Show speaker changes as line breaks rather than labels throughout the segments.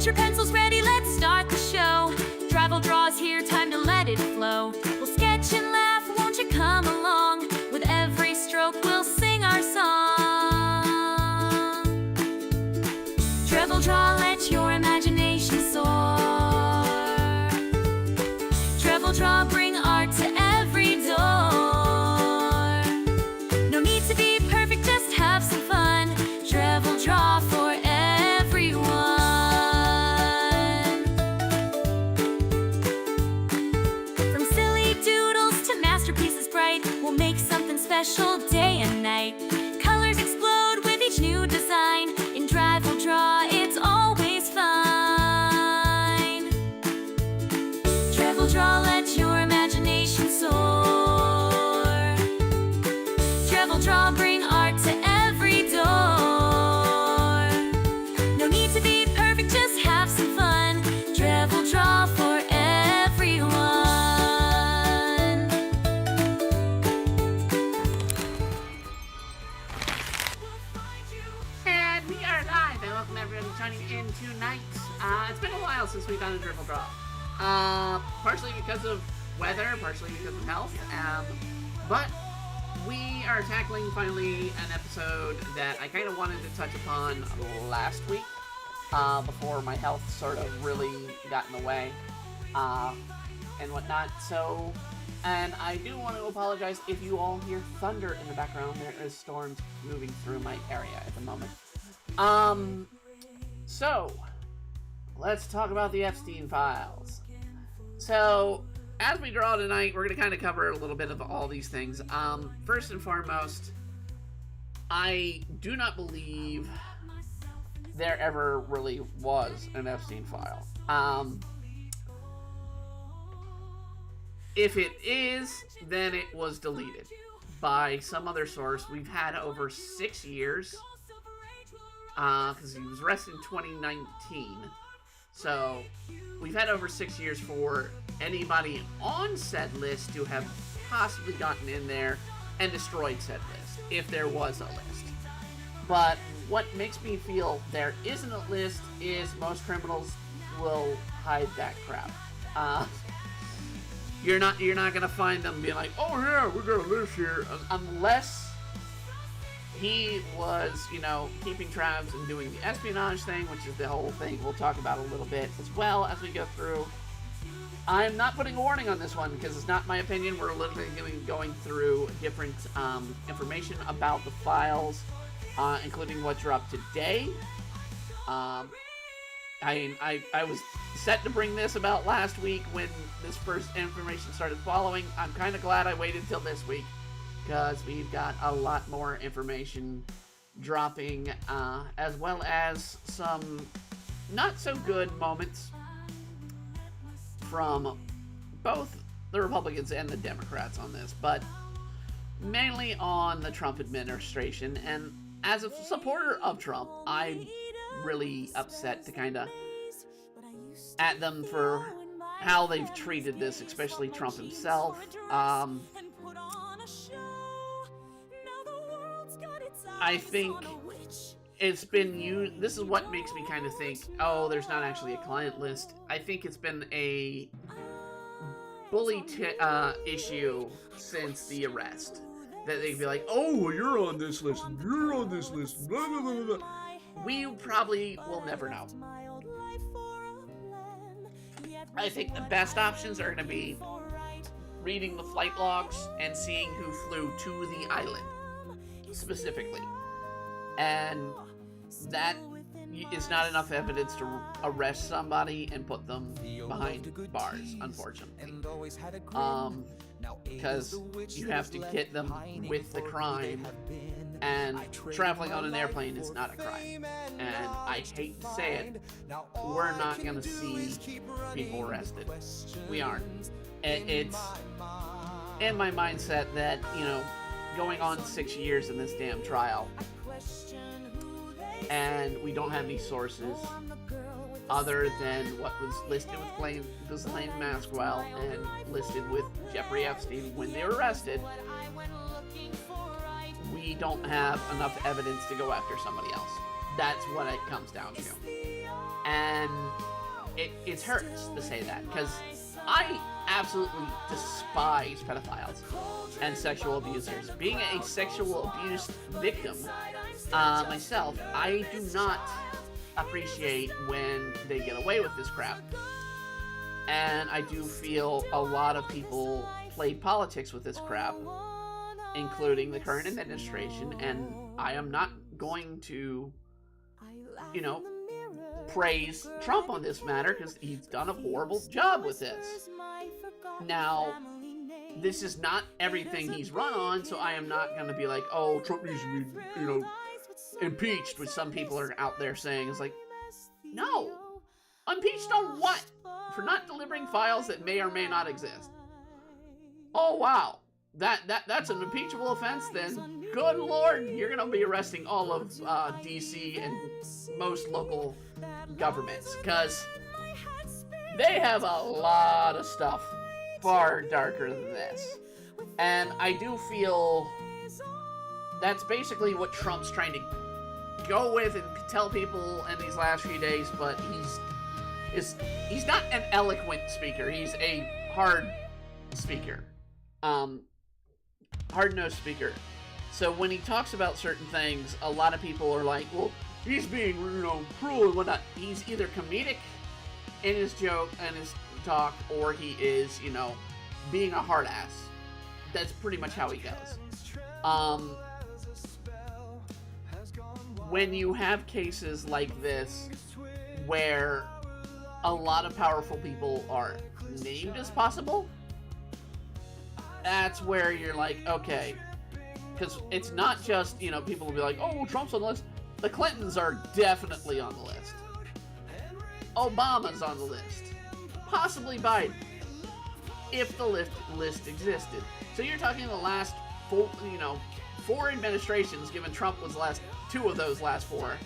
Get your pencils ready, let's start the show. Travel draws here, time to let it flow. We'll sketch and laugh, won't you come along? With every stroke we'll sing our song. Travel draw, let your imagination soar. Travel draw, bring art to every door. No need to be perfect, just have some fun. Travel draw for everyone. From silly doodles to masterpieces bright, we'll make something special day and night. Colors explode with each new design. In Travel draw, it's always fine. Travel draw, let your imagination soar. Travel draw, bring art to every door. No need to be perfect, just have some fun. Travel draw for everyone.
And we are live, and welcome everyone joining in tonight. It's been a while since we've done a Travel draw. Partially because of weather, partially because of health, but we are tackling finally an episode that I kind of wanted to touch upon last week, before my health sort of really got in the way, and whatnot. So, and I do want to apologize if you all hear thunder in the background. There is storms moving through my area at the moment. So, let's talk about the Epstein files. So, as we draw tonight, we're going to kind of cover a little bit of all these things. First and foremost, I do not believe there ever really was an Epstein file. If it is, then it was deleted by some other source. We've had over 6 years, because he was arrested in 2019. So, we've had over 6 years for anybody on said list to have possibly gotten in there and destroyed said list, if there was a list. But what makes me feel there isn't a list is most criminals will hide that crap. You're not gonna find them being like, oh yeah, we got a list here, unless he was, keeping tabs and doing the espionage thing, which is the whole thing we'll talk about a little bit as well as we go through. I'm not putting a warning on this one because it's not my opinion. We're literally going through different information about the files, including what dropped today. I was set to bring this about last week when this first information started following. I'm kind of glad I waited till this week, because we've got a lot more information dropping, as well as some not so good moments from both the Republicans and the Democrats on this, but mainly on the Trump administration. And as a supporter of Trump, I'm really upset to kind of at them for how they've treated this, especially Trump himself. I think it's been used. This is what makes me kind of think, oh, there's not actually a client list. I think it's been a bully issue since the arrest. That they'd be like, oh, well, you're on this list, and you're on this list, blah, blah, blah, blah. We probably will never know. I think the best options are going to be reading the flight logs and seeing who flew to the island, specifically. And that is not enough evidence to arrest somebody and put them behind bars, unfortunately. Because you have to get them with the crime, and traveling on an airplane is not a crime. And I hate to say it, we're not going to see people arrested. We aren't. It's in my mindset that, going on 6 years in this damn trial, and we don't have any sources other than what was listed with Ghislaine Maxwell and listed with Jeffrey Epstein when they were arrested. We don't have enough evidence to go after somebody else. That's what it comes down to. And it hurts to say that, because I absolutely despise pedophiles and sexual abusers. Being a sexual abuse victim myself, I do not appreciate when they get away with this crap. And I do feel a lot of people play politics with this crap, including the current administration, and I am not going to, praise Trump on this matter, because he's done a horrible job with this. Now, this is not everything he's run on, so I am not going to be like, oh, Trump needs to be, impeached, which some people are out there saying. It's like, no. Impeached on what? For not delivering files that may or may not exist. Oh, wow. That's an impeachable offense, then good Lord, you're going to be arresting all of D.C. and most local governments, because they have a lot of stuff far darker than this. And I do feel that's basically what Trump's trying to go with and tell people in these last few days, but he's not an eloquent speaker. He's a hard speaker. Hard-nosed speaker. So when he talks about certain things, a lot of people are like, well, he's being, cruel and whatnot. He's either comedic in his joke and his talk, or he is, being a hard ass. That's pretty much how he goes. When you have cases like this, where a lot of powerful people are named as possible, that's where you're like, okay. Because it's not just, people will be like, oh, well, Trump's on the list. The Clintons are definitely on the list. Obama's on the list. Possibly Biden, if the list existed. So you're talking the last four administrations, given Trump was two of those last four.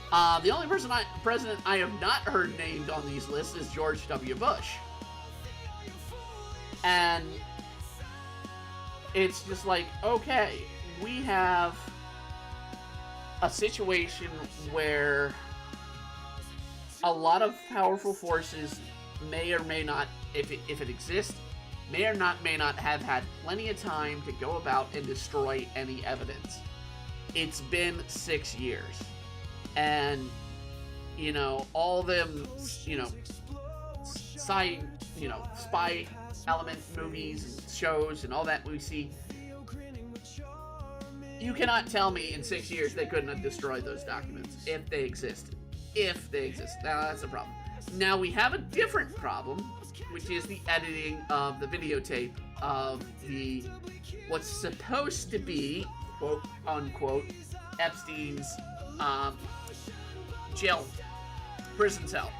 The only president I have not heard named on these lists is George W. Bush. And it's just like, okay, we have a situation where a lot of powerful forces may or may not, if it exists, may not have had plenty of time to go about and destroy any evidence. It's been 6 years. And, all them, spy element movies and shows and all that we see, you cannot tell me in 6 years they couldn't have destroyed those documents if they existed. Now that's a problem. Now we have a different problem, which is the editing of the videotape of what's supposed to be, quote unquote, Epstein's prison cell.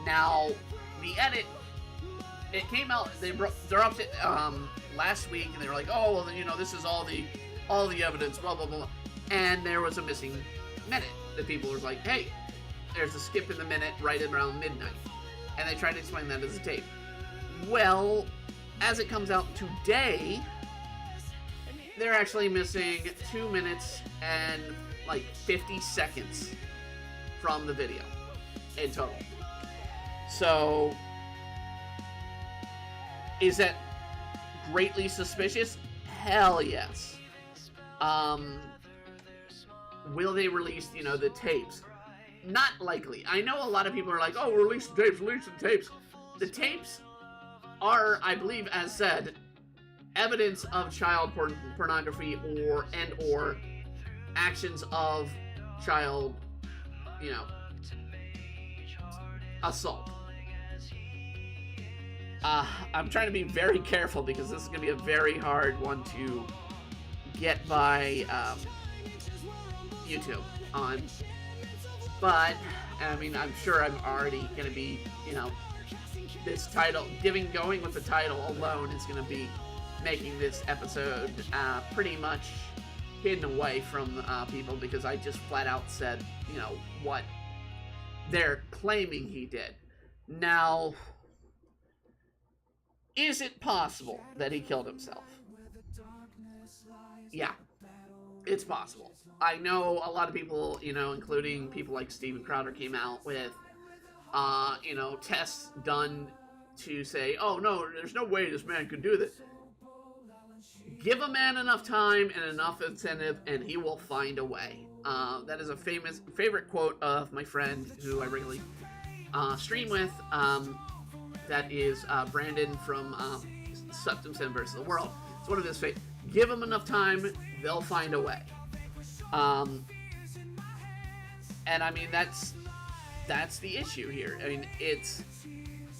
Now, the edit, it came out, they're up to last week, and they were like, oh, well, this is all the evidence, blah, blah, blah. And there was a missing minute that people were like, hey, there's a skip in the minute right around midnight. And they tried to explain that as a tape. Well, as it comes out today, they're actually missing 2 minutes and 50 seconds from the video in total. So, is that greatly suspicious? Hell yes. Will they release, the tapes? Not likely. I know a lot of people are like, oh, release the tapes. The tapes are, I believe, as said, evidence of child pornography or actions of child, assault. I'm trying to be very careful because this is going to be a very hard one to get by YouTube on. But, I'm sure I'm already going to be, this title, going with the title alone is going to be making this episode pretty much hidden away from people, because I just flat out said, what they're claiming he did. Now, is it possible that he killed himself? Yeah. It's possible. I know a lot of people, including people like Steven Crowder, came out with, tests done to say, oh no, there's no way this man could do this. Give a man enough time and enough incentive, and he will find a way. That is a favorite quote of my friend who I regularly stream with. That is Brandon from Septum versus the World. It's one of his favorite. Give them enough time, they'll find a way. And I mean, that's the issue here. I mean,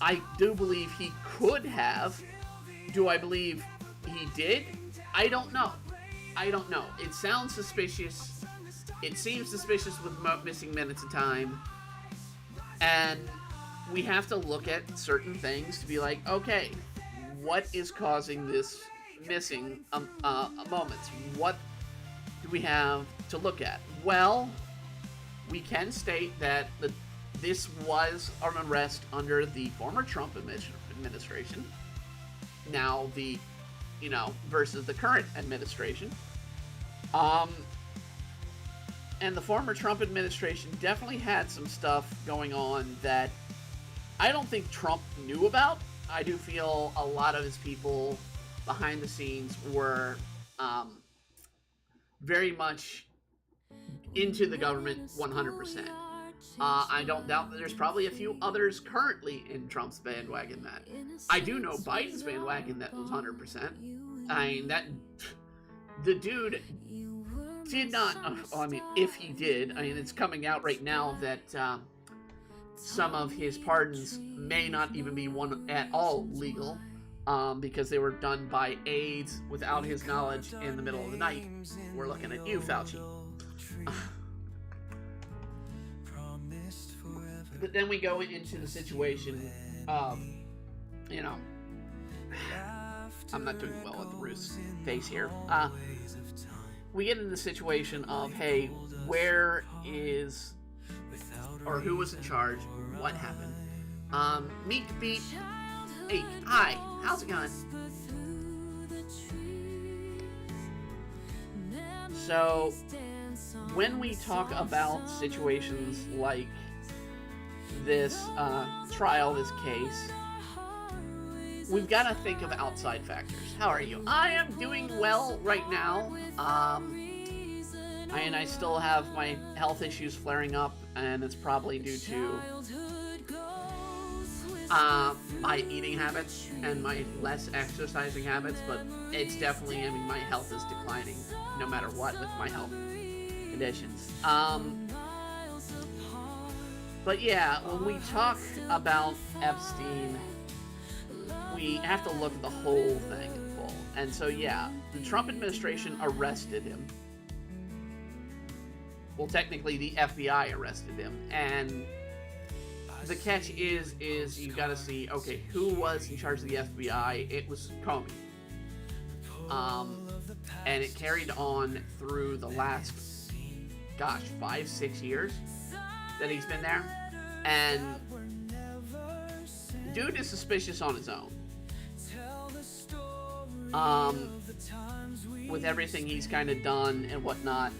I do believe he could have. Do I believe he did? I don't know. It sounds suspicious. It seems suspicious with missing minutes of time. And we have to look at certain things to be like, okay, what is causing this missing moments? What do we have to look at? Well, we can state that this was an arrest under the former Trump administration. Now versus the current administration. And the former Trump administration definitely had some stuff going on that I don't think Trump knew about. I do feel a lot of his people behind the scenes were very much into the government 100%. I don't doubt that there's probably a few others currently in Trump's bandwagon that. I do know Biden's bandwagon that was 100%. I mean, the dude did not, if he did, it's coming out right now that some of his pardons may not even be one at all legal, because they were done by aides without his knowledge in the middle of the night. We're looking at you, Fauci. But then we go into the situation of, I'm not doing well with Ruth's face here. We get into the situation of, hey, where is, or who was in charge? What happened? Meek Beat. Hey, hi, how's it going? So, when we talk about situations like this trial, this case, we've got to think of outside factors. How are you? I am doing well right now. I still have my health issues flaring up, and it's probably due to my eating habits and my less exercising habits, but it's definitely, my health is declining no matter what with my health conditions. But yeah, when we talk about Epstein, we have to look at the whole thing in full. And so yeah, the Trump administration arrested him. Well, technically the FBI arrested him, and the catch is you gotta see, okay, who was in charge of the FBI? It was Comey. And it carried on through the last, 5-6 years that he's been there. And dude is suspicious on his own. With everything he's kind of done and whatnot,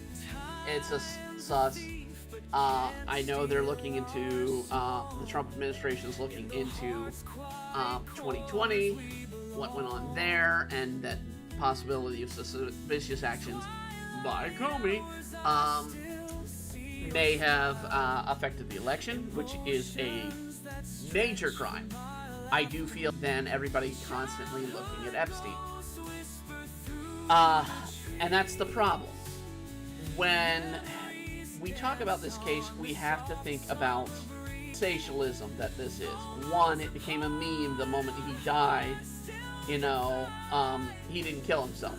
it's a sus. I know they're looking into, the Trump administration is looking into 2020, what went on there, and that possibility of suspicious actions by Comey may have affected the election, which is a major crime. I do feel then everybody constantly looking at Epstein. And that's the problem. When we talk about this case, we have to think about sensationalism that this is. One, it became a meme the moment he died. He didn't kill himself.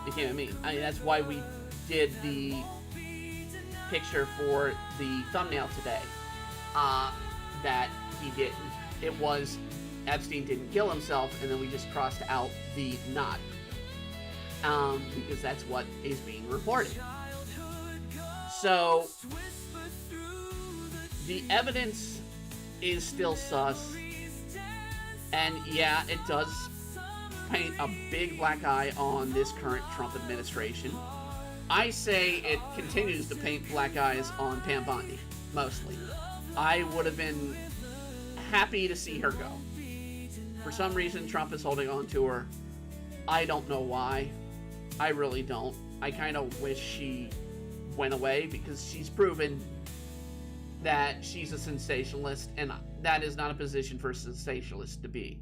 It became a meme. That's why we did the picture for the thumbnail today. That he didn't. It was Epstein didn't kill himself, and then we just crossed out the not. Because that's what is being reported. So, the evidence is still sus, and yeah, it does paint a big black eye on this current Trump administration. I say it continues to paint black eyes on Pam Bondi, mostly. I would have been happy to see her go. For some reason, Trump is holding on to her. I don't know why. I really don't. I kind of wish she went away because she's proven that she's a sensationalist, and that is not a position for a sensationalist to be.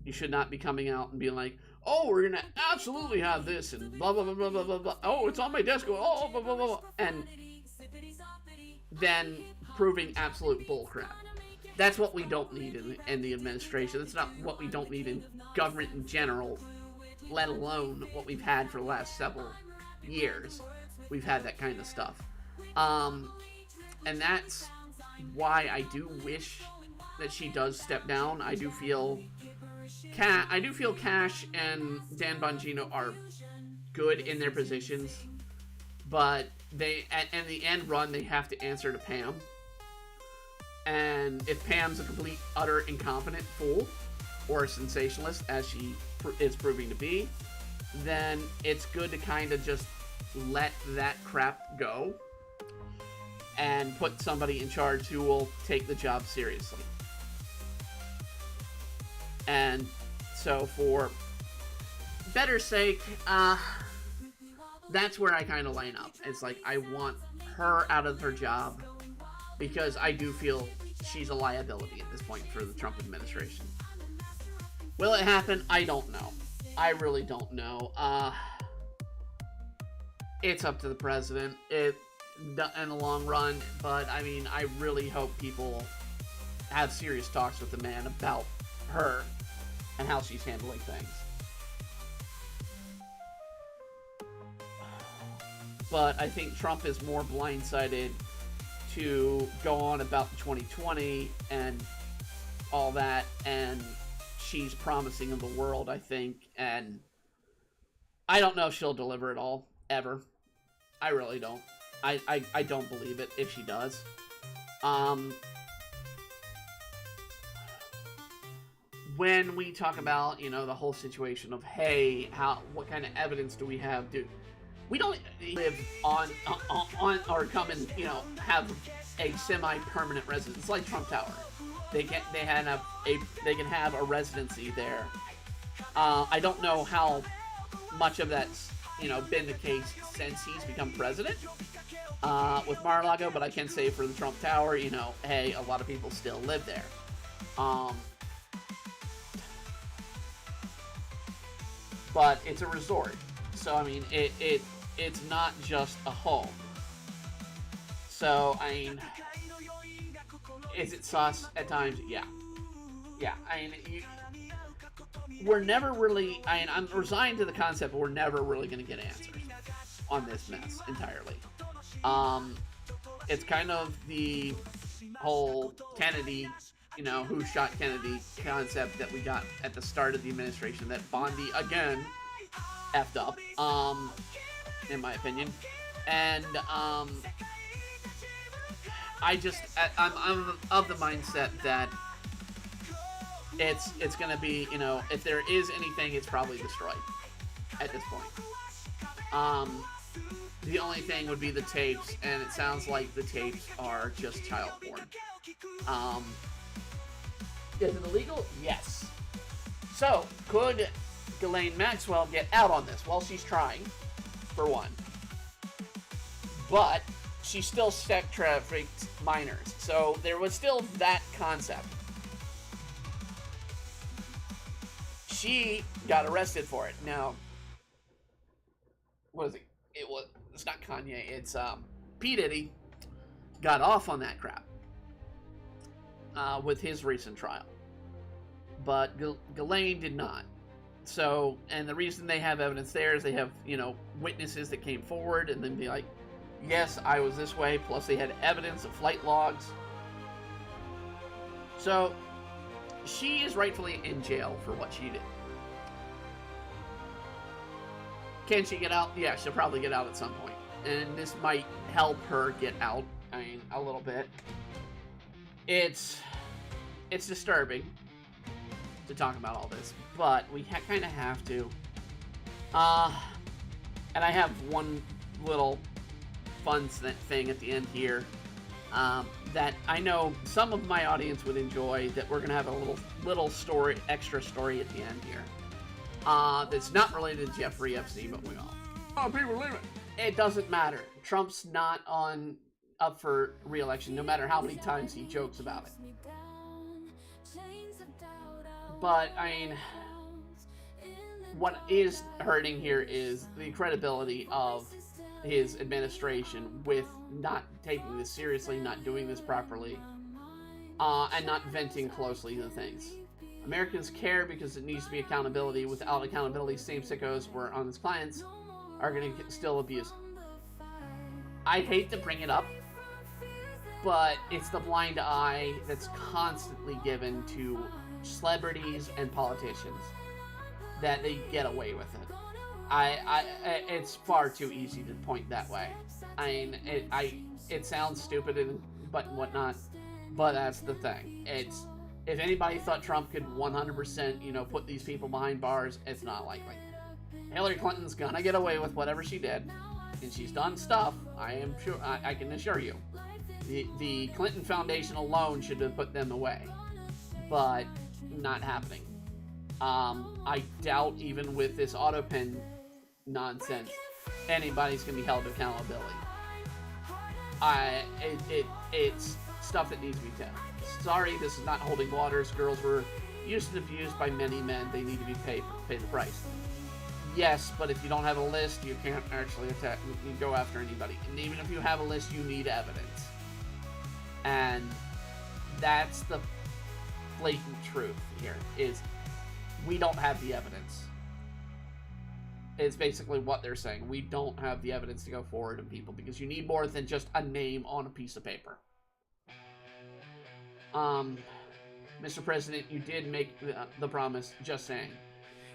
You should not be coming out and being like, oh, we're going to absolutely have this, and blah, blah, blah, blah, blah, blah, blah. Oh, it's on my desk. Oh, blah, blah, blah, blah. And then proving absolute bullcrap. That's what we don't need in the administration. That's not what we don't need in government in general, let alone what we've had for the last several years. We've had that kind of stuff. And that's why I do wish that she does step down. I do feel Cash and Dan Bongino are good in their positions, but they, in the end run, they have to answer to Pam. And if Pam's a complete, utter incompetent fool, or a sensationalist, as she is proving to be, then it's good to kind of just let that crap go and put somebody in charge who will take the job seriously. And so for better sake, that's where I kind of line up. It's like, I want her out of her job because I do feel she's a liability at this point for the Trump administration. Will it happen? I don't know. I really don't know. It's up to the president in the long run, but I mean, I really hope people have serious talks with the man about her and how she's handling things. But I think Trump is more blindsided to go on about 2020 and all that, and she's promising the world, I think, and I don't know if she'll deliver it all, ever. I really don't. I don't believe it if she does. When we talk about, you know, the whole situation of, hey, what kind of evidence do we have? Dude, we don't live on or come and, you know, have a semi-permanent residence. It's like Trump Tower. They can have a residency there. I don't know how much of that's, you know, been the case since he's become president with Mar-a-Lago, but I can say for the Trump Tower, you know, hey, a lot of people still live there. But it's a resort, so I mean, it's not just a home. So I mean, is it sus at times? Yeah. I mean, we're never really. I mean, I'm resigned to the concept, but we're never really going to get answers on this mess entirely. It's kind of the whole Kennedy, you know, who shot Kennedy concept that we got at the start of the administration that Bondi, again, effed up, in my opinion. And, I'm of the mindset that it's gonna be, you know, if there is anything, it's probably destroyed at this point. The only thing would be the tapes, and it sounds like the tapes are just child porn. Is it illegal? Yes. So, could Ghislaine Maxwell get out on this? Well, she's trying, for one. But she still sex trafficked minors. So there was still that concept. She got arrested for it. Now, what is it? It's not Kanye. It's P. Diddy got off on that crap with his recent trial. But Ghislaine did not. So, and the reason they have evidence there is they have, you know, witnesses that came forward and then be like, yes, I was this way. Plus they had evidence of flight logs. So, she is rightfully in jail for what she did. Can she get out? Yeah, she'll probably get out at some point. And this might help her get out, I mean, a little bit. It's disturbing to talk about all this, but we kind of have to. And I have one little fun thing at the end here that I know some of my audience would enjoy, that we're going to have a little story, extra story at the end here. That's not related to Jeffrey Epstein, but we all. Oh, people leave it. It doesn't matter. Trump's not up for re-election, no matter how many times he jokes about it. But, I mean, what is hurting here is the credibility of his administration with not taking this seriously, not doing this properly, and not venting closely to things. Americans care because it needs to be accountability. Without accountability, same sickos were on his clients are going to still abuse. I hate to bring it up, but it's the blind eye that's constantly given to celebrities and politicians, that they get away with it. It's far too easy to point that way. I mean, it sounds stupid but whatnot, but that's the thing. If anybody thought Trump could 100%, put these people behind bars, it's not likely. Hillary Clinton's gonna get away with whatever she did, and she's done stuff. I am sure. I can assure you, the Clinton Foundation alone should have put them away, but not happening. I doubt even with this auto pen nonsense, anybody's gonna be held to accountability. It's stuff that needs to be done. Sorry, this is not holding waters. Girls were used and abused by many men. They need to be paid the price. Yes, but if you don't have a list, you can't actually go after anybody. And even if you have a list, you need evidence. And that's the blatant truth here, is we don't have the evidence. It's basically what they're saying. We don't have the evidence to go forward to people because you need more than just a name on a piece of paper. Mr. President, you did make the promise, just saying.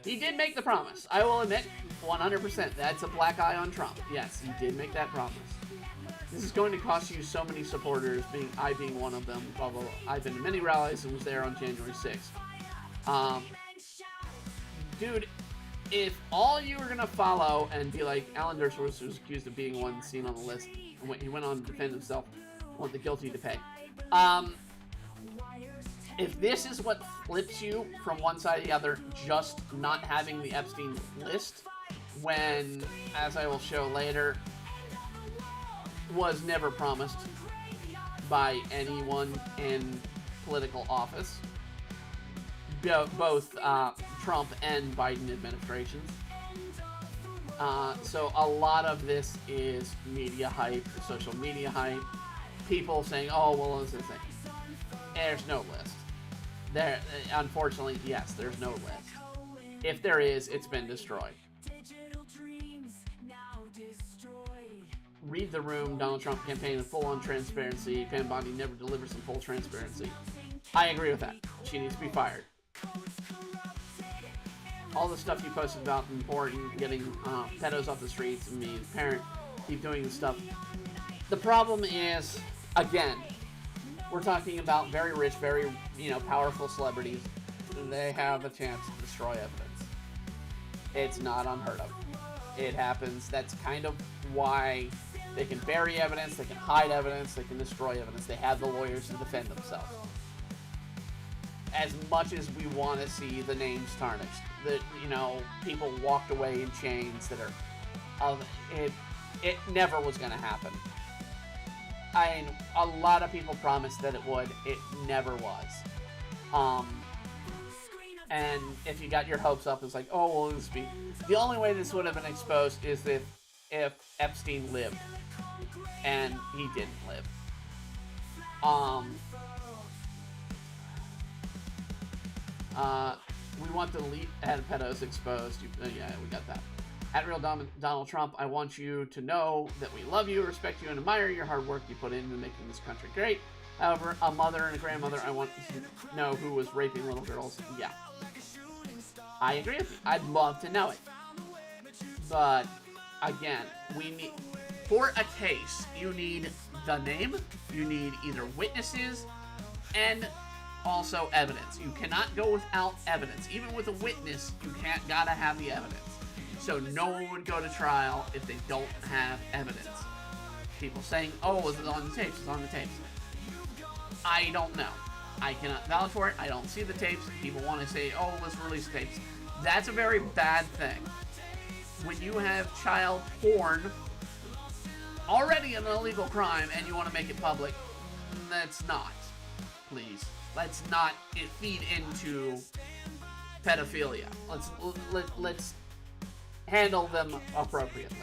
He did make the promise. I will admit, 100%, that's a black eye on Trump. Yes, he did make that promise. This is going to cost you so many supporters, I being one of them, blah, blah, blah. I've been to many rallies and was there on January 6th. Dude, if all you were going to follow and be like, Alan Dershowitz was accused of being one seen on the list, and he went on to defend himself, want the guilty to pay. If this is what flips you from one side to the other, just not having the Epstein list, when, as I will show later, was never promised by anyone in political office, both Trump and Biden administrations. So a lot of this is media hype, social media hype, people saying, oh, well, what's this thing? There's no list. There, unfortunately, yes, there's no list. If there is, it's been destroyed. Read the room. Donald Trump campaign with full-on transparency. Pam Bondi never delivers some full transparency. I agree with that. She needs to be fired. All the stuff you posted about important, getting pedos off the streets, and being a parent, keep doing this stuff. The problem is, again, we're talking about very rich, very, powerful celebrities. They have a chance to destroy evidence. It's not unheard of. It happens. That's kind of why they can bury evidence, they can hide evidence, they can destroy evidence. They have the lawyers to defend themselves. As much as we want to see the names tarnished, that, people walked away in chains that are, it never was going to happen. A lot of people promised that it would. It never was. And if you got your hopes up, it's like, oh, well, this be... The only way this would have been exposed is if Epstein lived. And he didn't live. We want the elite head pedos exposed. Yeah, we got that. At Real Donald Trump, I want you to know that we love you, respect you, and admire your hard work you put into making this country great. However, a mother and a grandmother, I want to know who was raping little girls. Yeah. I agree with you. I'd love to know it. But, again, we need... For a case, you need the name, you need either witnesses, and also evidence. You cannot go without evidence. Even with a witness, gotta have the evidence. so no one would go to trial if they don't have evidence. People saying, oh, was it on the tapes? It's on the tapes. I don't know. I cannot vouch for it. I don't see the tapes. People want to say, oh, let's release tapes. That's a very bad thing. When you have child porn, already an illegal crime, and you want to make it public, let's not. Please. Let's not feed into pedophilia. Let's handle them appropriately.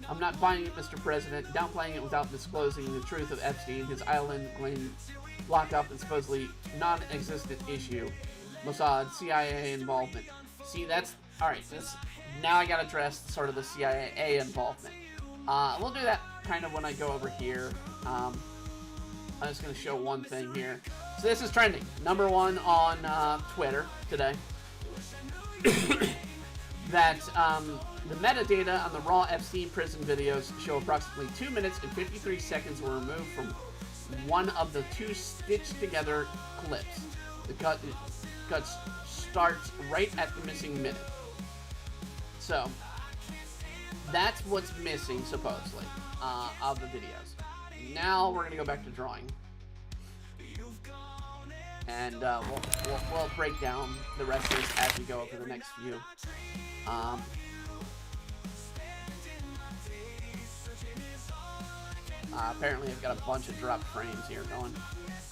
I'm not buying it, Mr. President, downplaying it without disclosing the truth of Epstein, his island-claimed lockup and supposedly non-existent issue, Mossad, CIA involvement. See, that's... Alright, now I gotta address sort of the CIA involvement. We'll do that kind of when I go over here. I'm just gonna show one thing here. So this is trending. Number 1 on Twitter today. That, the metadata on the raw Epstein prison videos show approximately 2 minutes and 53 seconds were removed from one of the 2 stitched together clips. The cut starts right at the missing minute. So, that's what's missing, supposedly, of the videos. Now we're going to go back to drawing. And we'll break down the rest of this as we go over the next few. Apparently I've got a bunch of dropped frames here going.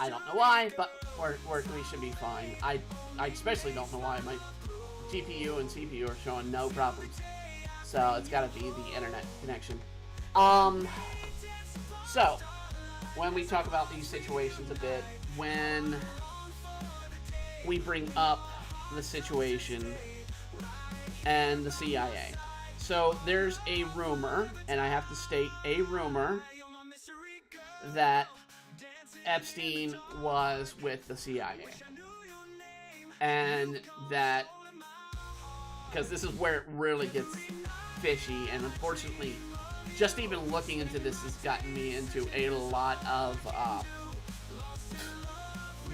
I don't know why, but we should be fine. I especially don't know why my GPU and CPU are showing no problems. So it's got to be the internet connection. So when we talk about these situations a bit, when we bring up the situation and the CIA. So there's a rumor, and I have to state a rumor, that Epstein was with the CIA. And that, because this is where it really gets fishy, and unfortunately, just even looking into this has gotten me into a lot of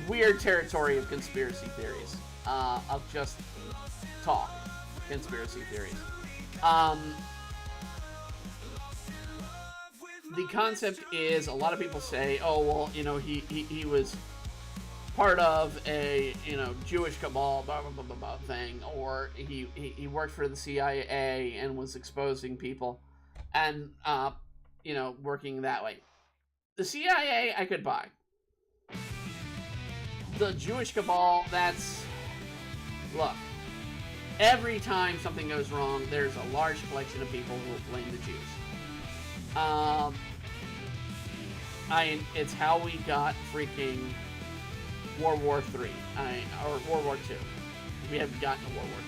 weird territory of conspiracy theories, of just talk conspiracy theories. The concept is, a lot of people say, oh, well, you know, he was part of a, you know, Jewish cabal, blah, blah, blah, blah, blah thing, or he worked for the CIA and was exposing people, and, you know, working that way. The CIA, I could buy. The Jewish cabal, that's... Look, every time something goes wrong, there's a large collection of people who will blame the Jews. It's how we got freaking World War III, or World War II. We haven't gotten to World War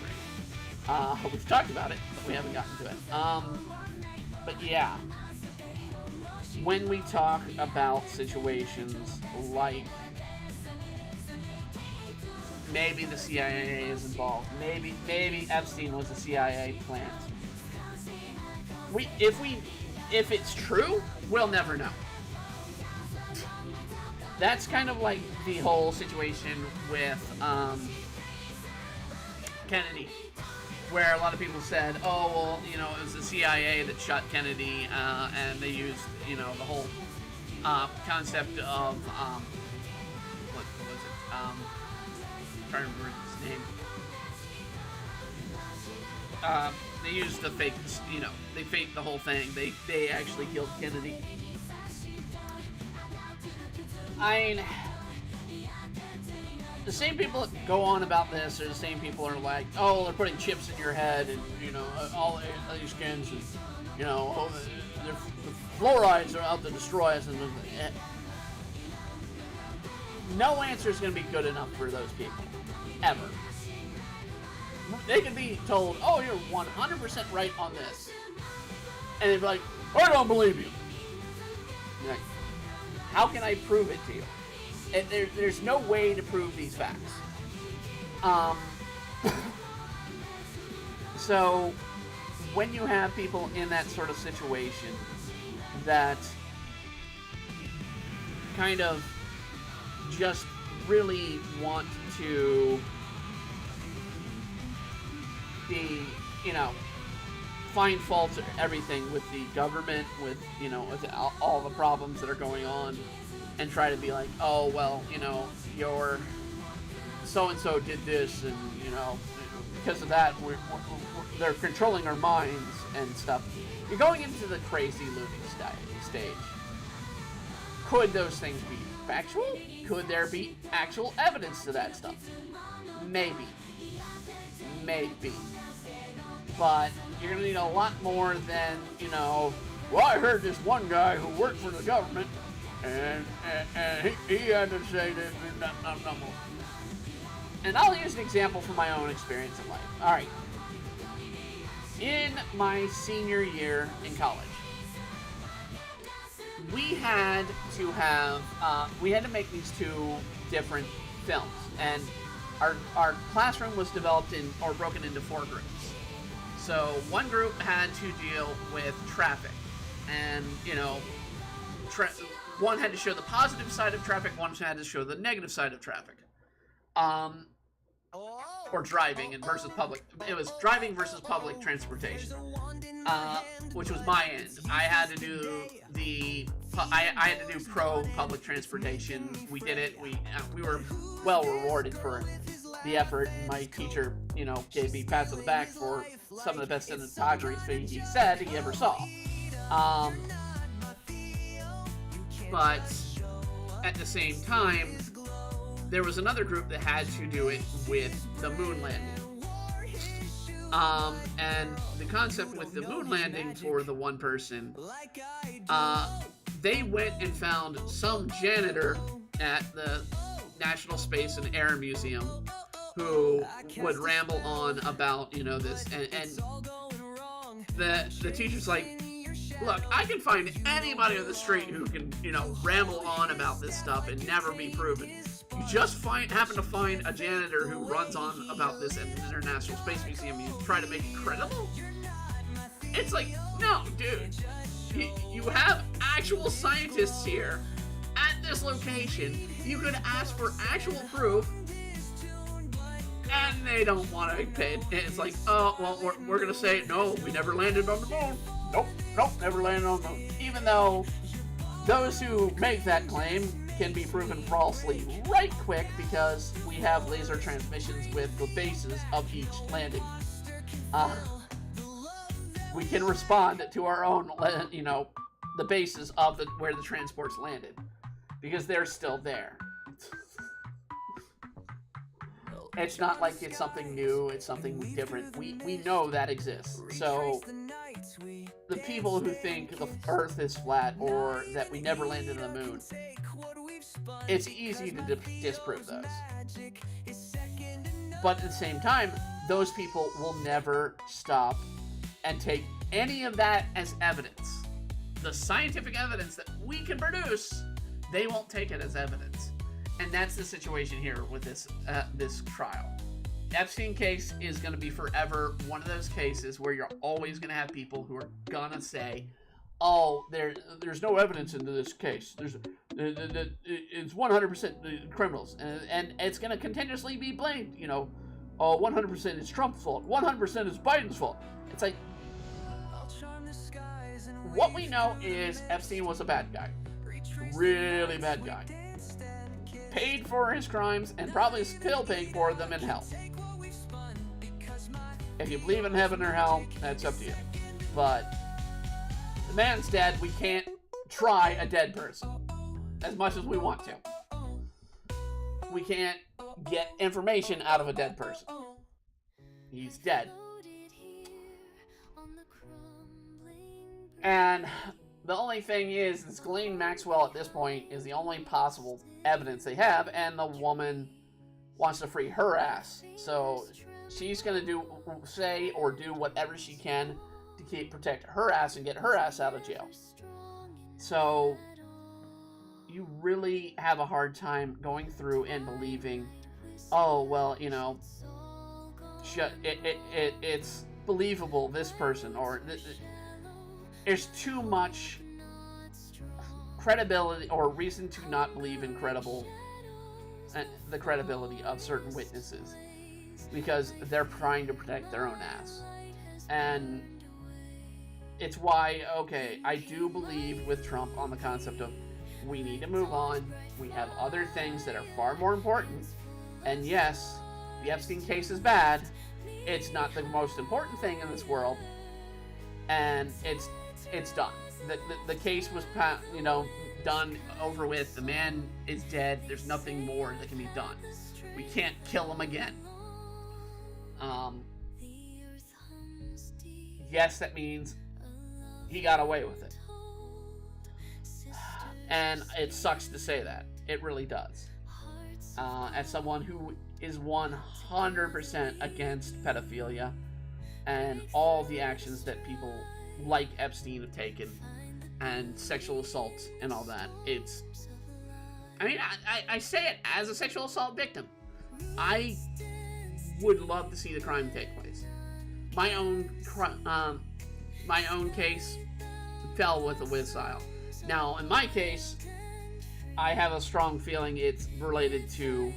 III. We've talked about it, but we haven't gotten to it. But yeah, when we talk about situations like maybe the CIA is involved, maybe Epstein was a CIA plant. If it's true, we'll never know. That's kind of like the whole situation with Kennedy, where a lot of people said, oh, well, you know, it was the CIA that shot Kennedy, and they used, you know, the whole concept of, what was it? I'm trying to remember his name. They used the fake, you know, they faked the whole thing. They actually killed Kennedy. I mean, the same people that go on about this are the same people who are like, oh, they're putting chips in your head, and, you know, all these skins, and, you know, oh, the fluorides are out to destroy us. And no answer is going to be good enough for those people, ever. They can be told, oh, you're 100% right on this. And they'd be like, I don't believe you. Like, how can I prove it to you? And there's no way to prove these facts. So, when you have people in that sort of situation that kind of just really want to be find fault everything with the government, with with all the problems that are going on, and try to be like, oh well, your so and so did this, and because of that they're controlling our minds and stuff. You're going into the crazy loony stage. Could those things be factual? Could there be actual evidence to that stuff? Maybe. But you're going to need a lot more than, well, I heard this one guy who worked for the government, and he had to say this, and And I'll use an example from my own experience in life. All right. In my senior year in college, we had to make these two different films, and our classroom was broken into 4 groups. So one group had to deal with traffic, and one had to show the positive side of traffic, one had to show the negative side of traffic. Or driving versus public. It was driving versus public transportation, which was my end. I had to do pro public transportation. We did it. We were well rewarded for the effort. My teacher, gave me pats on the back for some of the best cinematography he said he ever saw. But at the same time, there was another group that had to do it with the moon landing. And the concept with the moon landing for the one person, they went and found some janitor at the National Space and Air Museum who would ramble on about, this. And the teacher's like, look, I can find anybody on the street who can, ramble on about this stuff and never be proven. You just happen to find a janitor who runs on about this at the International Space Museum. You try to make it credible? It's like, no, dude. You have actual scientists here at this location. You could ask for actual proof, and they don't want to pay. It's like, oh, well, we're going to say, no, we never landed on the moon. Nope, never landed on the moon. Even though those who make that claim can be proven falsely right quick, because we have laser transmissions with the bases of each landing. We can respond to our own, the bases of where the transports landed, because they're still there. It's not like it's something new, it's something different. We know that exists. So the people who think the Earth is flat or that we never landed on the moon, it's easy to disprove those. But at the same time, those people will never stop and take any of that as evidence. The scientific evidence that we can produce, they won't take it as evidence. And that's the situation here with this trial. Epstein case is going to be forever one of those cases where you're always going to have people who are going to say, oh, there's no evidence into this case. It's 100% criminals. And it's going to continuously be blamed. 100% is Trump's fault. 100% is Biden's fault. It's like, what we know is Epstein was a bad guy. Really bad guy. Paid for his crimes and probably still paying for them in hell. If you believe in heaven or hell, that's up to you. But the man's dead. We can't try a dead person as much as we want to. We can't get information out of a dead person. He's dead. And the only thing is Ghislaine Maxwell at this point is the only possible evidence they have, and the woman wants to free her ass. So she's going to do whatever she can to protect her ass and get her ass out of jail. So you really have a hard time going through and believing, oh, well, it's believable, this person, or there's too much credibility or reason to not believe in the credibility of certain witnesses, because they're trying to protect their own ass. And it's why, okay, I do believe with Trump on the concept of we need to move on. We have other things that are far more important. And yes, the Epstein case is bad. It's not the most important thing in this world. And it's done. The case was, done, over with. The man is dead. There's nothing more that can be done. We can't kill him again. Yes, that means he got away with it. And it sucks to say that. It really does. As someone who is 100% against pedophilia and all the actions that people like Epstein have taken, and sexual assaults and all that, I say it as a sexual assault victim. I would love to see the crime take place. My own case fell with a missile. Now, in my case, I have a strong feeling it's related to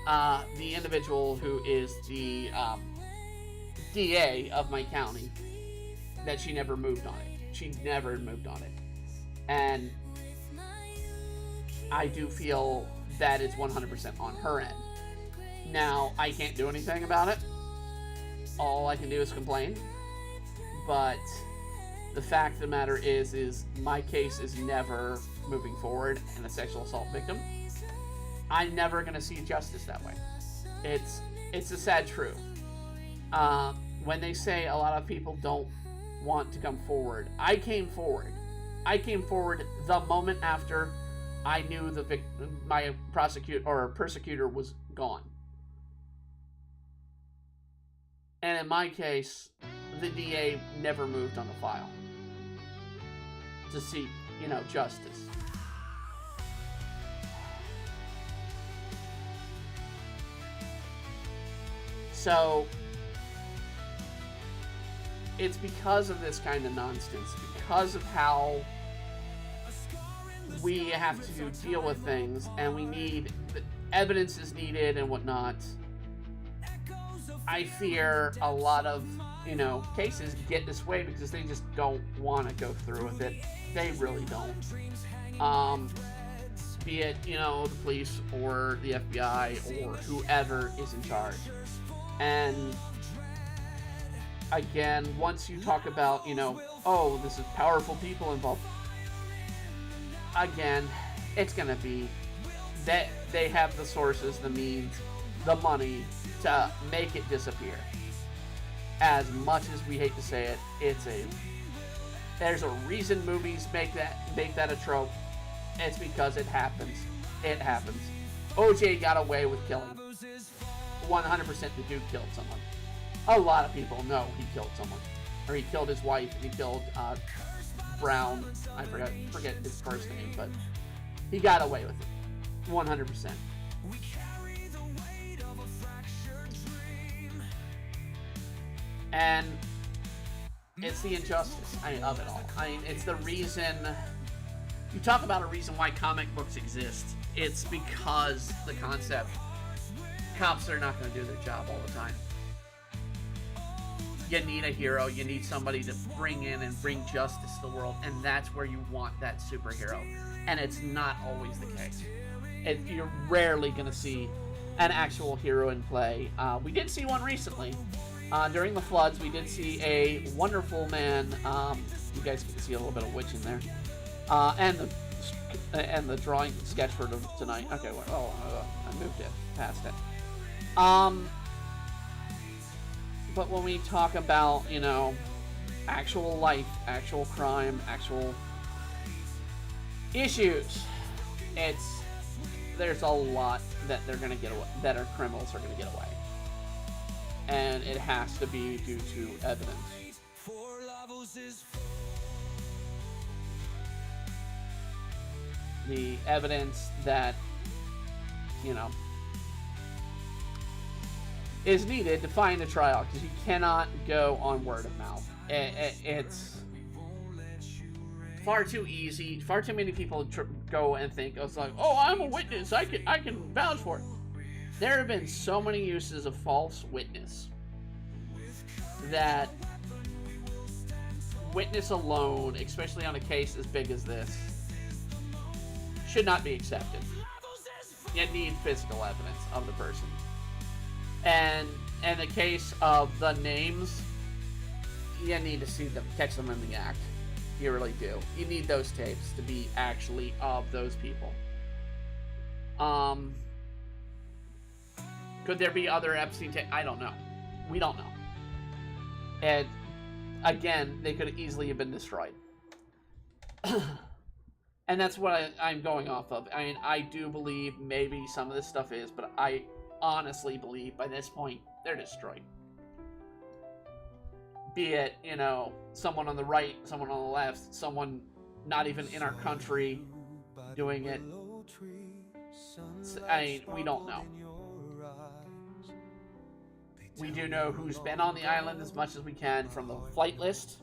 the individual who is the DA of my county, that she never moved on it. She never moved on it. And I do feel that it's 100% on her end. Now, I can't do anything about it. All I can do is complain. But the fact of the matter is my case is never moving forward, and a sexual assault victim, I'm never going to see justice that way. It's a sad truth. When they say a lot of people don't want to come forward, I came forward. I came forward the moment after I knew my persecutor was gone. And in my case, the DA never moved on the file to seek, justice. So it's because of this kind of nonsense, because of how we have to deal with things, and the evidence is needed and whatnot. I fear a lot of, cases get this way because they just don't want to go through with it. They really don't. Be it, the police or the FBI or whoever is in charge. And again, once you talk about, this is powerful people involved, again, it's going to be that they have the sources, the means, the money to make it disappear. As much as we hate to say it, there's a reason movies make that a trope. It's because it happens. It happens. OJ got away with killing. 100% the dude killed someone. A lot of people know he killed someone. Or he killed his wife, and he killed Brown. I forget his first name, but he got away with it. 100%. And it's the injustice of it all. It's the reason. You talk about a reason why comic books exist. It's because the concept, cops are not going to do their job all the time. You need a hero. You need somebody to bring in and bring justice to the world, and that's where you want that superhero. And it's not always the case. You're rarely going to see an actual hero in play. We did see one recently. During the floods, we did see a wonderful man. You guys can see a little bit of witch in there. And the drawing sketch for tonight. Okay, well, I moved it past it. But when we talk about, actual life, actual crime, actual issues, there's a lot that they're gonna get away, that our criminals are gonna get away, and it has to be due to evidence. The evidence that, is needed to find a trial, because you cannot go on word of mouth. It's far too easy. Far too many people go and think, it's like, oh, I'm a witness. I can vouch for it. There have been so many uses of false witness that witness alone, especially on a case as big as this, should not be accepted. You need physical evidence of the person. And in the case of the names, you need to see them, catch them in the act. You really do. You need those tapes to be actually of those people. Could there be other Epstein tapes? I don't know. We don't know. And again, they could easily have been destroyed. And that's what I'm going off of. I mean, I do believe maybe some of this stuff is, but I honestly believe by this point, they're destroyed. Be it, you know, someone on the right, someone on the left, someone not even in our country doing it. We don't know. We do know who's been on the island as much as we can from the flight list.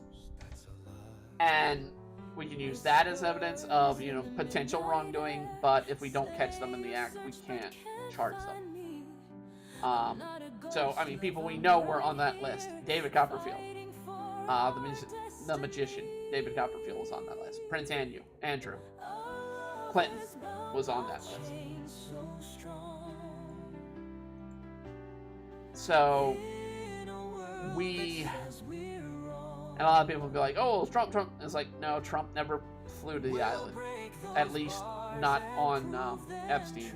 And we can use that as evidence of, you know, potential wrongdoing, but if we don't catch them in the act, we can't charge them. So, I mean, people we know were on that list. David Copperfield, the magician, David Copperfield was on that list. Prince Andrew, Clinton was on that list. So, and a lot of people will be like, oh, Trump. It's like, no, Trump never flew to the island. At least not on Epstein.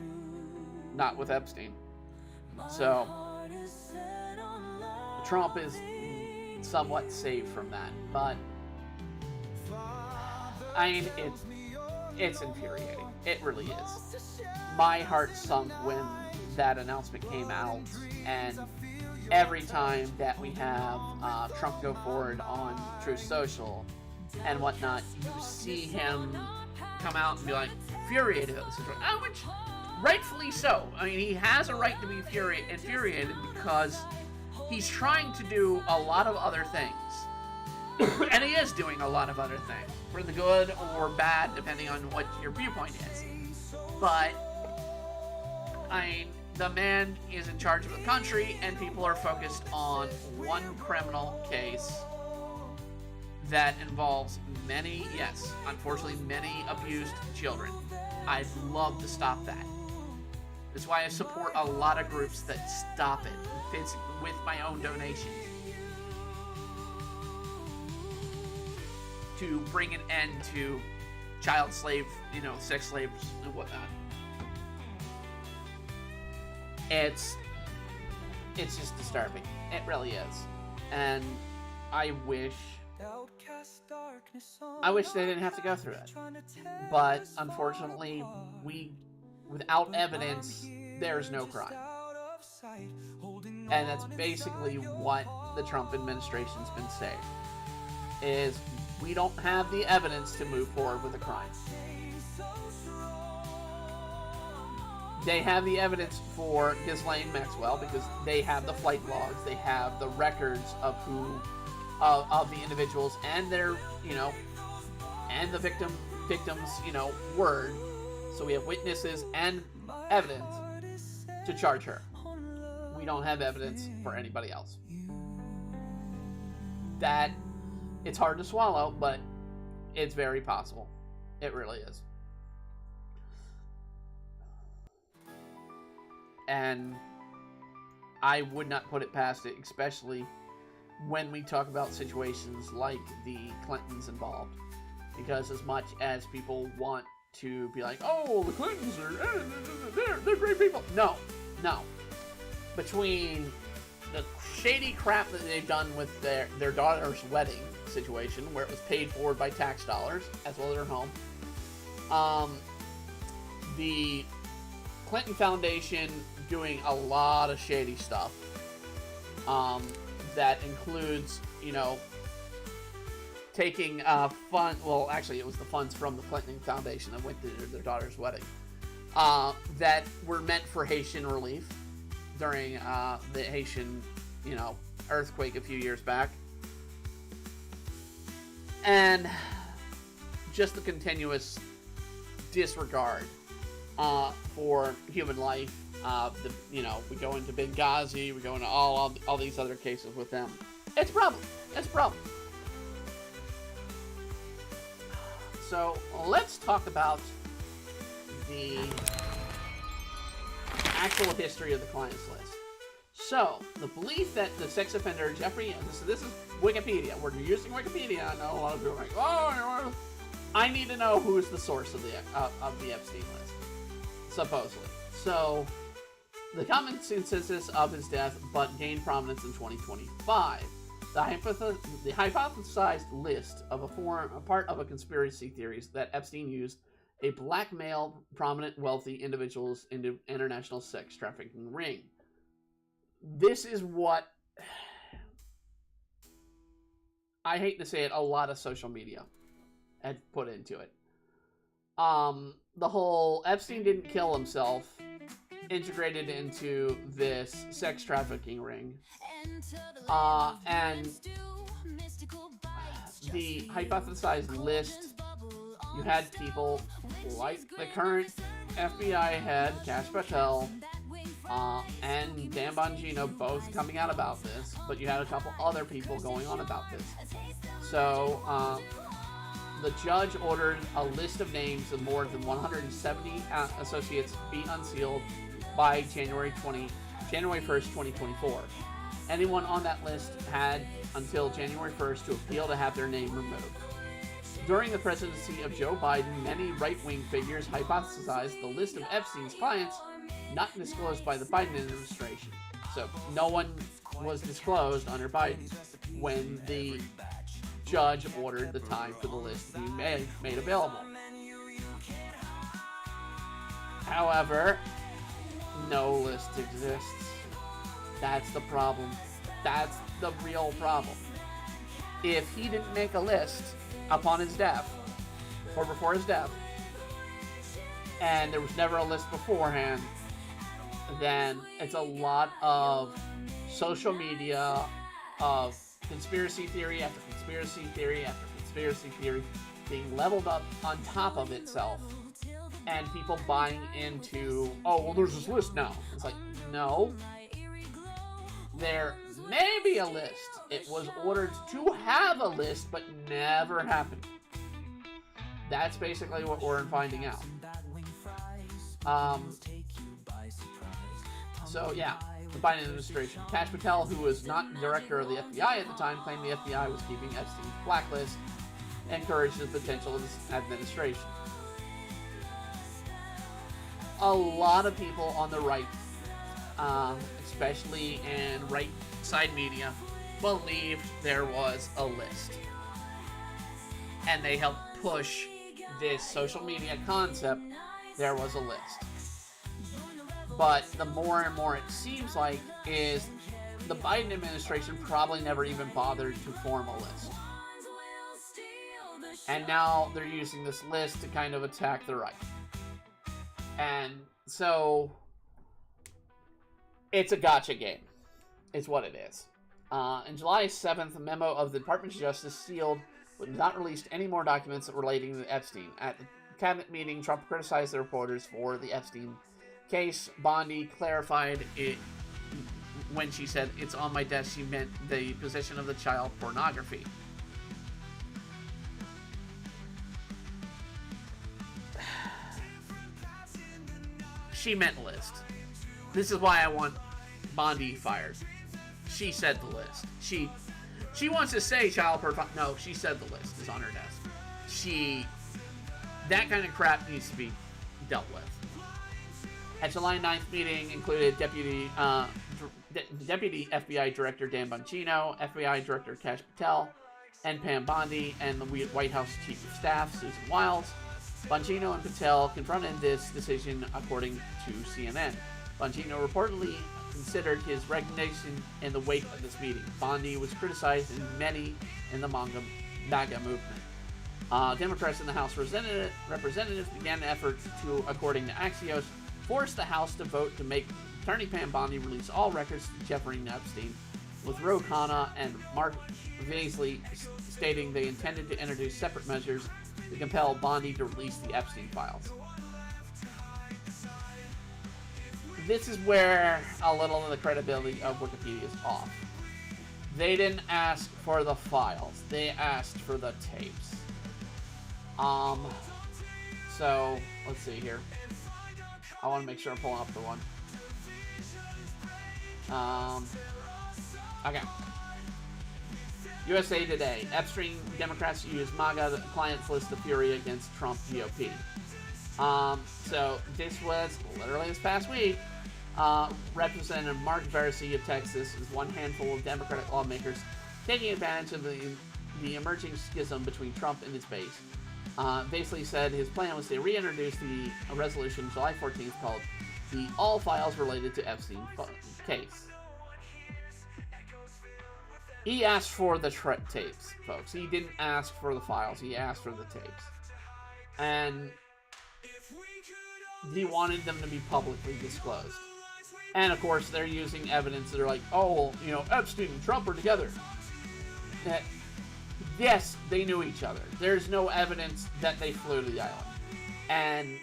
Not with Epstein. So, Trump is somewhat saved from that. But, I mean, it's infuriating. It really is. My heart sunk when that announcement came out, and every time that we have Trump go forward on Truth Social and whatnot, you see him come out and be like, infuriated at the situation. Which, rightfully so. I mean, he has a right to be infuriated because he's trying to do a lot of other things. And he is doing a lot of other things, for the good or bad, depending on what your viewpoint is. But, I mean, the man is in charge of the country, and people are focused on one criminal case that involves many, yes, unfortunately, many abused children. I'd love to stop that. That's why I support a lot of groups that stop it with my own donations. To bring an end to child slave, sex slaves and whatnot. It's just disturbing. It really is. And I wish they didn't have to go through it. But unfortunately, without evidence, there's no crime. And that's basically what the Trump administration's been saying. Is we don't have the evidence to move forward with a crime. They have the evidence for Ghislaine Maxwell because they have the flight logs, they have the records of of the individuals and their, and the victims, word. So we have witnesses and evidence to charge her. We don't have evidence for anybody else. That, it's hard to swallow, but it's very possible. It really is. And I would not put it past it, especially when we talk about situations like the Clintons involved. Because as much as people want to be like, oh, the Clintons they're great people. No. Between the shady crap that they've done with their daughter's wedding situation, where it was paid for by tax dollars, as well as their home. The Clinton Foundation doing a lot of shady stuff. That includes, taking well, actually, it was the funds from the Clinton Foundation that went to their daughter's wedding. That were meant for Haitian relief during the Haitian, earthquake a few years back. And just the continuous disregard for human life. We go into Benghazi, we go into all these other cases with them. It's a problem. So let's talk about the actual history of the clients list. So, the belief that the sex offender Jeffrey, and this is Wikipedia, we're using Wikipedia. I know a lot of people are like, oh, I need to know who is the source of the Epstein list, supposedly. So, the common consensus of his death, but gained prominence in 2025. The hypothesized list of a part of a conspiracy theories that Epstein used a blackmail prominent wealthy individuals into international sex trafficking ring. This is what, I hate to say it, a lot of social media had put into it. The whole Epstein didn't kill himself integrated into this sex trafficking ring. And the hypothesized list, you had people like the current FBI head, Kash Patel, and Dan Bongino both coming out about this, but you had a couple other people going on about this. So, the judge ordered a list of names of more than 170 associates be unsealed by January 1st, 2024. Anyone on that list had until January 1st to appeal to have their name removed. During the presidency of Joe Biden, many right-wing figures hypothesized the list of Epstein's clients not disclosed by the Biden administration. So no one was disclosed under Biden when the judge ordered the time for the list to be made available. However, no list exists. That's the problem. That's the real problem. If he didn't make a list upon his death, or before his death, and there was never a list beforehand, then it's a lot of social media of conspiracy theory after conspiracy theory after conspiracy theory being leveled up on top of itself, and people buying into, oh, well, there's this list now. It's like, no. There may be a list. It was ordered to have a list, but never happened. That's basically what we're finding out. So, yeah, the Biden administration. Kash Patel, who was not director of the FBI at the time, claimed the FBI was keeping Epstein's blacklist and encouraged the potential of this administration. A lot of people on the right, especially in right-side media, believed there was a list. And they helped push this social media concept, there was a list. But the more and more it seems like is the Biden administration probably never even bothered to form a list. And now they're using this list to kind of attack the right. And so it's a gotcha game. It's what it is. On July 7th, a memo of the Department of Justice sealed but not released any more documents relating to Epstein. At the cabinet meeting, Trump criticized the reporters for the Epstein case. Bondi clarified it when she said, "It's on my desk," she meant the possession of the child pornography. She meant list. This is why I want Bondi fired. She said the list. She wants to say child pornography. No, she said the list is on her desk. That kind of crap needs to be dealt with. At July 9th meeting included Deputy FBI Director Dan Bongino, FBI Director Kash Patel, and Pam Bondi, and the White House Chief of Staff, Susan Wiles. Bongino and Patel confronted this decision, according to CNN. Bongino reportedly considered his resignation in the wake of this meeting. Bondi was criticized in many in the MAGA movement. Democrats in the House representatives began an effort to, according to Axios, force the House to vote to make Attorney Pam Bondi release all records to Jeffery and Epstein, with Ro Khanna and Mark Vaisley stating they intended to introduce separate measures to compel Bondi to release the Epstein files. This is where a little of the credibility of Wikipedia is off. They didn't ask for the files. They asked for the tapes. So let's see here. I want to make sure I'm pulling up the one. Okay. USA Today. Epstein Democrats use MAGA clients list of fury against Trump GOP. So this was literally this past week. Representative Mark Versey of Texas is one handful of Democratic lawmakers taking advantage of the emerging schism between Trump and his base. Basically said his plan was to reintroduce a resolution July 14th called the All Files Related to Epstein Case. He asked for the tapes, folks. He didn't ask for the files. He asked for the tapes. And he wanted them to be publicly disclosed. And, of course, they're using evidence. They're like, oh, well, you know, Epstein and Trump are together. Yes, they knew each other. There's no evidence that they flew to the island. And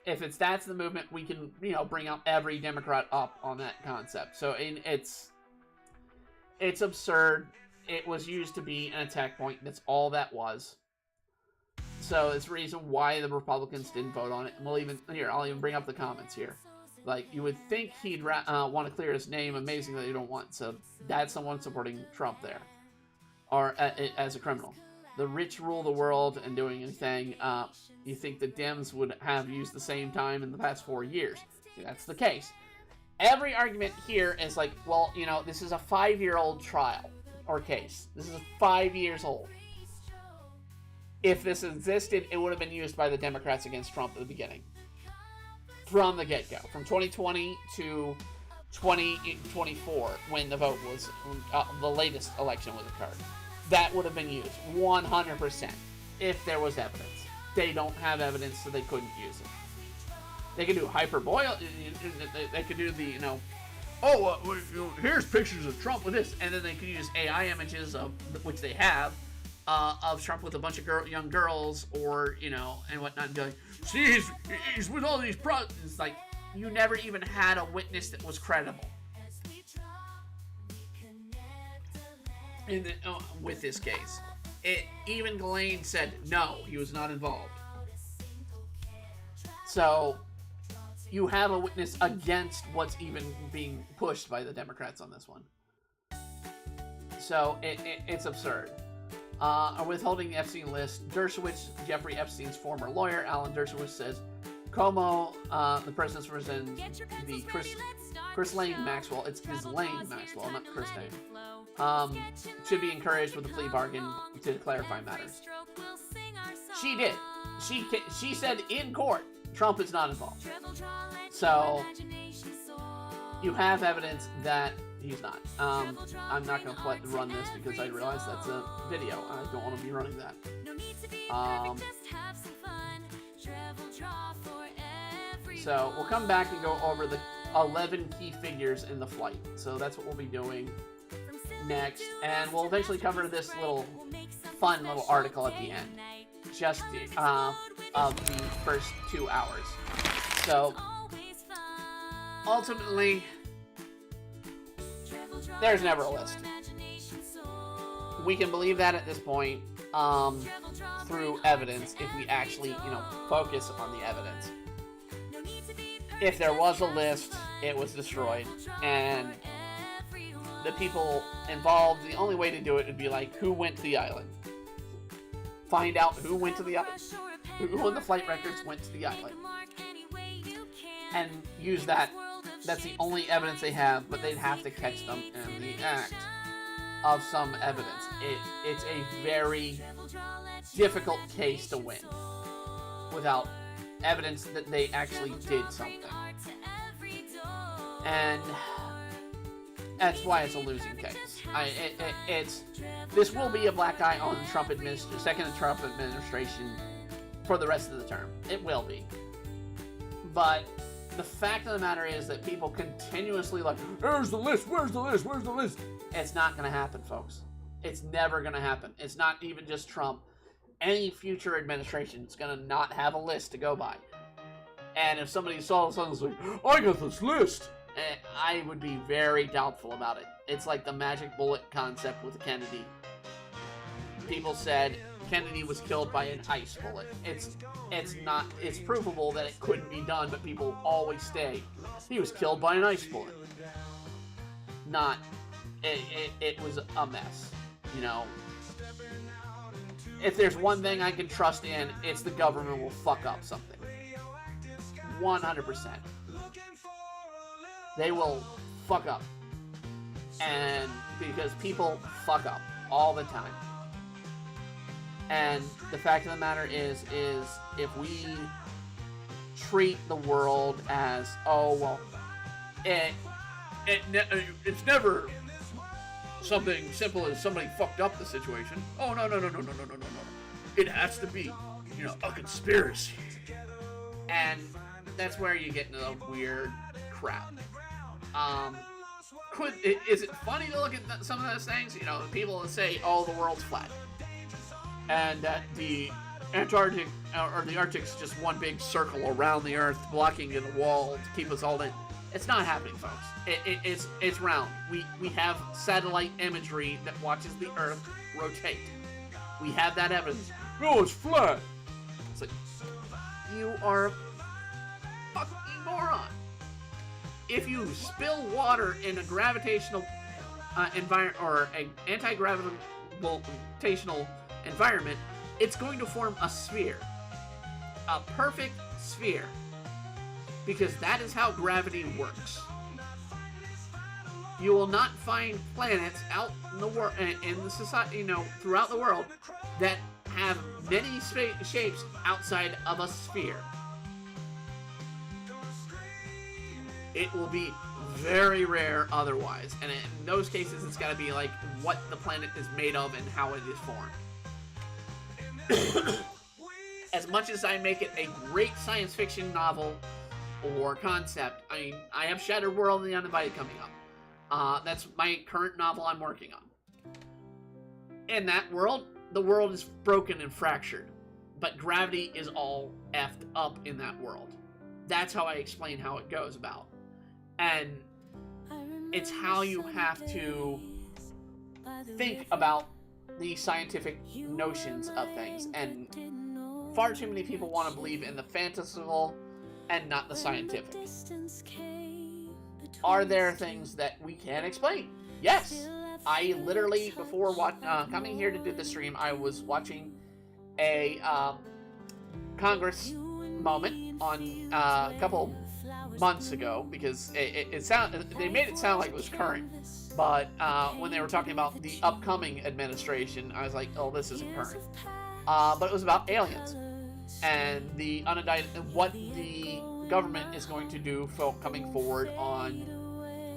if that's the movement, we can, you know, bring out every Democrat up on that concept. So it's absurd. It was used to be an attack point. That's all that was. So it's the reason why the Republicans didn't vote on it. And I'll even bring up the comments here. Like, you would think he'd want to clear his name. Amazing that you don't want. So that's someone supporting Trump there. Or as a criminal. The rich rule the world and doing anything. You think the Dems would have used the same time in the past 4 years. That's the case. Every argument here is like, well, you know, this is a 5-year-old trial or case. This is 5 years old. If this existed, it would have been used by the Democrats against Trump at the beginning. From the get-go. From 2020 to 2024, when the vote was, the latest election was occurred. That would have been used 100% if there was evidence. They don't have evidence, so they couldn't use it. They could do hyperbole. They could do the, you know, here's pictures of Trump with this, and then they could use AI images of which they have of Trump with a bunch of young girls, or you know, and whatnot, and be like, see, he's with all these pros. It's like you never even had a witness that was credible. With this case, even Ghislaine said no, he was not involved. So you have a witness against what's even being pushed by the Democrats on this one. So it's absurd. Withholding the Epstein list, Dershowitz, Jeffrey Epstein's former lawyer, Alan Dershowitz, says Como, the president's representative, the Ghislaine Maxwell, it's Ghislaine Maxwell, not Christine, should be encouraged with a plea bargain to clarify matters. She did. She said in court, Trump is not involved. So, you have evidence that he's not. I'm not going to run this because I realize that's a video. I don't want to be running that. So, we'll come back and go over the 11 key figures in the flight. So, that's what we'll be doing next. And we'll eventually cover this fun little article at the end. Just of the first 2 hours. So, ultimately, there's never a list. We can believe that at this point through evidence if we actually, focus on the evidence. If there was a list, it was destroyed, and the people involved, the only way to do it would be like, who went to the island? Find out who went to the island. Who on the flight records went to the island. And use that. That's the only evidence they have, but they'd have to catch them in the act of some evidence. It's a very difficult case to win without evidence that they actually did something. And that's why it's a losing case. This will be a black eye on the second Trump administration for the rest of the term. It will be. But the fact of the matter is that people continuously where's the list? Where's the list? Where's the list? It's not going to happen, folks. It's never going to happen. It's not even just Trump. Any future administration is going to not have a list to go by. And if somebody saw something like, I got this list, I would be very doubtful about it. It's like the magic bullet concept with Kennedy. people said Kennedy was killed by an ice bullet. It's provable that it couldn't be done, but people always say he was killed by an ice bullet. Not, it was a mess, you know. If there's one thing I can trust in, it's the government will fuck up something. 100%. They will fuck up. And because people fuck up all the time. And the fact of the matter is if we treat the world as, oh, well, it's never something simple as somebody fucked up the situation. Oh, no. It has to be, you know, a conspiracy. And that's where you get into the weird crap. Is it funny to look at some of those things? You know, people that say, oh, the world's flat. And that the Antarctic, or the Arctic's just one big circle around the Earth, blocking a wall to keep us all in. It's not happening, folks. It's round. We have satellite imagery that watches the Earth rotate. We have that evidence. No, it's flat. It's like, you are a fucking moron. If you spill water in a gravitational environment, or an anti-gravitational environment, it's going to form a sphere. A perfect sphere. Because that is how gravity works. You will not find planets out in the world, in the society, you know, throughout the world, that have many shapes outside of a sphere. It will be very rare otherwise, and in those cases, it's got to be like what the planet is made of and how it is formed. As much as I make it a great science fiction novel or concept, I mean, I have Shattered World and the Uninvited coming up. That's my current novel I'm working on. In that world, the world is broken and fractured, but gravity is all effed up in that world. That's how I explain how it goes about. And it's how you have to think about the scientific notions of things. And far too many people want to believe in the fantastical and not the scientific. Are there things that we can explain? Yes. I literally, before coming here to do the stream, I was watching a Congress moment on a couple months ago, because they made it sound like it was current, but when they were talking about the upcoming administration, I was like, oh, this isn't current. But it was about aliens and the what the government is going to do for coming forward on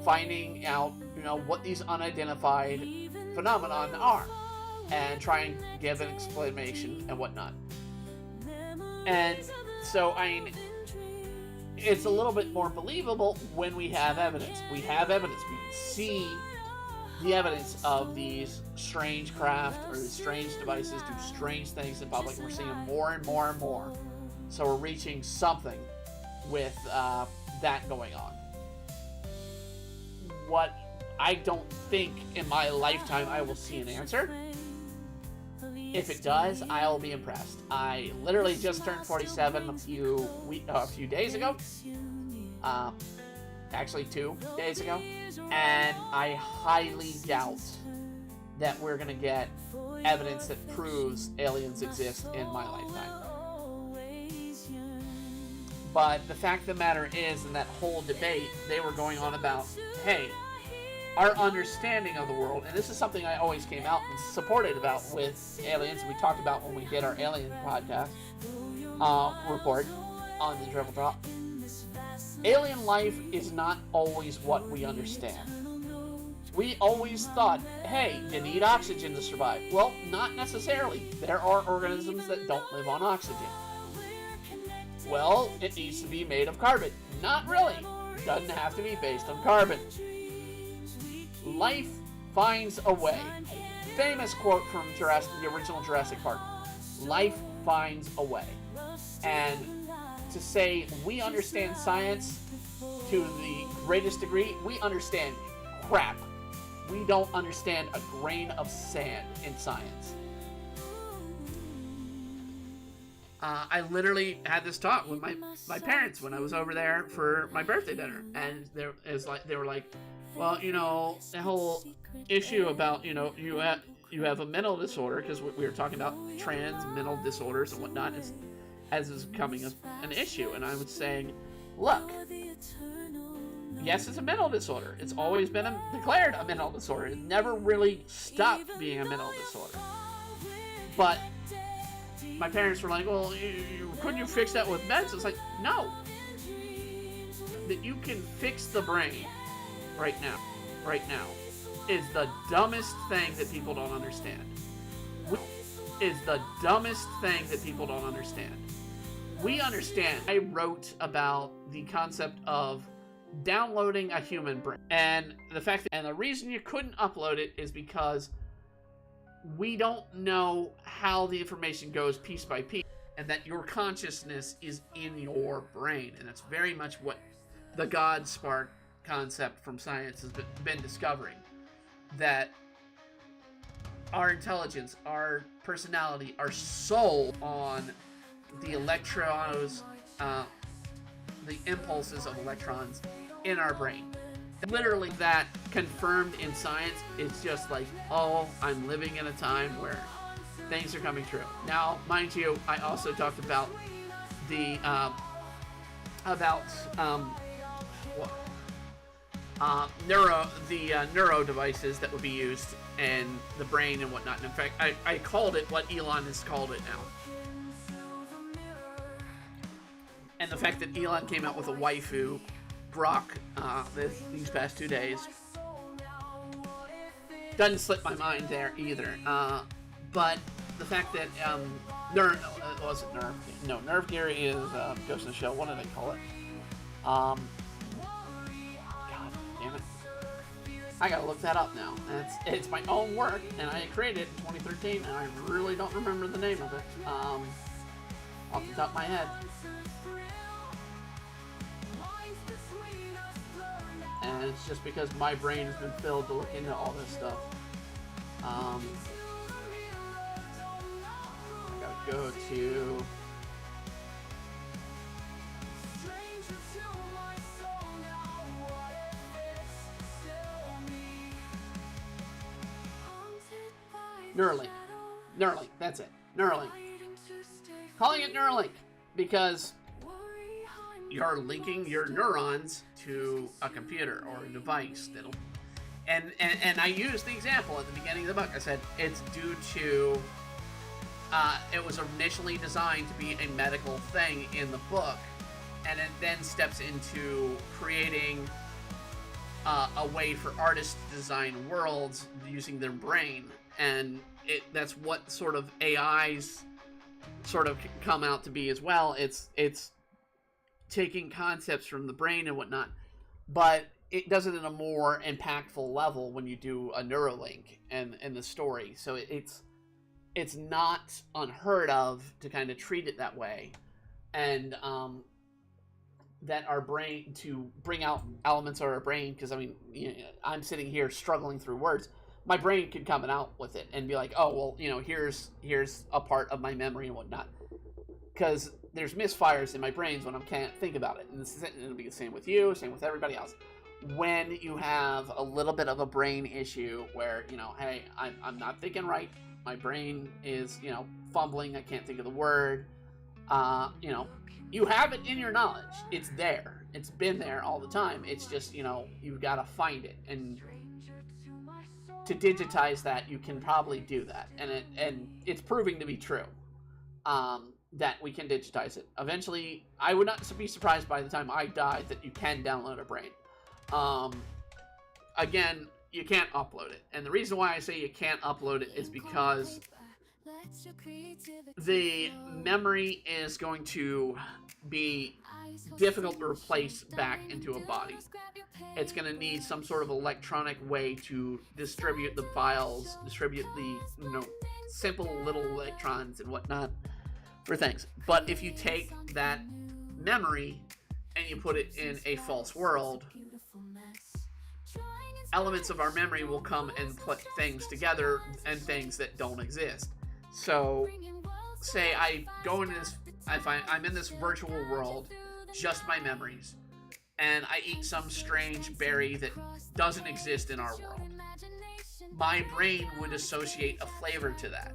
finding out, you know, what these unidentified phenomenon are, and try and give an explanation and whatnot. And so, I mean, it's a little bit more believable when we have evidence. We have evidence. We can see the evidence of these strange craft or these strange devices do strange things in public. We're seeing more and more and more. So we're reaching something with that going on. What I don't think in my lifetime I will see an answer. If it does, I'll be impressed. I literally just turned 47 a few days ago. Actually 2 days ago. And I highly doubt that we're going to get evidence that proves aliens exist in my lifetime. But the fact of the matter is, in that whole debate, they were going on about, hey, our understanding of the world, and this is something I always came out and supported about with aliens, we talked about when we did our alien podcast report on the Triple Drop. Alien life is not always what we understand. We always thought, hey, you need oxygen to survive. Well, not necessarily. There are organisms that don't live on oxygen. Well, it needs to be made of carbon. Not really. Doesn't have to be based on carbon. Life finds a way. Famous quote from the original Jurassic Park. Life finds a way. And to say we understand science to the greatest degree, we understand crap. We don't understand a grain of sand in science. I literally had this talk with my parents when I was over there for my birthday dinner, and they were like, well, the whole issue about you have a mental disorder, because we were talking about trans mental disorders and whatnot as is becoming an issue, and I was saying, look, yes, it's a mental disorder. It's always been declared a mental disorder. It never really stopped being a mental disorder, but my parents were like, well, couldn't you fix that with meds? It's like, no. That you can fix the brain right now, is the dumbest thing that people don't understand. We understand. I wrote about the concept of downloading a human brain. And the reason you couldn't upload it is because we don't know how the information goes piece by piece, and that your consciousness is in your brain. And that's very much what the God spark concept from science has been discovering. That our intelligence, our personality, our soul on the electrons, the impulses of electrons in our brain. Literally, that confirmed in science. It's just like, oh, I'm living in a time where things are coming true. Now, mind you, I also talked about the neuro devices that would be used in the brain and whatnot. And in fact, I called it what Elon has called it now. And the fact that Elon came out with a waifu Grok these past 2 days doesn't slip my mind there either. But the fact that Nerve Gear is Ghost in the Shell. What do they call it? God damn it! I gotta look that up now. It's my own work, and I created it in 2013, and I really don't remember the name of it off the top of my head. And it's just because my brain has been filled to look into all this stuff. I gotta go to... Neuralink, that's it. Neuralink. Calling it Neuralink because you're linking your neurons to a computer or a device that'll... And I used the example at the beginning of the book. I said it's due to... it was initially designed to be a medical thing in the book, and it then steps into creating a way for artists to design worlds using their brain. And that's what sort of AIs sort of come out to be as well. It's taking concepts from the brain and whatnot, but it does it in a more impactful level when you do a Neuralink and the story. So it's not unheard of to kind of treat it that way, and that our brain, to bring out elements of our brain, because I mean, I'm sitting here struggling through words. My brain could come out with it and be like, oh, well, here's a part of my memory and whatnot. Because there's misfires in my brains when I can't think about it. And it'll be the same with you, same with everybody else. When you have a little bit of a brain issue where, hey, I'm not thinking right. My brain is, fumbling. I can't think of the word. You have it in your knowledge. It's there. It's been there all the time. It's just, you've got to find it. And to digitize that, you can probably do that, and it's proving to be true, that we can digitize it. Eventually, I would not be surprised by the time I die that you can download a brain. Again, you can't upload it, and the reason why I say you can't upload it is because the memory is going to be difficult to replace back into a body. It's going to need some sort of electronic way to distribute the files, distribute the simple little electrons and whatnot for things. But if you take that memory and you put it in a false world, elements of our memory will come and put things together and things that don't exist. So say I go into this, I'm in this virtual world, just my memories, and I eat some strange berry that doesn't exist in our world. My brain would associate a flavor to that.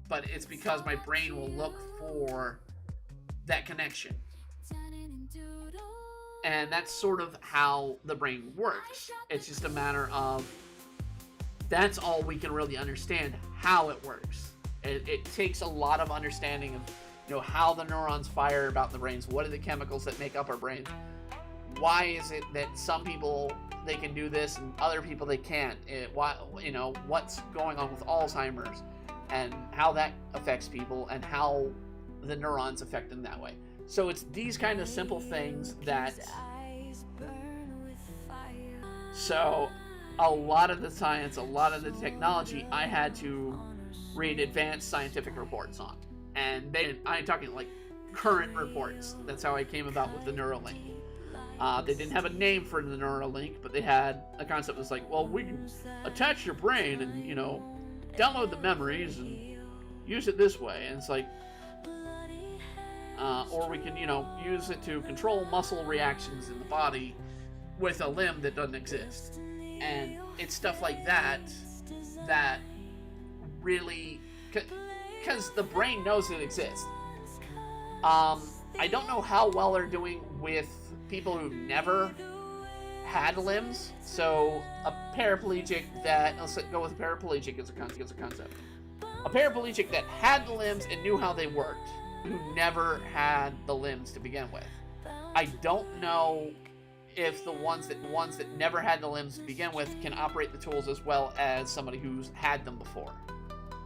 But it's because my brain will look for that connection. And that's sort of how the brain works. It's just a matter of, that's all we can really understand how it works. It takes a lot of understanding of, how the neurons fire about in the brains. What are the chemicals that make up our brains? Why is it that some people, they can do this and other people they can't? What's going on with Alzheimer's and how that affects people and how the neurons affect them that way. So it's these kind of simple things that, so a lot of the science, a lot of the technology, I had to read advanced scientific reports on. And I'm talking like current reports. That's how I came about with the Neuralink. They didn't have a name for the Neuralink, but they had a concept that's like, well, we can attach your brain and, download the memories and use it this way. And it's like, or we can, use it to control muscle reactions in the body with a limb that doesn't exist. And it's stuff like that that really, because the brain knows it exists. I don't know how well they're doing with people who never had limbs. So a paraplegic that, let's go with a paraplegic as a concept. A paraplegic that had the limbs and knew how they worked, who never had the limbs to begin with. I don't know if the ones that never had the limbs to begin with can operate the tools as well as somebody who's had them before.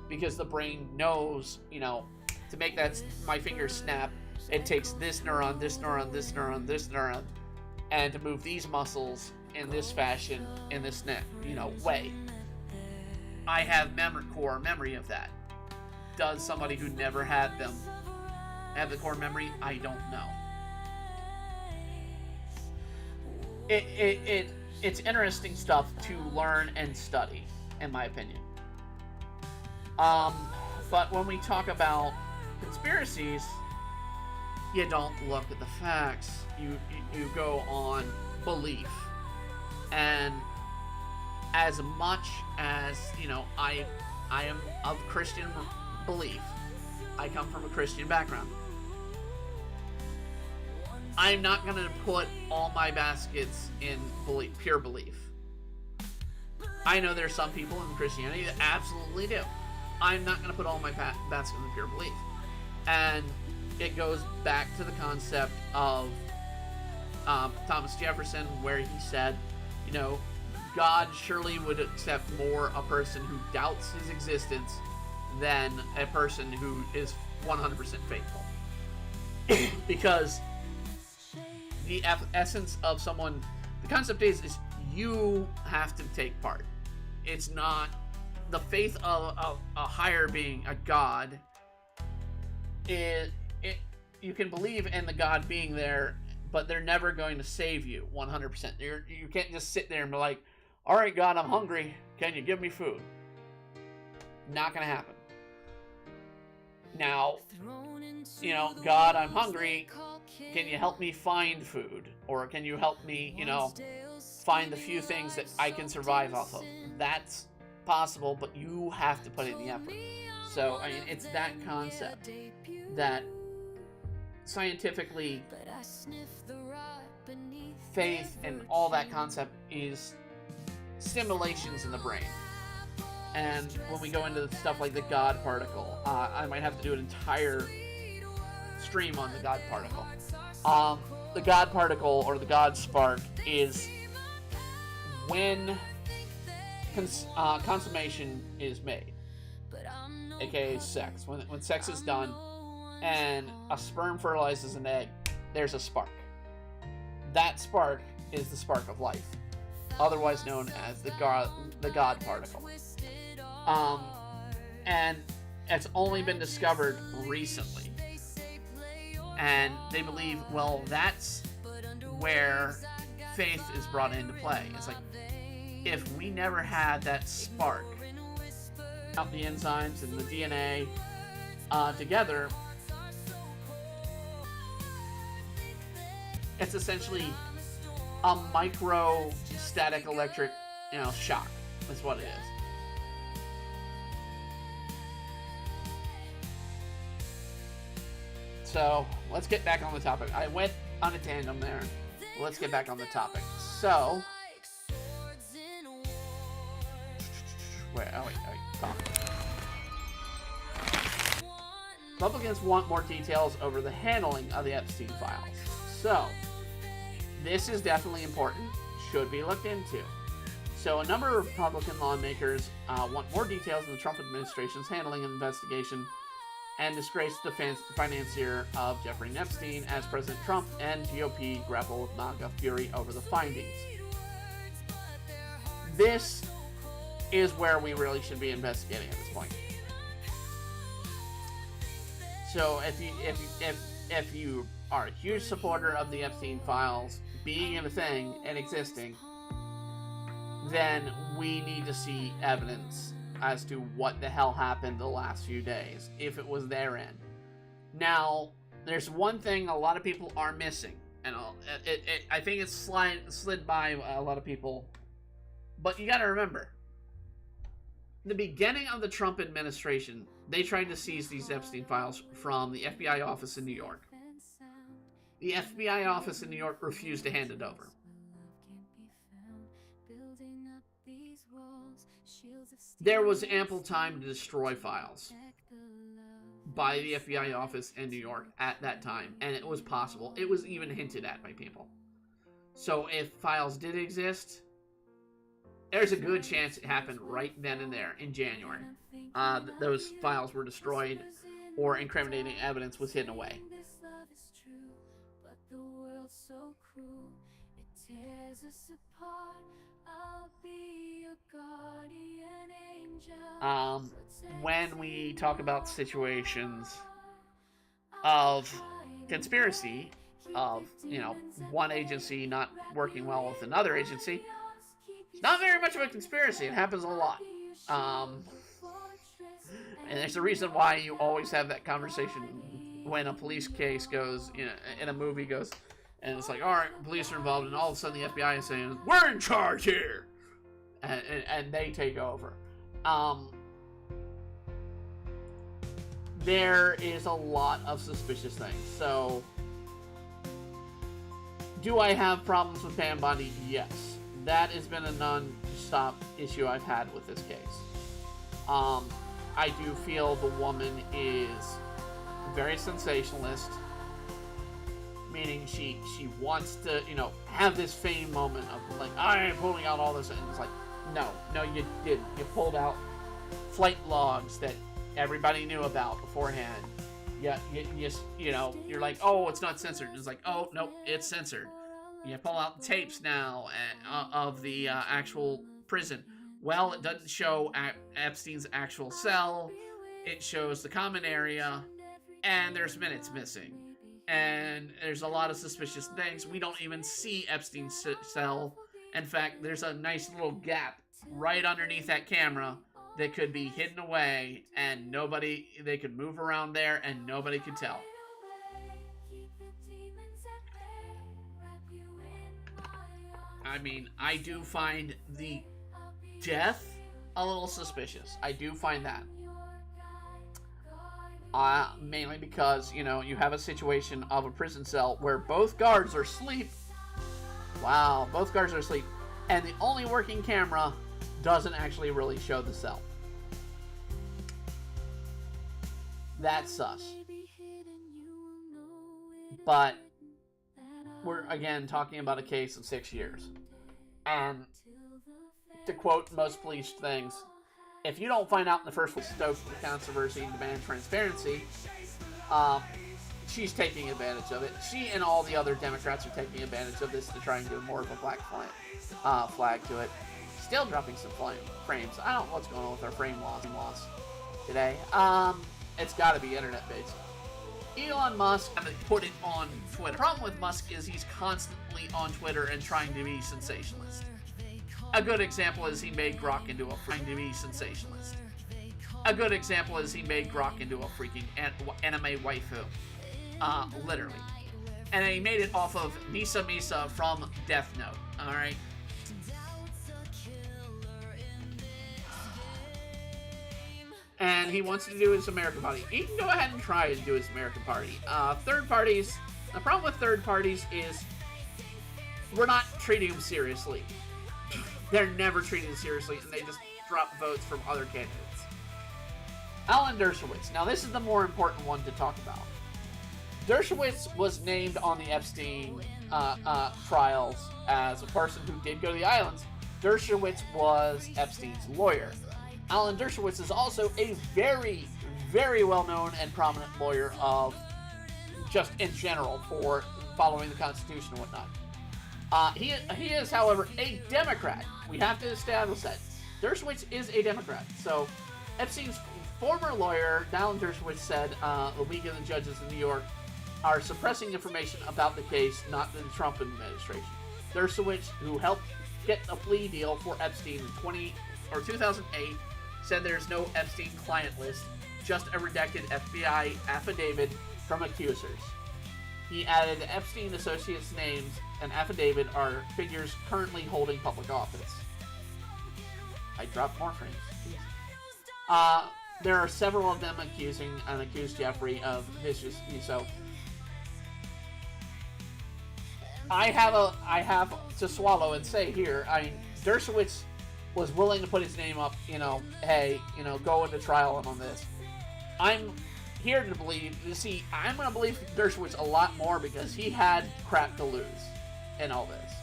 Because the brain knows, to make that my finger snap, it takes this neuron, this neuron, this neuron, this neuron, and to move these muscles in this fashion, in this way. I have core memory of that. Does somebody who never had them have the core memory? I don't know. It's interesting stuff to learn and study, in my opinion. But when we talk about conspiracies, you don't look at the facts. You go on belief. And as much as, I am of Christian belief, I come from a Christian background, I'm not going to put all my baskets in pure belief. I know there's some people in Christianity that absolutely do. I'm not going to put all my baskets in pure belief. And it goes back to the concept of Thomas Jefferson, where he said, God surely would accept more a person who doubts his existence than a person who is 100% faithful. Because the essence of someone, the concept is you have to take part. It's not the faith of a higher being, a God. You can believe in the God being there, but they're never going to save you 100%. You can't just sit there and be like, all right, God, I'm hungry. Can you give me food? Not going to happen. Now, God, I'm hungry. Can you help me find food? Or can you help me, find the few things that I can survive off of? That's possible, but you have to put in the effort. So, it's that concept that scientifically, faith and all that concept is stimulations in the brain. And when we go into stuff like the God particle, I might have to do an entire stream on the God particle. The God particle, or the God spark, is when consummation is made, aka sex. When sex is done and a sperm fertilizes an egg, there's a spark. That spark is the spark of life, otherwise known as the God particle. And it's only been discovered recently. And they believe, well, that's where faith is brought into play. It's like, if we never had that spark, out the enzymes and the DNA together, it's essentially a micro static electric, shock. That's what it is. So let's get back on the topic. I went on a tandem there. Let's get back on the topic. So, wait, talk. Republicans want more details over the handling of the Epstein files. So, this is definitely important. Should be looked into. So, a number of Republican lawmakers want more details on the Trump administration's handling of the investigation and disgraced the financier of Jeffery and Epstein as President Trump and GOP grapple with MAGA fury over the findings. This is where we really should be investigating at this point. So if you are a huge supporter of the Epstein files being a thing and existing, then we need to see evidence as to what the hell happened the last few days, if it was their end. Now, there's one thing a lot of people are missing, and I think it's slid by a lot of people, but you gotta remember, the beginning of the Trump administration, they tried to seize these Epstein files from the FBI office in New York. The FBI office in New York refused to hand it over. There was ample time to destroy files by the FBI office in New York at that time, and it was possible. It was even hinted at by people. So if files did exist, there's a good chance it happened right then and there in January. Those files were destroyed, or incriminating evidence was hidden away. When we talk about situations of conspiracy, of, one agency not working well with another agency, it's not very much of a conspiracy. It happens a lot. And there's a reason why you always have that conversation when a police case goes, in a movie goes, and it's like, all right, police are involved, and all of a sudden the FBI is saying, we're in charge here! And they take over. There is a lot of suspicious things. So, do I have problems with Pam Bondi? Yes. That has been a non-stop issue I've had with this case. I do feel the woman is very sensationalist, meaning she wants to, have this fame moment of like, I am pulling out all this, and it's like, no, you didn't. You pulled out flight logs that everybody knew about beforehand. Yeah, you're like, oh, it's not censored. It's like, oh, no, it's censored. You pull out the tapes now of the actual prison. Well, it doesn't show Epstein's actual cell. It shows the common area, and there's minutes missing. And there's a lot of suspicious things. We don't even see Epstein's cell. In fact, there's a nice little gap right underneath that camera that could be hidden away, and they could move around there, and nobody could tell. I mean, I do find the death a little suspicious. I do find that. Mainly because, you have a situation of a prison cell where both guards are asleep. Wow, both guards are asleep. And the only working camera doesn't actually really show the cell. That's sus. But we're, again, talking about a case of 6 years. And to quote most police things, if you don't find out in the first place, stoke the controversy and demand transparency, she's taking advantage of it. She and all the other Democrats are taking advantage of this to try and give more of a black flag to it. Still dropping some frames. I don't know what's going on with our frame loss today. It's got to be internet-based. Elon Musk put it on Twitter. The problem with Musk is he's constantly on Twitter and trying to be sensationalist. A good example is he made Grok into a trying to be sensationalist. a good example is he made Grok into a freaking anime waifu. Literally. And he made it off of Misa Misa from Death Note. Alright? And he wants to do his American Party. He can go ahead and try to do his American Party. Third parties, the problem with third parties is we're not treating them seriously. They're never treated seriously, and they just drop votes from other candidates. Alan Dershowitz. Now, this is the more important one to talk about. Dershowitz was named on the Epstein trials as a person who did go to the islands. Dershowitz was Epstein's lawyer. Alan Dershowitz is also a very, very well-known and prominent lawyer of just in general for following the Constitution and whatnot. He is, however, a Democrat. We have to establish that. Dershowitz is a Democrat. So, Epstein's former lawyer, Alan Dershowitz, said the League of the Judges in New York are suppressing information about the case, not the Trump administration. Dershowitz, who helped get a plea deal for Epstein in 2008, said there's no Epstein client list, just a redacted FBI affidavit from accusers. He added Epstein associates' names and affidavit are figures currently holding public office. I dropped more frames. There are several of them accused Jeffrey of vicious. So I have to swallow and say here. I mean, Dershowitz was willing to put his name up. Hey, go into trial on this. I'm here to believe. You see, I'm going to believe Dershowitz a lot more because he had crap to lose in all this.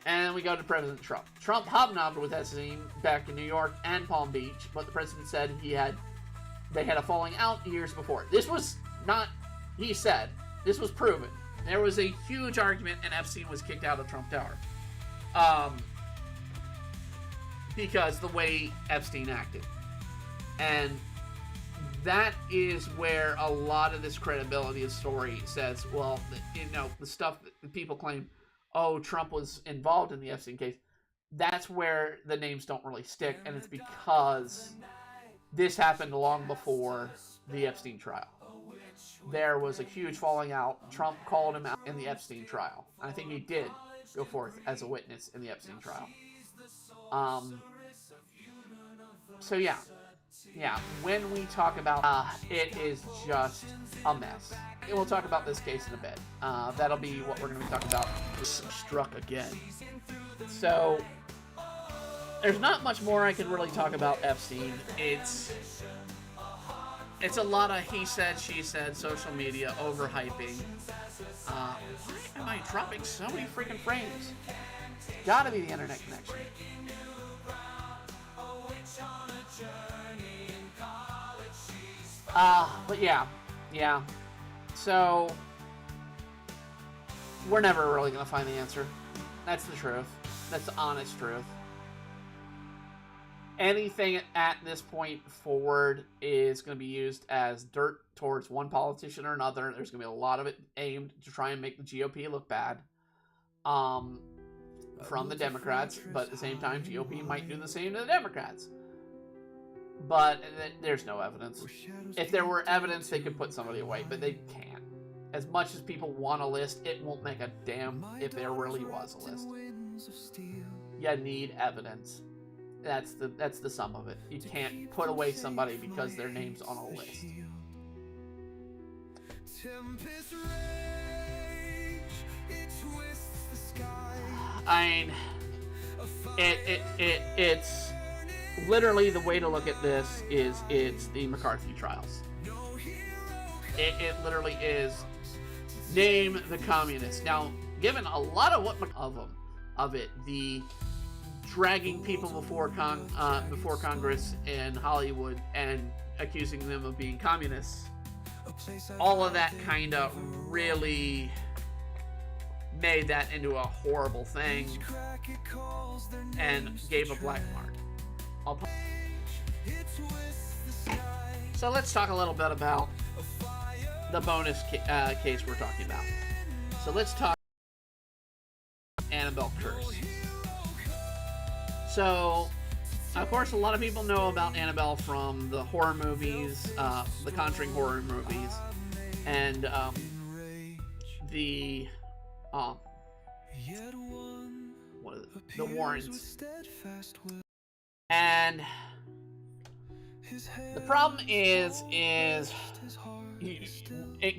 And we go to President Trump. Trump hobnobbed with Epstein back in New York and Palm Beach, but the president said they had a falling out years before. This was not, he said, this was proven. There was a huge argument and Epstein was kicked out of Trump Tower. Because the way Epstein acted. And that is where a lot of this credibility of story says, well, the stuff that people claim, oh, Trump was involved in the Epstein case, that's where the names don't really stick, and it's because this happened long before the Epstein trial. There was a huge falling out. Trump called him out in the Epstein trial. I think he did go forth as a witness in the Epstein trial. So yeah, when we talk about it is just a mess. We'll talk about this case in a bit. That'll be what we're going to be talking about. Struck again. So there's not much more I can really talk about Epstein. It's a lot of he said, she said, social media overhyping. Why am I dropping so many freaking frames? It's gotta be the internet connection. But yeah. So, we're never really gonna find the answer. That's the truth. That's the honest truth. Anything at this point forward is going to be used as dirt towards one politician or another. There's going to be a lot of it aimed to try and make the GOP look bad from the Democrats, but at the same time, GOP might do the same to the Democrats. But there's no evidence. If there were evidence, they could put somebody away, but they can't. As much as people want a list, it won't make a damn if there really was a list. You need evidence. That's the sum of it. You can't put away somebody because their name's on a list. I mean, it's literally the way to look at this is it's the McCarthy trials. It literally is name the communists. Now, given a lot of it, the dragging people before Congress in Hollywood and accusing them of being communists, all of that kind of really made that into a horrible thing and gave a black mark. So let's talk a little bit about the bonus case we're talking about. So let's talk Annabelle Curse. So Of course, a lot of people know about Annabelle from the horror movies, the Conjuring horror movies, and the what is it? The Warrens. And the problem is it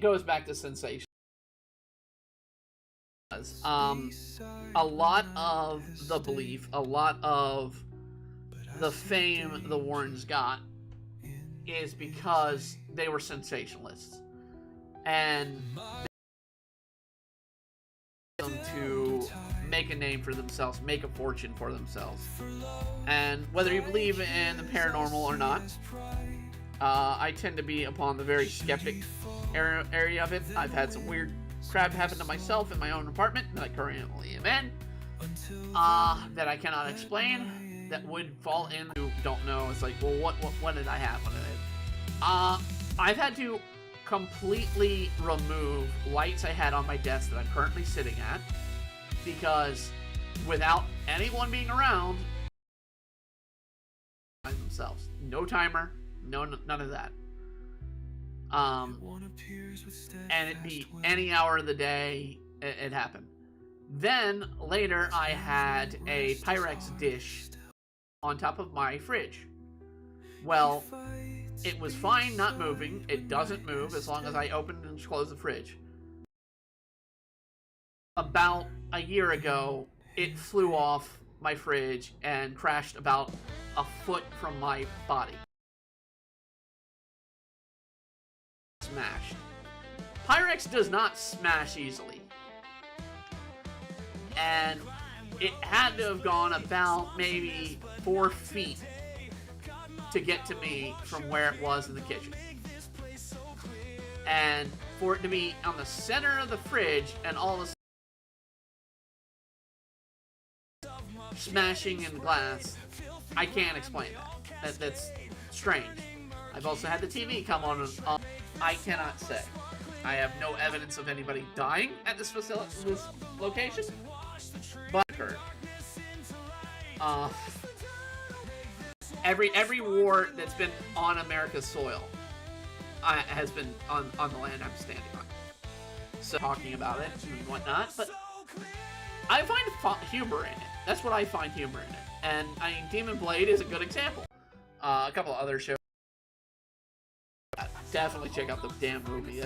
goes back to sensation. A lot of the belief, a lot of the fame the Warrens got is because they were sensationalists, and them to make a name for themselves, make a fortune for themselves. And whether you believe in the paranormal or not, I tend to be upon the very skeptic area of it. I've had some weird crap happen to myself in my own apartment that I currently am in, that I cannot explain, that would fall into don't know. It's like, well, what did I have? What did I have? I've had to completely remove lights I had on my desk that I'm currently sitting at, because without anyone being around themselves, no timer, none of that. And it'd be any hour of the day it happened. Then later I had a Pyrex dish on top of my fridge. Well, it was fine not moving. It doesn't move as long as I open and close the fridge. About a year ago, it flew off my fridge and crashed about a foot from my body. Smashed. Pyrex does not smash easily. And it had to have gone about maybe 4 feet to get to me from where it was in the kitchen. And for it to be on the center of the fridge and all of a sudden smashing in glass, I can't explain that. That's strange. I've also had the TV come on and off. I cannot say. I have no evidence of anybody dying at this facility, this location, but it occurred. Every war that's been on America's soil has been on the land I'm standing on. So talking about it and whatnot, but I find humor in it. That's what I find humor in it. And I mean, Demon Blade is a good example. A couple of other shows. Definitely check out the damn movie.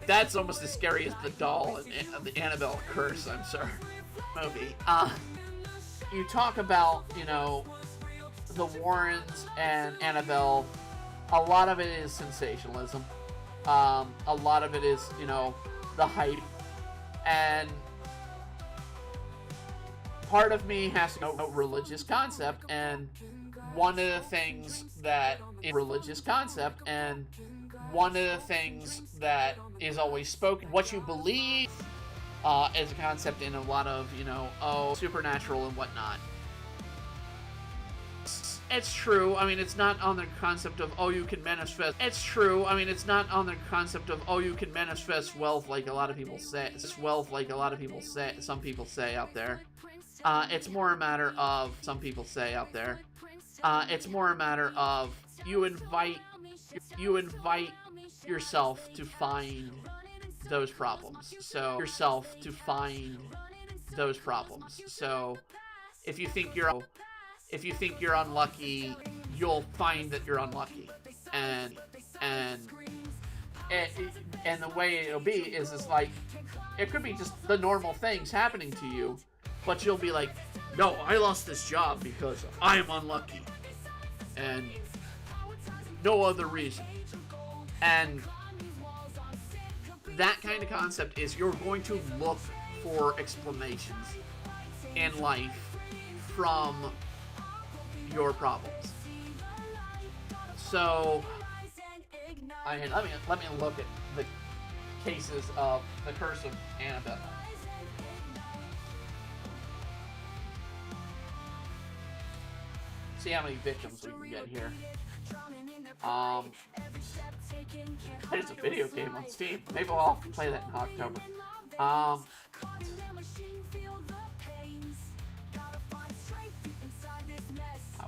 That's almost as scary as the doll and the Annabelle Curse, I'm sorry, movie. You talk about, you know, the Warrens and Annabelle. A lot of it is sensationalism. A lot of it is, you know, the hype. And part of me has to know a religious concept, and one of the things that is always spoken, what you believe is a concept in a lot of, you know, supernatural and whatnot. It's true. I mean, it's not on the concept of, you can manifest. It's true. I mean, it's not on the concept of, you can manifest wealth like a lot of people say. It's wealth like a lot of people say, some people say out there. It's more a matter of, some people say out there. It's more a matter of you invite yourself to find those problems. So if you think you're unlucky, you'll find that you're unlucky. And the way it'll be is it's like, it could be just the normal things happening to you, but you'll be like, no, I lost this job because I'm unlucky. And no other reason. And that kind of concept is you're going to look for explanations in life from your problems. So, let me look at the cases of the Curse of Annabelle. See how many victims we can get here. There's a video game on Steam. Maybe I'll play that in October.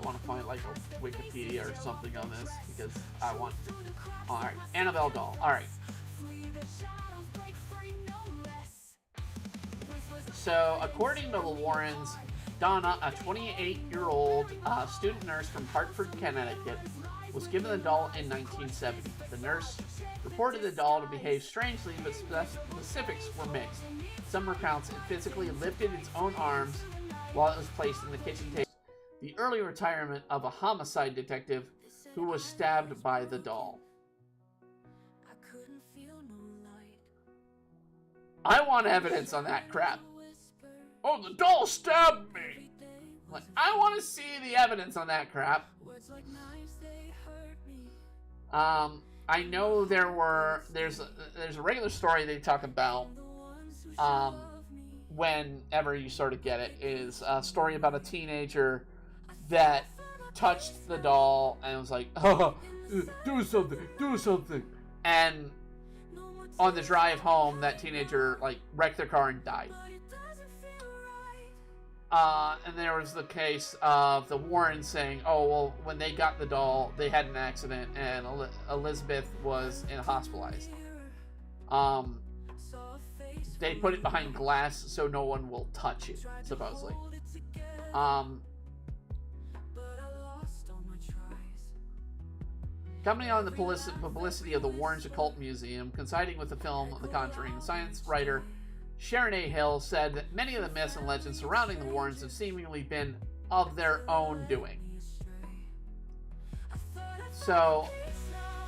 I want to find like a Wikipedia or something on this because I want. All right, Annabelle doll. All right. So, according to the Warrens, Donna, a 28-year-old student nurse from Hartford, Connecticut, was given the doll in 1970. The nurse reported the doll to behave strangely, but specifics were mixed. Some recounts it physically lifted its own arms while it was placed in the kitchen table. The early retirement of a homicide detective who was stabbed by the doll. I want evidence on that crap. Oh, the doll stabbed me! Like, I want to see the evidence on that crap. I know there's a regular story they talk about, whenever you sort of get it, is a story about a teenager that touched the doll and was like, oh, do something. And on the drive home, that teenager, like, wrecked their car and died. And there was the case of the Warrens saying, oh, well, when they got the doll, they had an accident, and Elizabeth was hospitalized. They put it behind glass so no one will touch it, supposedly. Commenting on the publicity of the Warrens Occult Museum, coinciding with the film The Conjuring, science writer Sharon A. Hill said that many of the myths and legends surrounding the Warrens have seemingly been of their own doing. So,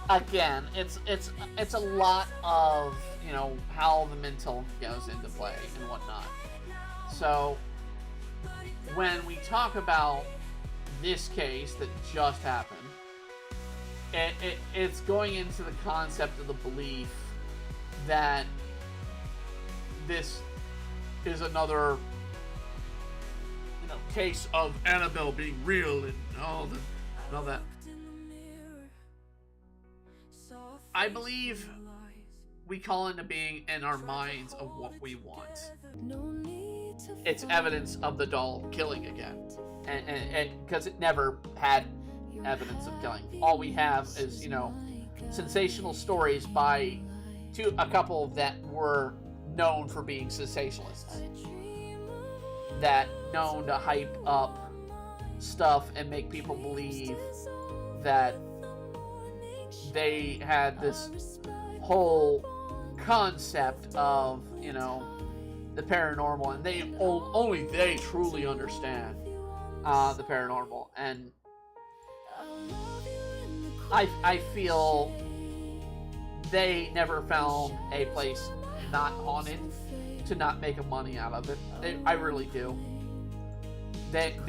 again, it's a lot of, how the mental goes into play and whatnot. So, when we talk about this case that just happened, it's going into the concept of the belief that this is another, case of Annabelle being real and all that. I believe we call into being in our minds of what we want. It's evidence of the doll killing again, and because it never had evidence of killing. All we have is, sensational stories by a couple that were known for being sensationalists, that known to hype up stuff and make people believe that they had this whole concept of, the paranormal, and only they truly understand the paranormal. And I feel they never found a place not haunted to not make a money out of it. I really do. They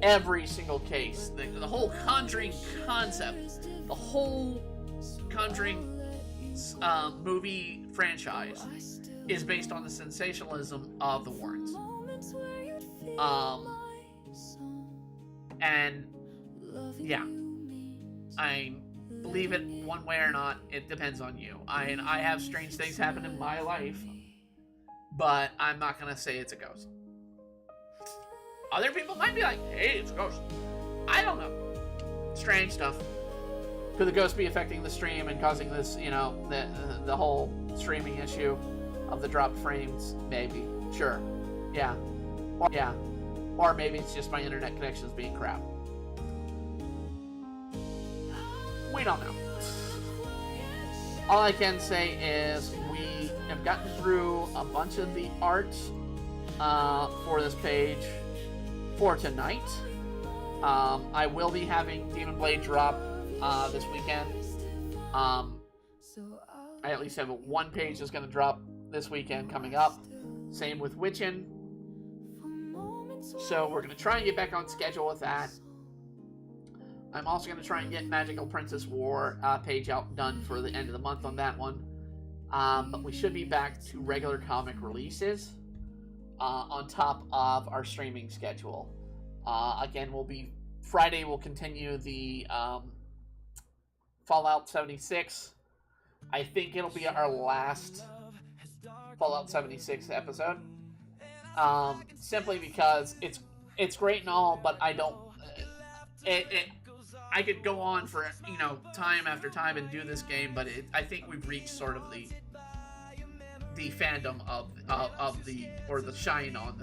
every single case, the whole Conjuring concept, the whole Conjuring movie franchise is based on the sensationalism of the Warrens. And yeah, I believe it one way or not. It depends on you. I have strange things happen in my life, but I'm not gonna say it's a ghost. Other people might be like, hey, it's a ghost. I don't know. Strange stuff. Could the ghost be affecting the stream and causing this, the whole streaming issue of the dropped frames? Maybe. Sure. Yeah. Or maybe it's just my internet connections being crap. We don't know. All I can say is we have gotten through a bunch of the art for this page for tonight. I will be having Demon Blade drop this weekend. I at least have one page that's going to drop this weekend coming up. Same with Witchin'. So we're going to try and get back on schedule with that. I'm also going to try and get Magical Princess War page out done for the end of the month on that one. But we should be back to regular comic releases on top of our streaming schedule. Again, Friday will continue the Fallout 76. I think it'll be our last Fallout 76 episode. Simply because it's great and all, but I don't I could go on for time after time and do this game, but I think we've reached sort of the fandom of the shine on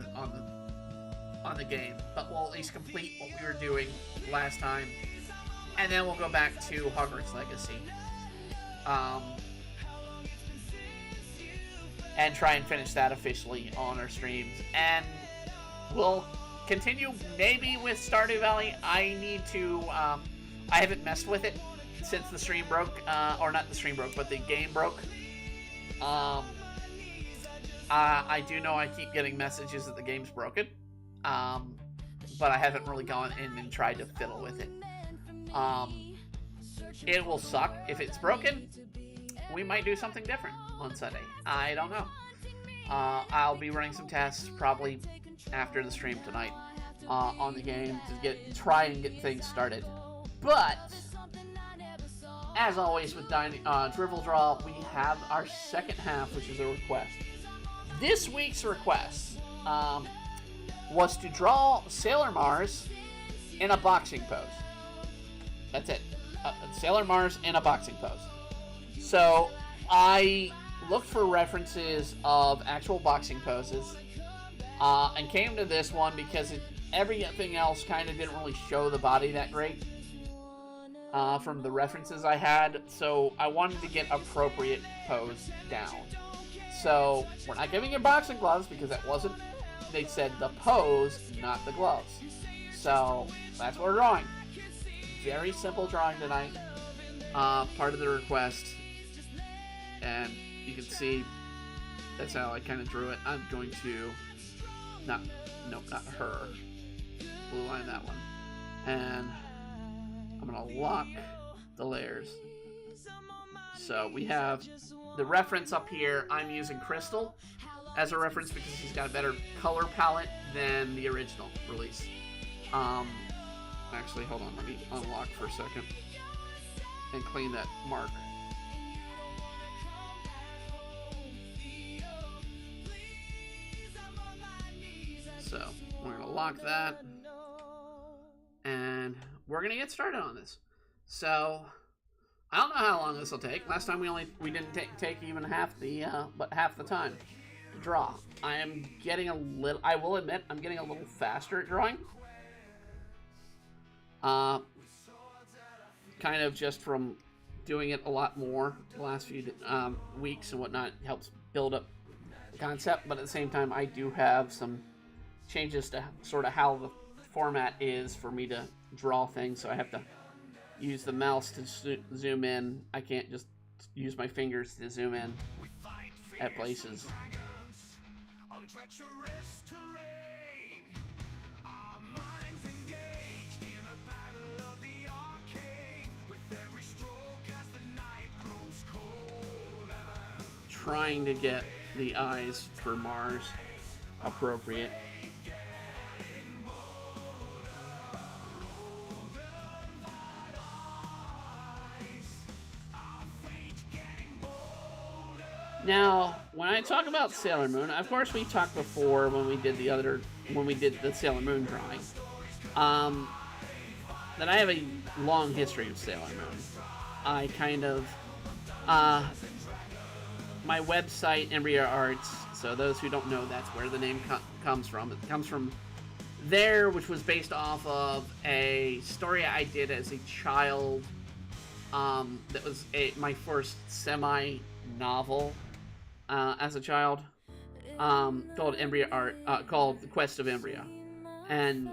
the game. But we'll at least complete what we were doing last time, and then we'll go back to Hogwarts Legacy, and try and finish that officially on our streams. And we'll continue maybe with Stardew Valley. I need to. I haven't messed with it since the stream broke, or not the stream broke, but the game broke. I do know I keep getting messages that the game's broken, but I haven't really gone in and tried to fiddle with it. It will suck if it's broken. We might do something different on Sunday. I don't know. I'll be running some tests probably after the stream tonight on the game to try and get things started. But as always with Dribble Draw, we have our second half, which is a request. This week's request was to draw Sailor Mars in a boxing pose. That's it. Sailor Mars in a boxing pose. So I looked for references of actual boxing poses and came to this one because everything else kind of didn't really show the body that great from the references I had. So I wanted to get appropriate pose down. So we're not giving you boxing gloves because that wasn't, they said the pose, not the gloves. So that's what we're drawing. Very simple drawing tonight. Part of the request. And you can see that's how I kind of drew it. I'm going to, not her. Blue line that one. And I'm going to lock the layers. So we have the reference up here. I'm using Crystal as a reference because he's got a better color palette than the original release. Actually, hold on. Let me unlock for a second and clean that mark. So we're going to lock that. And we're going to get started on this. So I don't know how long this will take. Last time we didn't take even half the time to draw. I am getting I will admit, I'm getting a little faster at drawing. Kind of just from doing it a lot more the last few weeks and whatnot helps build up the concept. But at the same time, I do have some changes to sort of how the format is for me to draw things. So I have to use the mouse to zoom in. I can't just use my fingers to zoom in at places. Trying to get the eyes for Mars appropriate. Now, when I talk about Sailor Moon, of course we talked before when we did the Sailor Moon drawing, that I have a long history of Sailor Moon. I kind of, my website, Embryo Arts, so those who don't know, that's where the name comes from. It comes from there, which was based off of a story I did as a child, that was my first semi-novel. As a child, called The Quest of Embryo, and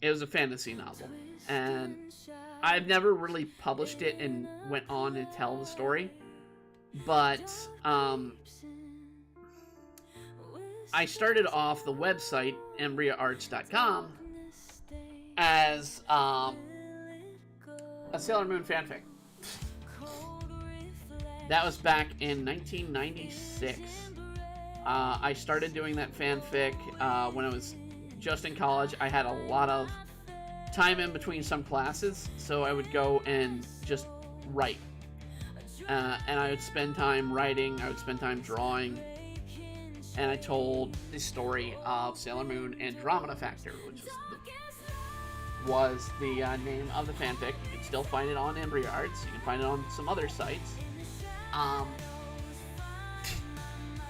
it was a fantasy novel, and I've never really published it and went on to tell the story, but I started off the website embryoarts.com as a Sailor Moon fanfic. That was back in 1996. I started doing that fanfic when I was just in college. I had a lot of time in between some classes, so I would go and just write. And I would spend time writing, I would spend time drawing, and I told the story of Sailor Moon Andromeda Factor, which is was the name of the fanfic. You can still find it on EmbryoArts. You can find it on some other sites.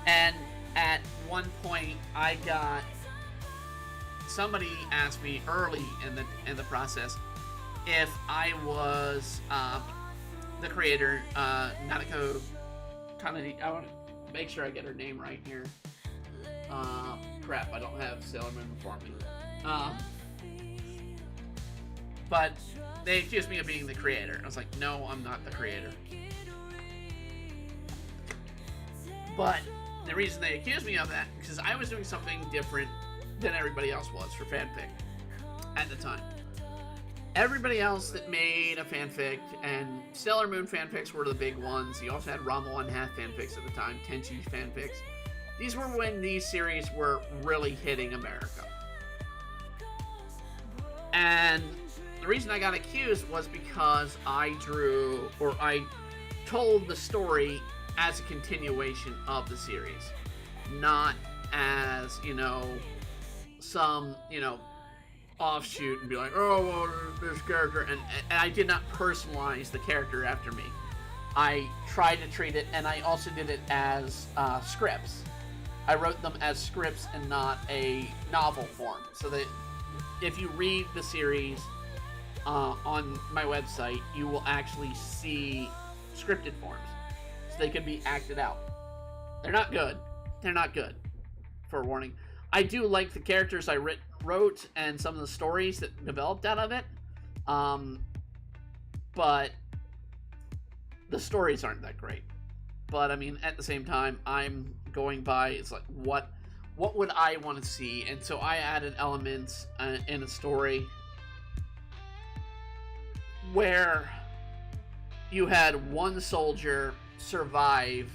And at one point, somebody asked me early in the process if I was the creator, Nanako Kanedi. I want to make sure I get her name right here. Crap, I don't have Sailor Moon before me. But they accused me of being the creator. I was like, no, I'm not the creator. But the reason they accused me of that is because I was doing something different than everybody else was for fanfic at the time. Everybody else that made a fanfic, and Sailor Moon fanfics were the big ones. You also had Ranma 1/2 fanfics at the time, Tenchi fanfics. These were when these series were really hitting America. And the reason I got accused was because I told the story as a continuation of the series, not as, some, offshoot and be like, oh, well, this character, and I did not personalize the character after me. I tried to treat it, and I also did it as scripts. I wrote them as scripts and not a novel form, so that if you read the series on my website, you will actually see scripted forms, so they can be acted out. They're not good. They're not good, for warning. I do like the characters I wrote and some of the stories that developed out of it, but the stories aren't that great. But I mean, at the same time, I'm going by, it's like, what would I want to see? And so I added elements in a story where you had one soldier survive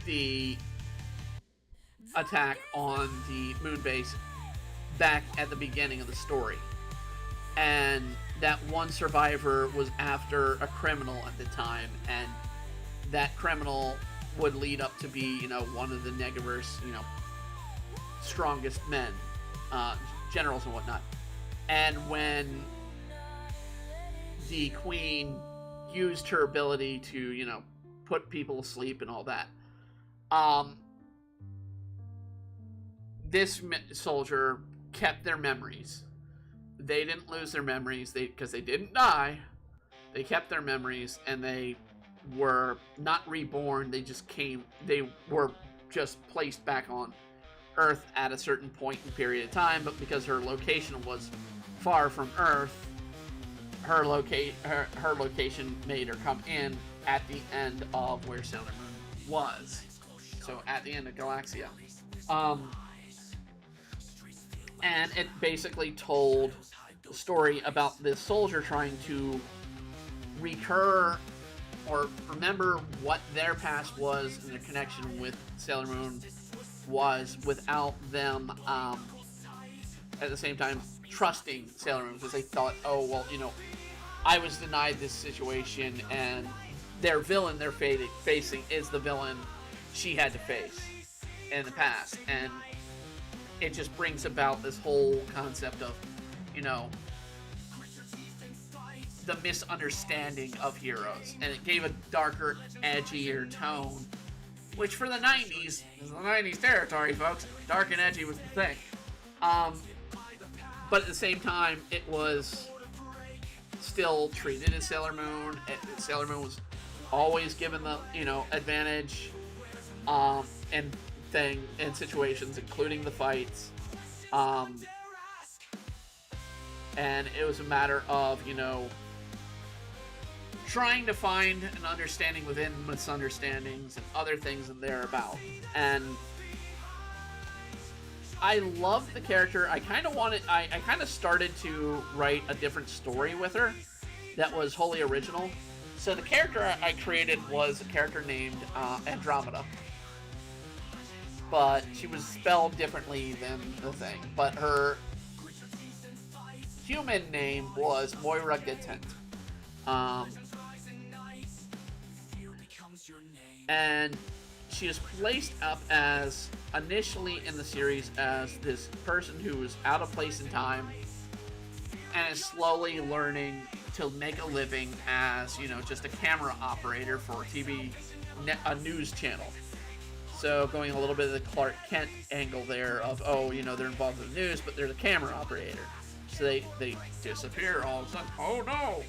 the attack on the moon base back at the beginning of the story. And that one survivor was after a criminal at the time, and that criminal would lead up to be, one of the Negaverse, strongest men, generals and whatnot. And when the queen used her ability to, put people to sleep and all that, this soldier kept their memories. They didn't lose their memories because they didn't die. They kept their memories, and they were not reborn. They were just placed back on Earth at a certain point in period of time, but because her location was far from Earth, her location made her come in at the end of where Sailor Moon was. So at the end of Galaxia. And it basically told the story about this soldier trying to recur or remember what their past was and their connection with Sailor Moon was, without them at the same time trusting Sailor Moon, because they thought, oh, well, I was denied this situation, and their villain they're facing is the villain she had to face in the past. And it just brings about this whole concept of, the misunderstanding of heroes. And it gave a darker, edgier tone, which for the 90s, is the 90s territory, folks. Dark and edgy was the thing. But at the same time, it was still treated as Sailor Moon. Sailor Moon was always given the, advantage in situations, including the fights. And it was a matter of, trying to find an understanding within misunderstandings and other things in there about. And I loved the character. I kind of started to write a different story with her that was wholly original. So the character I created was a character named Andromeda. But she was spelled differently than the thing. But her human name was Moira Getent. And she is placed up as, initially in the series, as this person who was out of place in time, and is slowly learning to make a living as, just a camera operator for a news channel. So going a little bit of the Clark Kent angle there of, they're involved in the news, but they're the camera operator. So they disappear all of a sudden. Oh no,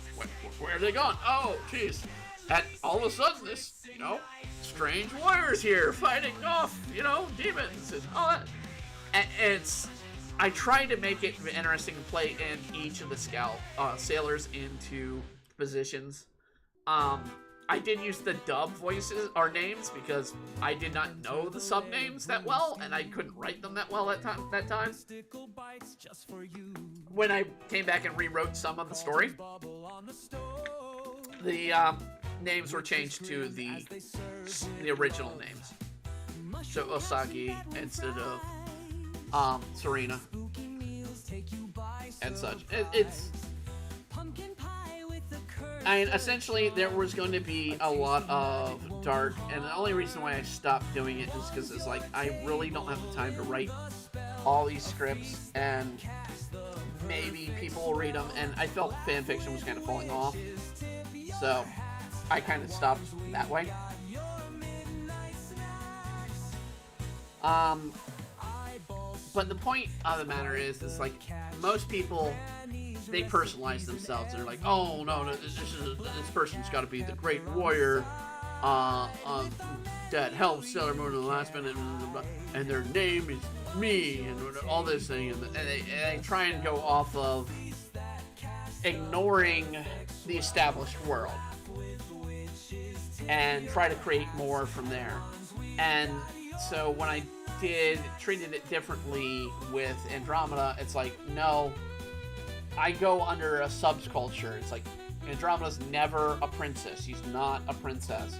where are they gone? Oh jeez. And all of a sudden this, strange warriors here fighting off, demons and all that. And I try to make it interesting to play in each of the sailors into positions. I did use the dub voices or names because I did not know the sub names that well, and I couldn't write them that well at that time. When I came back and rewrote some of the story, the names were changed to the original names. So Osagi instead of Serena and such. Essentially, there was going to be a lot of dark, and the only reason why I stopped doing it is because it's like, I really don't have the time to write all these scripts, and maybe people will read them, and I felt fan fiction was kind of falling off, so I kind of stopped that way. But the point of the matter is like, most people, they personalize themselves. They're like, oh no, this person's got to be the great warrior that helped Sailor Moon in the last minute, and their name is me, and all this thing, and they try and go off of ignoring the established world and try to create more from there. And so when I treated it differently with Andromeda, it's like, no, I go under a subculture. It's like, Andromeda's never a princess. She's not a princess.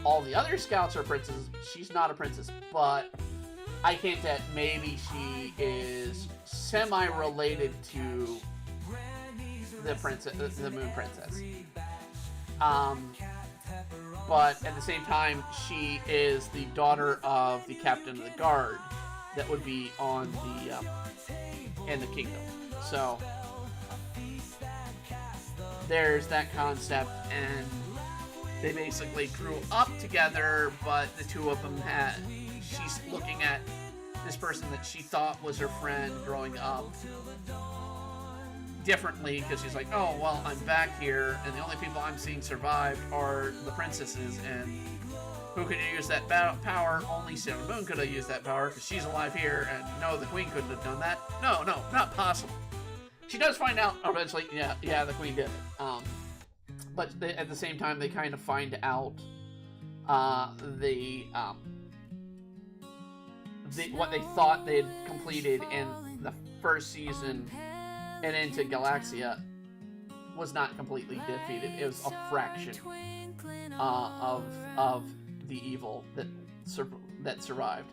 All the other scouts are princesses. She's not a princess, but I think that maybe she is semi-related to the Moon Princess. But at the same time, she is the daughter of the captain of the guard that would be on in the kingdom. So there's that concept, and they basically grew up together, but the two of them she's looking at this person that she thought was her friend growing up differently, because she's like, oh, well, I'm back here, and the only people I'm seeing survive are the princesses, and who could use that power? Only Sailor Moon could have used that power, because she's alive here, and no, the Queen couldn't have done that. No, not possible. She does find out eventually, yeah, the Queen did it. But at the same time, they kind of find out what they thought they had completed in the first season and into Galaxia was not completely defeated. It was a fraction of the evil that survived,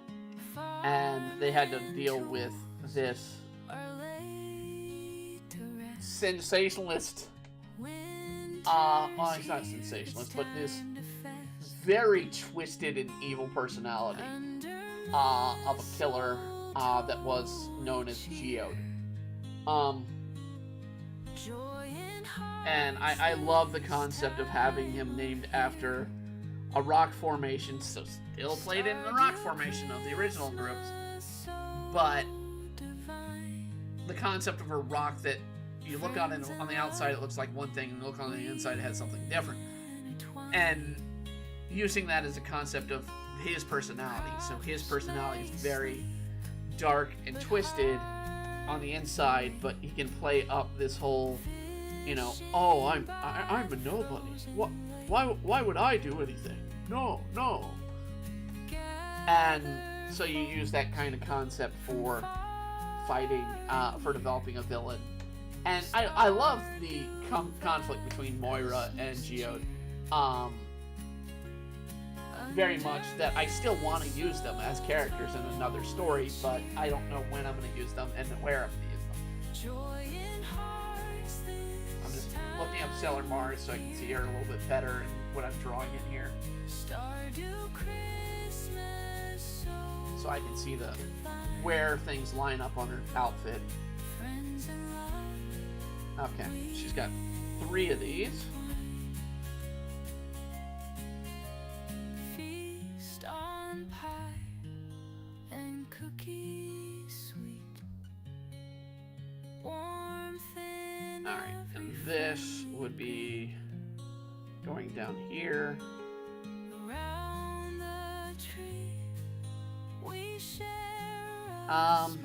and they had to deal with this sensationalist. Well, he's not sensationalist, but this very twisted and evil personality of a killer that was known as Geode. And I love the concept of having him named after a rock formation, so still played in the rock formation of the original groups, but the concept of a rock that you look on the outside, it looks like one thing, and you look on the inside, it has something different. And using that as a concept of his personality. So his personality is very dark and twisted on the inside, but he can play up this whole, oh, I'm a nobody. Why would I do anything? No. And so you use that kind of concept for fighting, for developing a villain. And I love the conflict between Moira and Geode very much, that I still want to use them as characters in another story, but I don't know when I'm going to use them and where I'm going to use them. I'm just looking up Sailor Mars so I can see her a little bit better and what I'm drawing in here. So I can see where things line up on her outfit. Okay, she's got 3 of these.
Feast on pie and cookies sweet. Warmth in
All right, and this would be going down here.
around the tree. We share a
Um,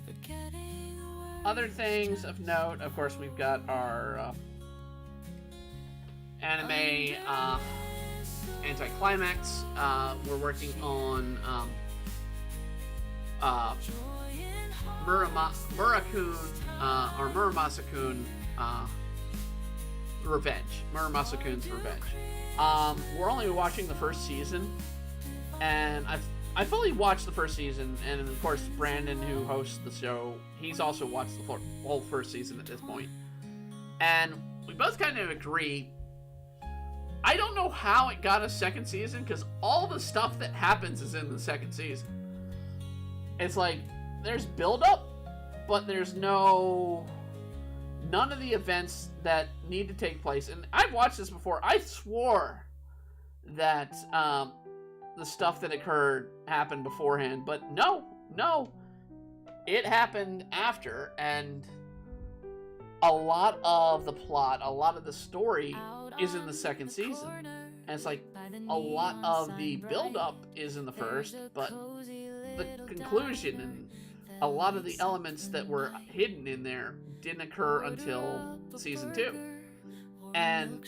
forgetting
Other things of note, of course, we've got our anime anticlimax. We're working on Murakun or Muramasa-kun Revenge. Muramasa-kun's Revenge. We're only watching the first season, and I fully watched the first season, and of course Brandon, who hosts the show, he's also watched the whole first season at this point. And we both kind of agree. I don't know how it got a second season, because all the stuff that happens is in the second season. It's like, there's build-up, but there's none of the events that need to take place. And I've watched this before. I swore that the stuff that occurred happened beforehand, but no, it happened after, and a lot of the plot, a lot of the story is in the second season. And it's like, a lot of the build-up is in the first, but the conclusion and a lot of the elements that were hidden in there didn't occur until season 2. And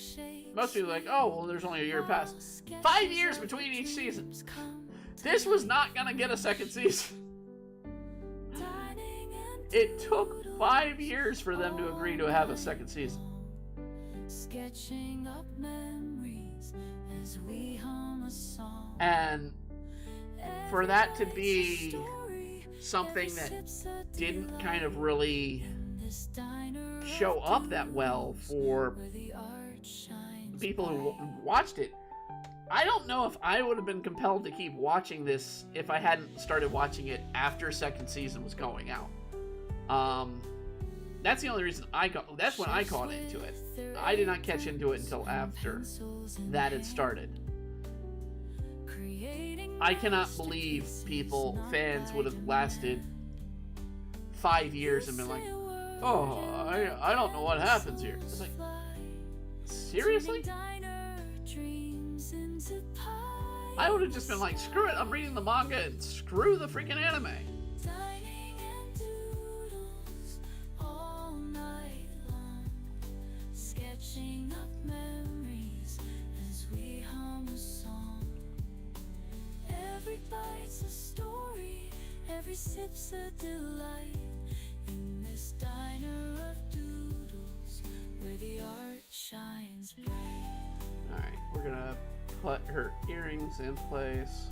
most people are like, oh, well, there's only a year past. 5 years between each season. This was not going to get a second season. It took 5 years for them to agree to have a second season.
sketching up memories as we hum a song.
And for that to be something that didn't kind of really show up that well for people who watched it, I don't know if I would have been compelled to keep watching this if I hadn't started watching it after second season was going out. That's the only reason that's when I caught into it. I did not catch into it until after that had started. I cannot believe fans would have lasted 5 years and been like, oh, I don't know what happens here. It's like, seriously? I would have just been like, screw it, I'm reading the manga and screw the freaking anime.
Every bite's a story, every sip's a delight. In this diner of doodles, where the art shines bright.
Alright, we're gonna put her earrings in place.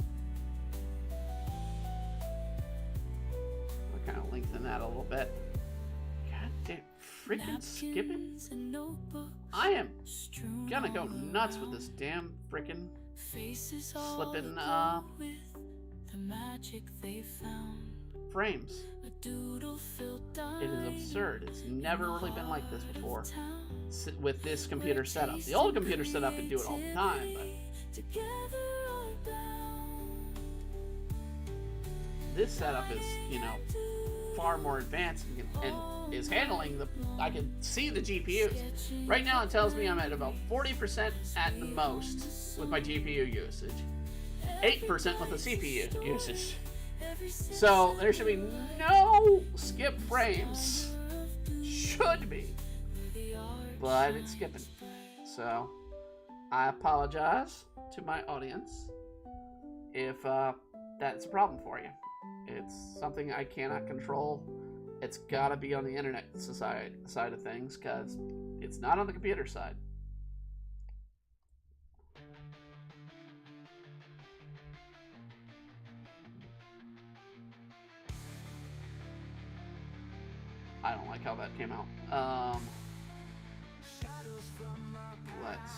I'll kind of lengthen that a little bit. God damn, freaking skipping. I am gonna go nuts with this damn freaking slipping
the magic they found.
frames. It is absurd. It's never really been like this before with this computer setup. The old computer setup would do it all the time, but this setup is, far more advanced and is handling I can see the GPUs. Right now it tells me I'm at about 40% at the most with my GPU usage. 8% with the CPU usage. So there should be no skip frames. Should be. But it's skipping. So I apologize to my audience if that's a problem for you. It's something I cannot control. It's gotta be on the internet side of things, because it's not on the computer side. I don't like how that came out. Let's...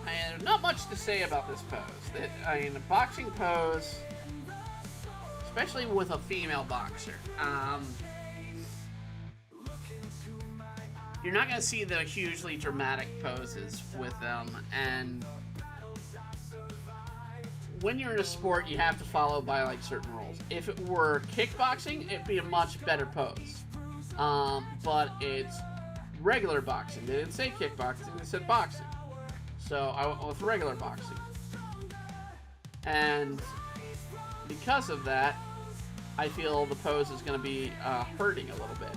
And not much to say about this pose. I mean, the boxing pose, especially with a female boxer, you're not going to see the hugely dramatic poses with them. And when you're in a sport, you have to follow by like certain rules. If it were kickboxing, it'd be a much better pose. But it's regular boxing. They didn't say kickboxing, they said boxing. So I went with regular boxing. And because of that, I feel the pose is going to be hurting a little bit.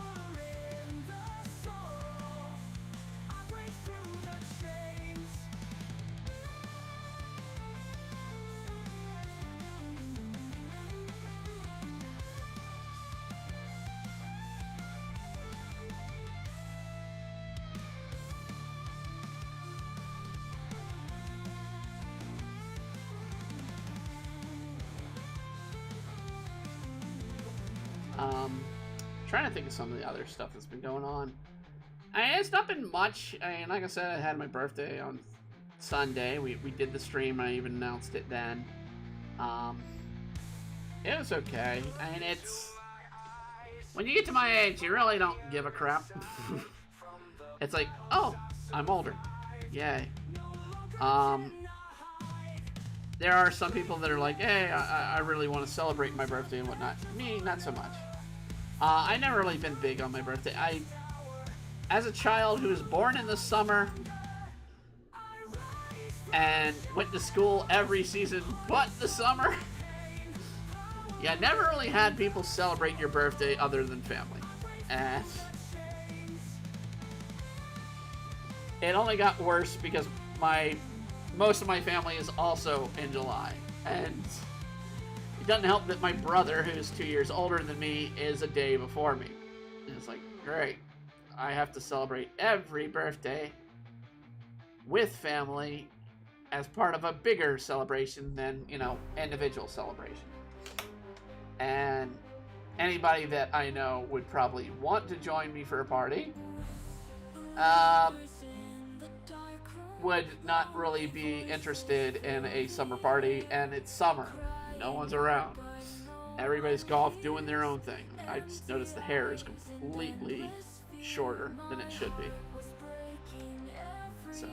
Trying to think of some of the other stuff that's been going on. It's not been much. Like I said, I had my birthday on Sunday. We did the stream. I even announced it then. It was okay. It's when you get to my age, you really don't give a crap. It's like, oh, I'm older. Yay. There are some people that are like, hey, I really want to celebrate my birthday and whatnot. Me, not so much. I never really been big on my birthday. As a child who was born in the summer and went to school every season but the summer, yeah, never really had people celebrate your birthday other than family. And it only got worse because most of my family is also in July. And it doesn't help that my brother, who's 2 years older than me, is a day before me. And it's like, great. I have to celebrate every birthday with family as part of a bigger celebration than, individual celebration. And anybody that I know would probably want to join me for a party would not really be interested in a summer party, and it's summer. No one's around. Everybody's golf doing their own thing. I just noticed the hair is completely shorter than it should be. So.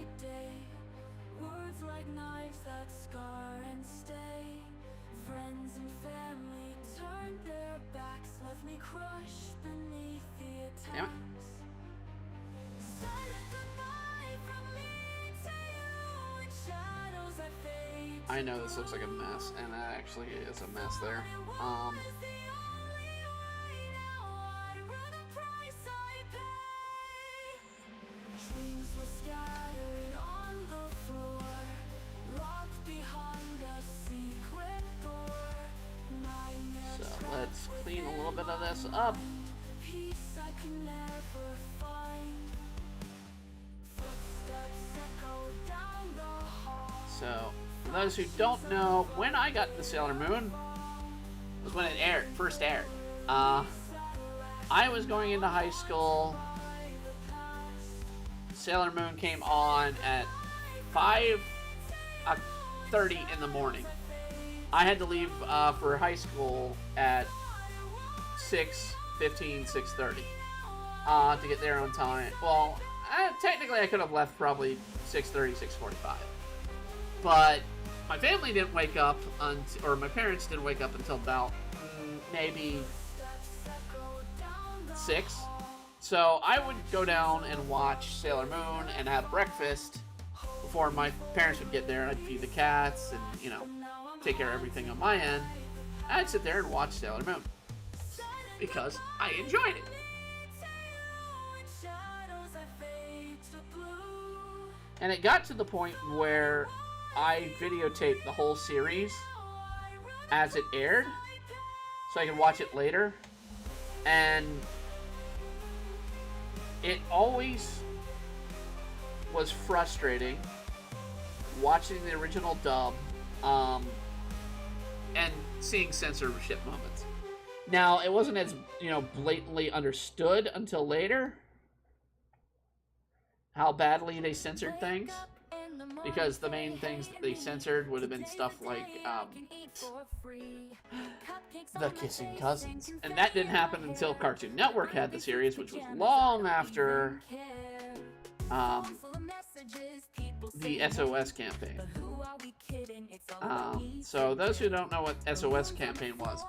Damn it. I know this looks like a mess, and that actually is a mess there. So let's clean a little bit of this up. So, for those who don't know, when I got the Sailor Moon was when it first aired. I was going into high school. Sailor Moon came on at 5:30 in the morning. I had to leave for high school at 6:15, 6:30 to get there on time. Well, technically I could have left probably 6:30, 6:45. But my family didn't wake up, or my parents didn't wake up until about maybe 6. So I would go down and watch Sailor Moon and have breakfast before my parents would get there, and I'd feed the cats and, take care of everything on my end. I'd sit there and watch Sailor Moon because I enjoyed it. And it got to the point where I videotaped the whole series as it aired so I could watch it later. And it always was frustrating watching the original dub, and seeing censorship moments. Now, it wasn't as, blatantly understood until later how badly they censored things, because the main things that they censored would have been stuff like the kissing cousins, and that didn't happen until Cartoon Network had the series, which was long after the SOS campaign. So those who don't know what SOS campaign was,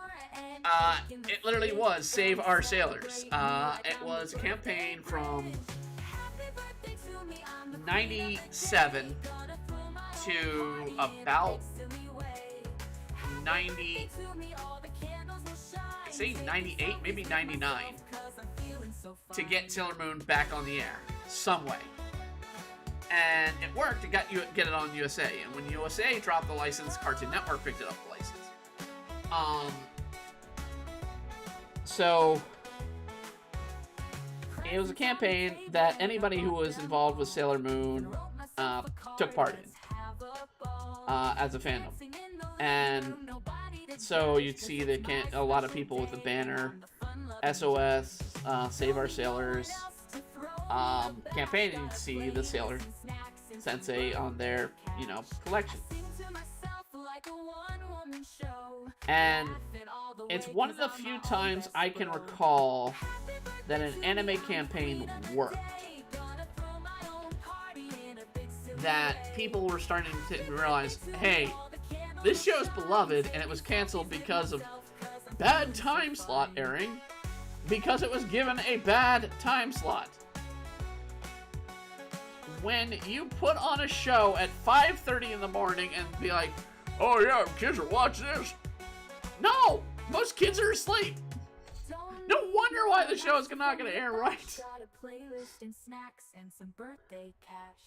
it literally was Save Our Sailors. It was a campaign from 97 to about 90, say 98, maybe 99, to get Sailor Moon back on the air some way. And it worked. It got you get it on USA, and when USA dropped the license, Cartoon Network picked it up the license. So it was a campaign that anybody who was involved with Sailor Moon took part in as a fandom. And so you'd see a lot of people with the banner SOS, Save Our Sailors campaign, and you'd see the Sailor Sensei on their, collection. And it's one of the few times I can recall that an anime campaign worked. That people were starting to realize, hey, this show's beloved, and it was canceled because of bad time slot airing, because it was given a bad time slot. When you put on a show at 5:30 in the morning and be like, oh yeah, kids are watching this. No, most kids are asleep. No wonder why the show is not going to air right.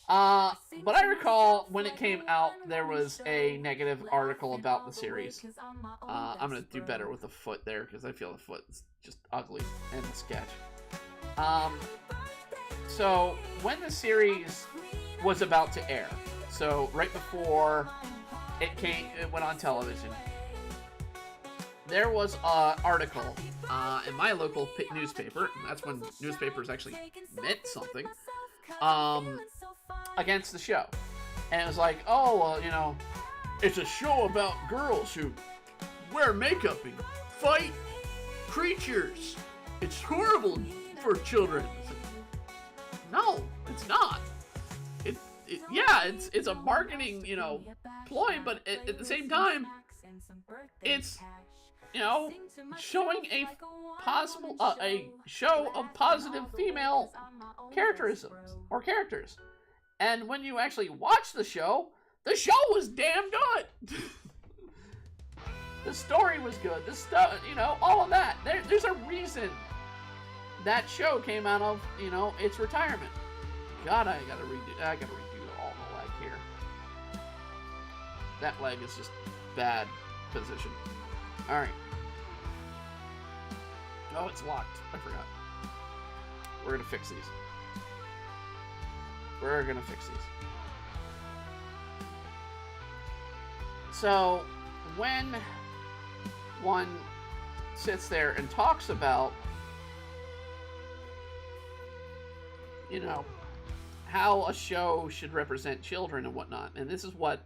But I recall when it came out, there was a negative article about the series. I'm going to do better with the foot there, because I feel the foot is just ugly in the sketch. So when the series was about to air, so right before it went on television, there was an article in my local newspaper, and that's when newspapers actually meant something, against the show. And it was like, oh, well, it's a show about girls who wear makeup and fight creatures. It's horrible for children. No, it's not. It's a marketing, ploy, but at the same time, it's, showing a possible, a show of positive female characters. And when you actually watch the show was damn good. The story was good. The stuff, all of that. There's a reason that show came out of, its retirement. God, I gotta redo all the leg here. That leg is just bad position. Alright. Oh, it's locked. I forgot. We're gonna fix these. So, when one sits there and talks about, how a show should represent children and whatnot, and this is what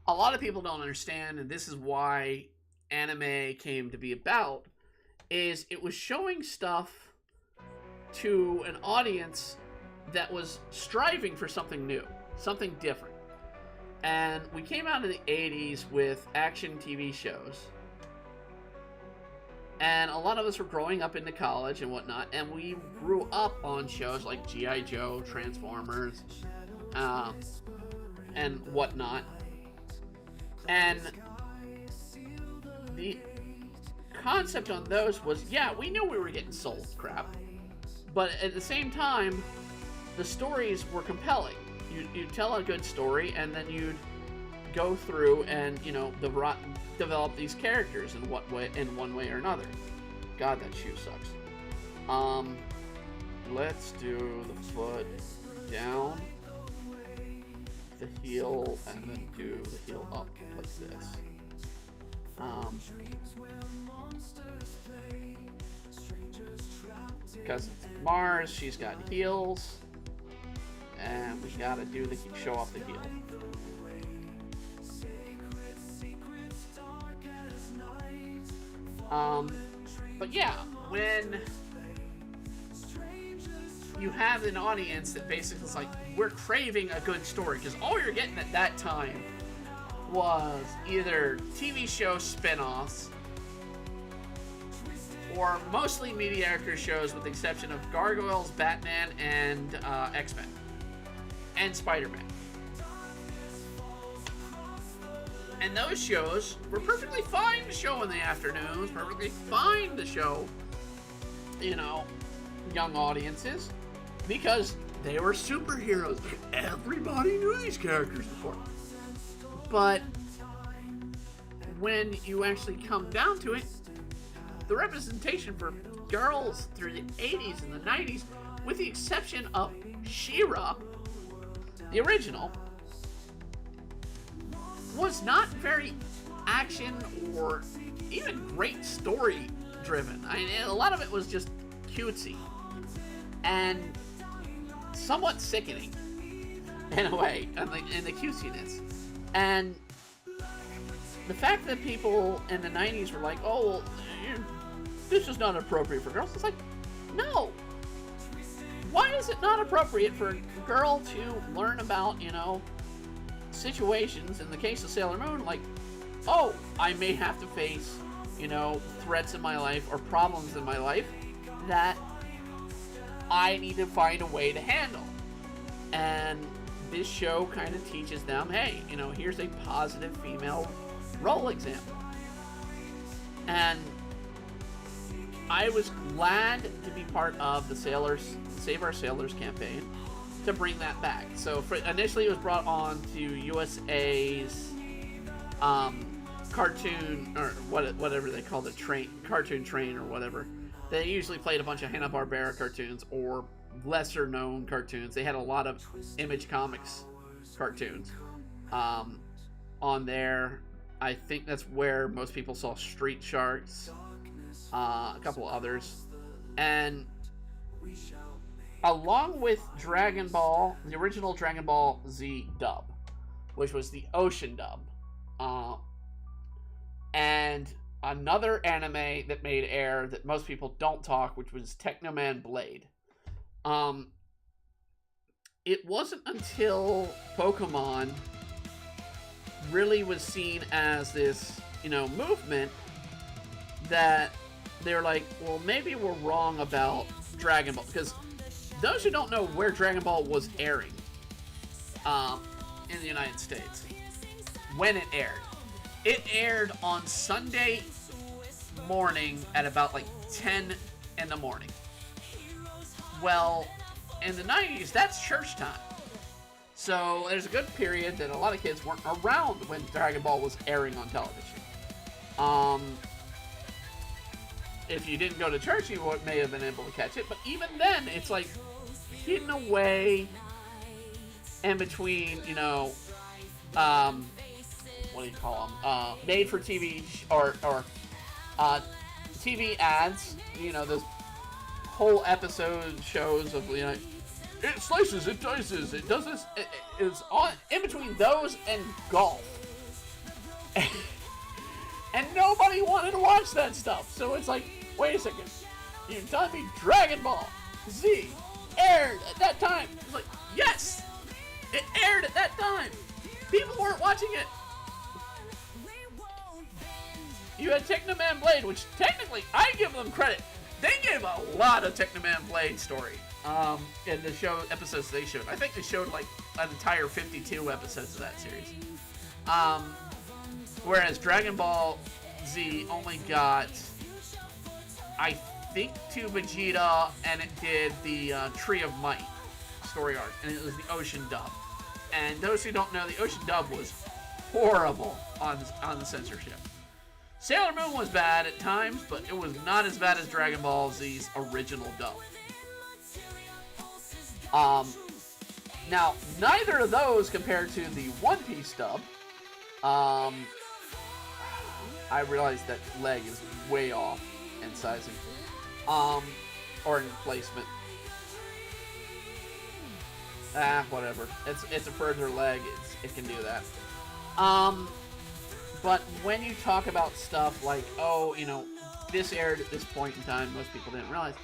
a lot of people don't understand, and this is why anime came to be about, is it was showing stuff to an audience that was striving for something new, something different. And we came out in the 80s with action TV shows, and a lot of us were growing up into college and whatnot, and we grew up on shows like G.I. Joe, Transformers, and whatnot. And the concept on those was, yeah, we knew we were getting sold crap, but at the same time, the stories were compelling. You'd tell a good story, and then you'd go through and, develop these characters in one way or another. God, that shoe sucks. Let's do the foot down, the heel and then do the heel up like this. Because it's Mars, she's got heels, and we gotta do the show off the heel. But yeah, when you have an audience that basically is like, we're craving a good story, because all you're getting at that time was either TV show spin-offs or mostly mediocre shows, with the exception of Gargoyles, Batman, and X-Men, and Spider-Man. And those shows were perfectly fine to show in the afternoons, perfectly fine to show, young audiences, because they were superheroes. Everybody knew these characters before. But when you actually come down to it, the representation for girls through the 80s and the 90s, with the exception of She-Ra, the original, was not very action or even great story driven. I mean, a lot of it was just cutesy and somewhat sickening in a way, in the cutesiness. And the fact that people in the 90s were like, oh, well, this is not appropriate for girls. It's like, no. Why is it not appropriate for a girl to learn about, situations, in the case of Sailor Moon, like, oh, I may have to face, threats in my life or problems in my life that I need to find a way to handle. And this show kind of teaches them, hey, here's a positive female role example. And I was glad to be part of the Save Our Sailors campaign to bring that back. So initially it was brought on to USA's cartoon, or whatever they call the cartoon train or whatever. They usually played a bunch of Hanna-Barbera cartoons or lesser known cartoons. They had a lot of Image Comics cartoons on there. I think that's where most people saw Street Sharks, a couple others, and along with Dragon Ball, the original Dragon Ball Z dub, which was the Ocean dub, and another anime that made air that most people don't talk, which was Technoman Blade. It wasn't until Pokemon really was seen as this, movement, that they're like, well, maybe we're wrong about Dragon Ball, because those who don't know where Dragon Ball was airing in the United States, when it aired on Sunday morning at about 10 in the morning. Well, in the 90s, that's church time. So there's a good period that a lot of kids weren't around when Dragon Ball was airing on television. If you didn't go to church, you may have been able to catch it. But even then, it's hidden away in between, what do you call them? Made for TV or TV ads. Those whole episode shows of, it slices, it dices, it does this. It's on in between those and golf. And nobody wanted to watch that stuff. So it's wait a second. You're telling me Dragon Ball Z aired at that time? It's yes! It aired at that time. People weren't watching it. You had Technoman Blade, which technically, I give them credit. They gave a lot of Technoman Blade story in the show episodes they showed. I think they showed an entire 52 episodes of that series. Whereas Dragon Ball Z only got, I think, 2 Vegeta, and it did the Tree of Might story arc, and it was the Ocean dub. And those who don't know, the Ocean dub was horrible on the censorship. Sailor Moon was bad at times, but it was not as bad as Dragon Ball Z's original dub. Now, neither of those compared to the One Piece dub. I realize that leg is way off in sizing. Or in placement. Whatever. It's a further leg. It can do that. But when you talk about stuff like, oh, you know, this aired at this point in time, most people didn't realize.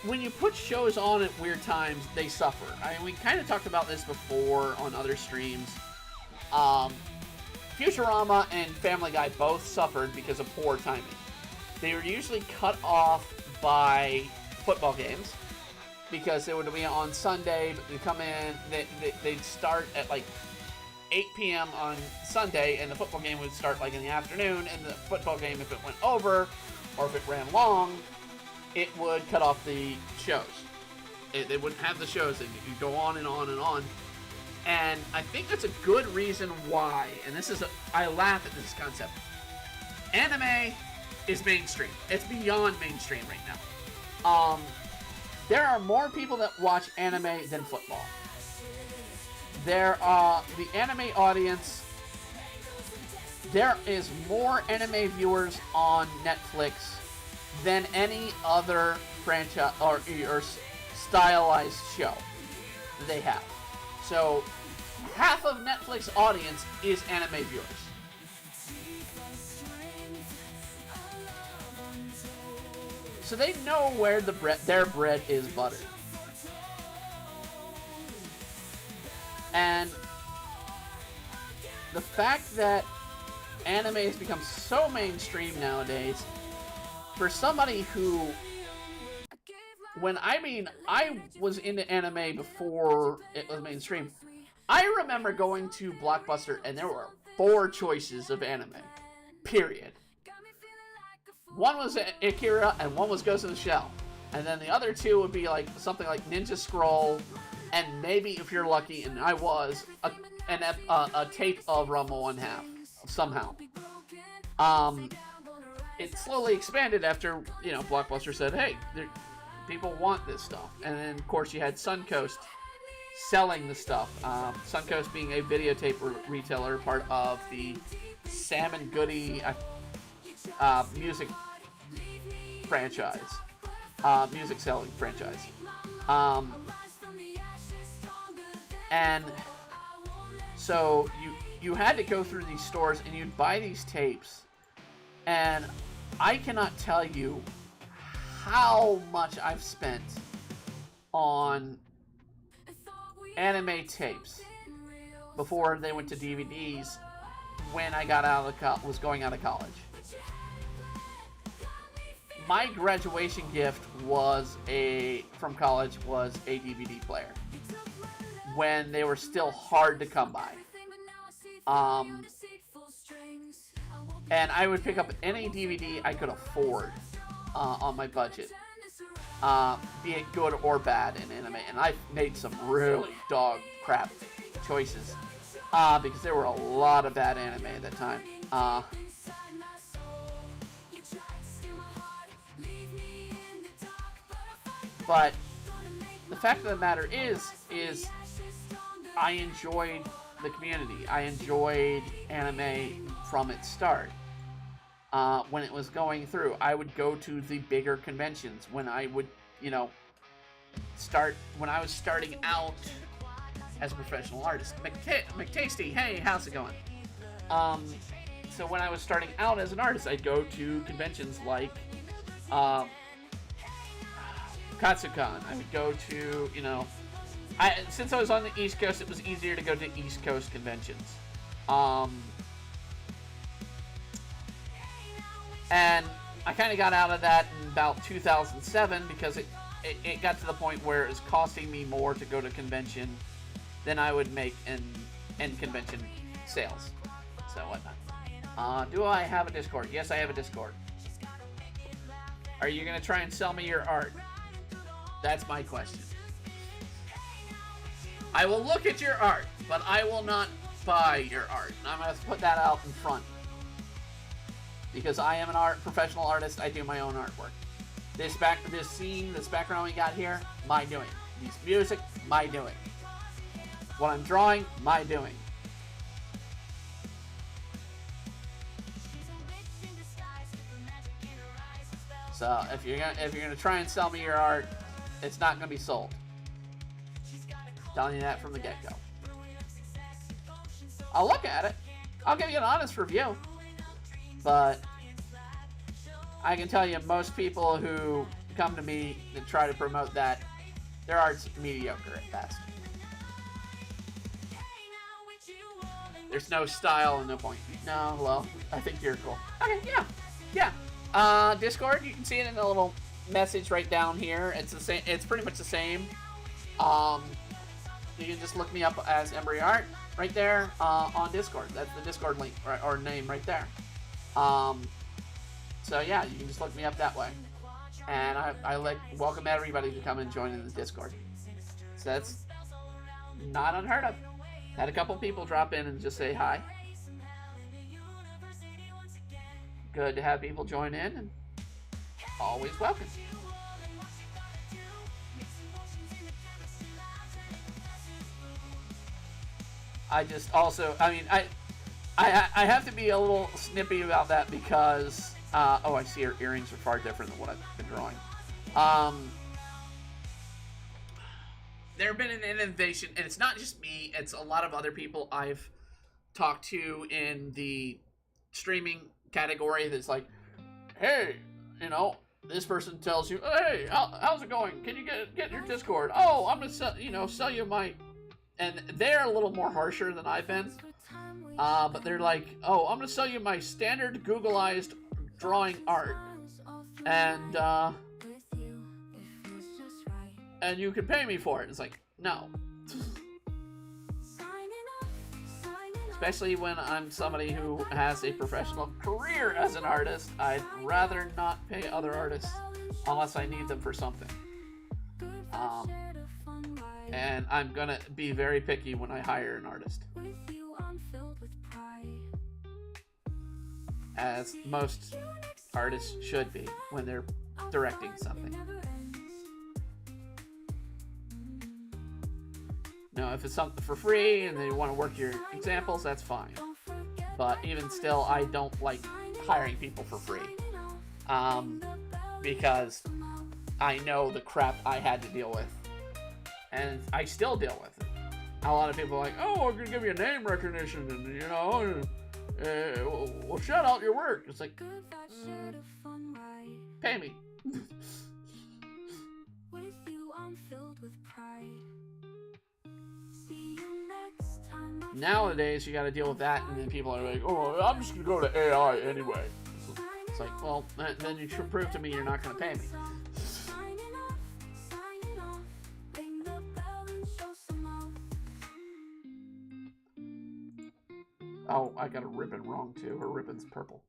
When you put shows on at weird times, they suffer. I mean, we kind of talked about this before on other streams. Futurama and Family Guy both suffered because of poor timing. They were usually cut off by football games because they would be on Sunday, but they'd come in, they'd start at like 8 p.m. on Sunday, and the football game would start like in the afternoon, and the football game, if it went over, or if it ran long, it would cut off the shows. They wouldn't have the shows, and you'd go on and on and on. And I think that's a good reason why, and I laugh at this concept. Anime is mainstream. It's beyond mainstream right now. There are more people that watch anime than football. The anime audience, there is more anime viewers on Netflix than any other franchise or stylized show that they have. So, half of Netflix audience is anime viewers. So they know where their bread is buttered. And the fact that anime has become so mainstream nowadays, for somebody who, I was into anime before it was mainstream. I remember going to Blockbuster and there were 4 choices of anime. Period. One was Akira and one was Ghost in the Shell. And then the other 2 would be like something like Ninja Scroll, and maybe if you're lucky, and I was, a tape of Rumble 1/2 somehow. It slowly expanded after, Blockbuster said, hey, people want this stuff. And then, of course, you had Suncoast selling the stuff. Suncoast being a videotape retailer, part of the Sam and Goody music franchise. Music selling franchise. And so you had to go through these stores and you'd buy these tapes. And I cannot tell you how much I've spent on anime tapes before they went to DVDs when I was going out of college. My graduation gift from college was a DVD player when they were still hard to come by. And I would pick up any DVD I could afford on my budget, be it good or bad in anime. And I've made some really dog crap choices because there were a lot of bad anime at that time. But the fact of the matter is I enjoyed the community. I enjoyed anime from its start. When it was going through, I would go to the bigger conventions when I would, when I was starting out as a professional artist. McTasty, hey, how's it going? So when I was starting out as an artist, I'd go to conventions like Katsucon. I would go to, since I was on the East Coast, it was easier to go to East Coast conventions. And I kind of got out of that in about 2007 because it got to the point where it was costing me more to go to convention than I would make in convention sales. So whatnot. Do I have a Discord? Yes, I have a Discord. Are you going to try and sell me your art? That's my question. I will look at your art, but I will not buy your art. I'm going to put that out in front. Because I am an professional artist, I do my own artwork. This scene, this background we got here, my doing. This music, my doing. What I'm drawing, my doing. So if you're gonna try and sell me your art, it's not gonna be sold. Telling you that from the get-go. I'll look at it. I'll give you an honest review. But I can tell you, most people who come to me and try to promote that, their art's mediocre at best. There's no style and no point. No, well, I think you're cool. Okay, yeah. Discord, you can see it in the little message right down here. It's the same. It's pretty much the same. You can just look me up as Embry Art right there on Discord. That's the Discord link or name right there. So yeah, you can just look me up that way. And I welcome everybody to come and join in the Discord. So that's not unheard of. Had a couple people drop in and just say hi. Good to have people join in, and always welcome. I just also, I mean, I have to be a little snippy about that because, oh, I see her earrings are far different than what I've been drawing. There have been an innovation, and it's not just me, it's a lot of other people I've talked to in the streaming category that's like, hey, you know, this person tells you, hey, how's it going? Can you get your Discord? Oh, I'm gonna sell you my, and they're a little more harsher than I've been. But they're like, oh, I'm gonna sell you my standard Googleized drawing art, and you can pay me for it. It's like, no. Especially when I'm somebody who has a professional career as an artist, I'd rather not pay other artists unless I need them for something. And I'm gonna be very picky when I hire an artist. As most artists should be when they're directing something. Now, if it's something for free and they want to work your examples, that's fine. But even still, I don't like hiring people for free. Because I know the crap I had to deal with. And I still deal with it. A lot of people are like, oh, I'm going to give you a name recognition and, you know, we'll shout out your work. It's like, pay me. Nowadays, you got to deal with that, and then people are like, oh, I'm just going to go to AI anyway. It's like, well, then you should prove to me you're not going to pay me. Oh, I got a ribbon wrong, too. Her ribbon's purple.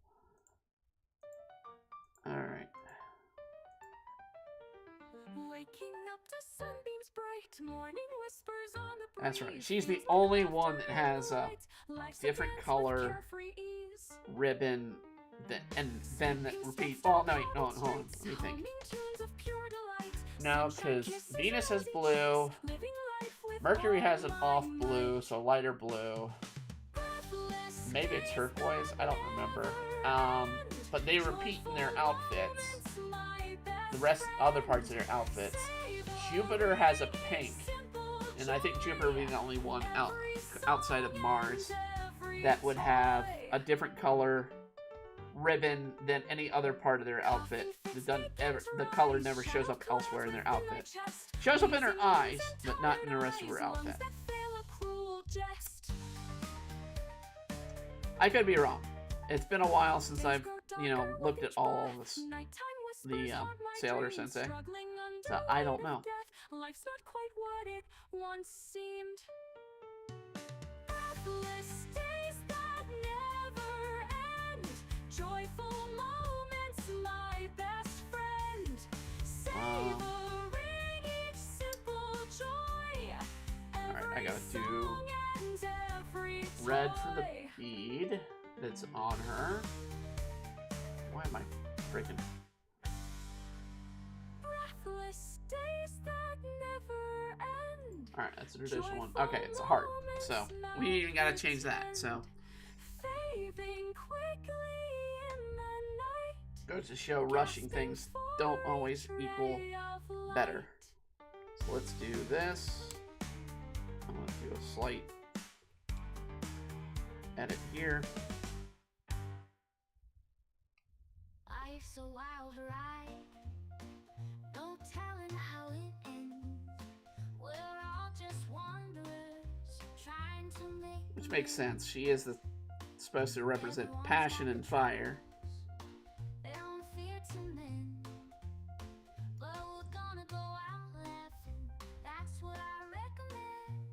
Alright. That's right. She's the only one that has a different color ribbon than that repeat. Well, no, hold on. Let me think. No, because Venus has blue. Mercury has an off blue, so lighter blue. Maybe it's turquoise. I don't remember. But they repeat in their outfits. The other parts of their outfits. Jupiter has a pink, and I think Jupiter would be the only one outside of Mars that would have a different color ribbon than any other part of their outfit. The color never shows up elsewhere in their outfit. Shows up in her eyes, but not in the rest of her outfit. I could be wrong. It's been a while since I've, looked at all of this, the Sailor Sensei. So I don't know. Life's not quite what it once seemed. Breathless days that never end. Joyful moments, my best friend. Savoring each simple joy. Alright, I gotta do red for the bead that's on her. Why am I freaking...
Days that never end.
All right, that's a traditional one. Okay, it's a heart. So we even gotta change that. So
Fading quickly in the night.
goes to show rushing things don't always equal better. So let's do this. I'm gonna do a slight edit here.
Life's a wild ride. No telling how it ends. We're all just wanderers trying to make.
Which makes sense. She is supposed to represent passion and fire.
They don't fear to mend, but we're gonna go out laughing. That's what I recommend.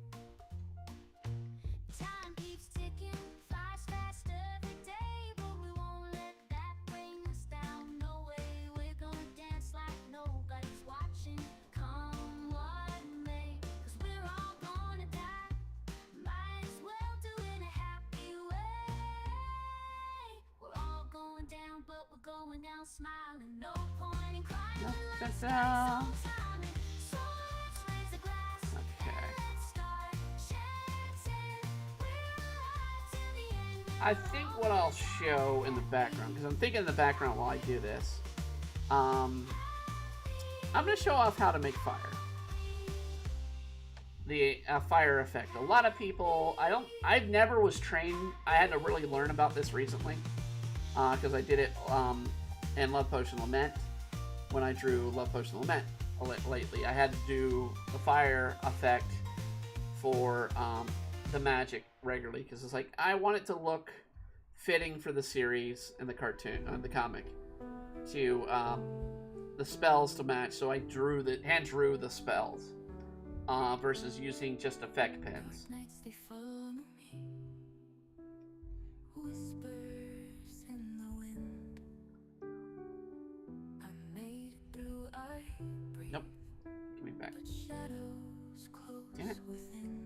Time keeps ticking, flies fast every day, but we won't let that bring us down. No way, we're gonna dance like nobody's watching. Come what may, 'cause we're all gonna die. Might as well do it in a happy way. We're all going down, but we're going down smiling. No point in crying. Let's take some time. So let's raise a glass.
Okay.
Let's start chanting. We're alive till the end.
I think what I'll show in the background, because I'm thinking in the background while I do this, I'm going to show off how to make fire. The fire effect. A lot of people, I never was trained. I had to really learn about this recently, because I did it in Love Potion Lament, when I drew Love Potion Lament lately. I had to do the fire effect for the magic regularly, because it's like I want it to look fitting for the series and the cartoon, the comic, to the spells to match. So I hand drew the spells versus using just effect pens.
Nights they follow me. Whispers in the wind. I made it through, I breathe.
Nope. Give me back.
But shadows close
Damn it.
within.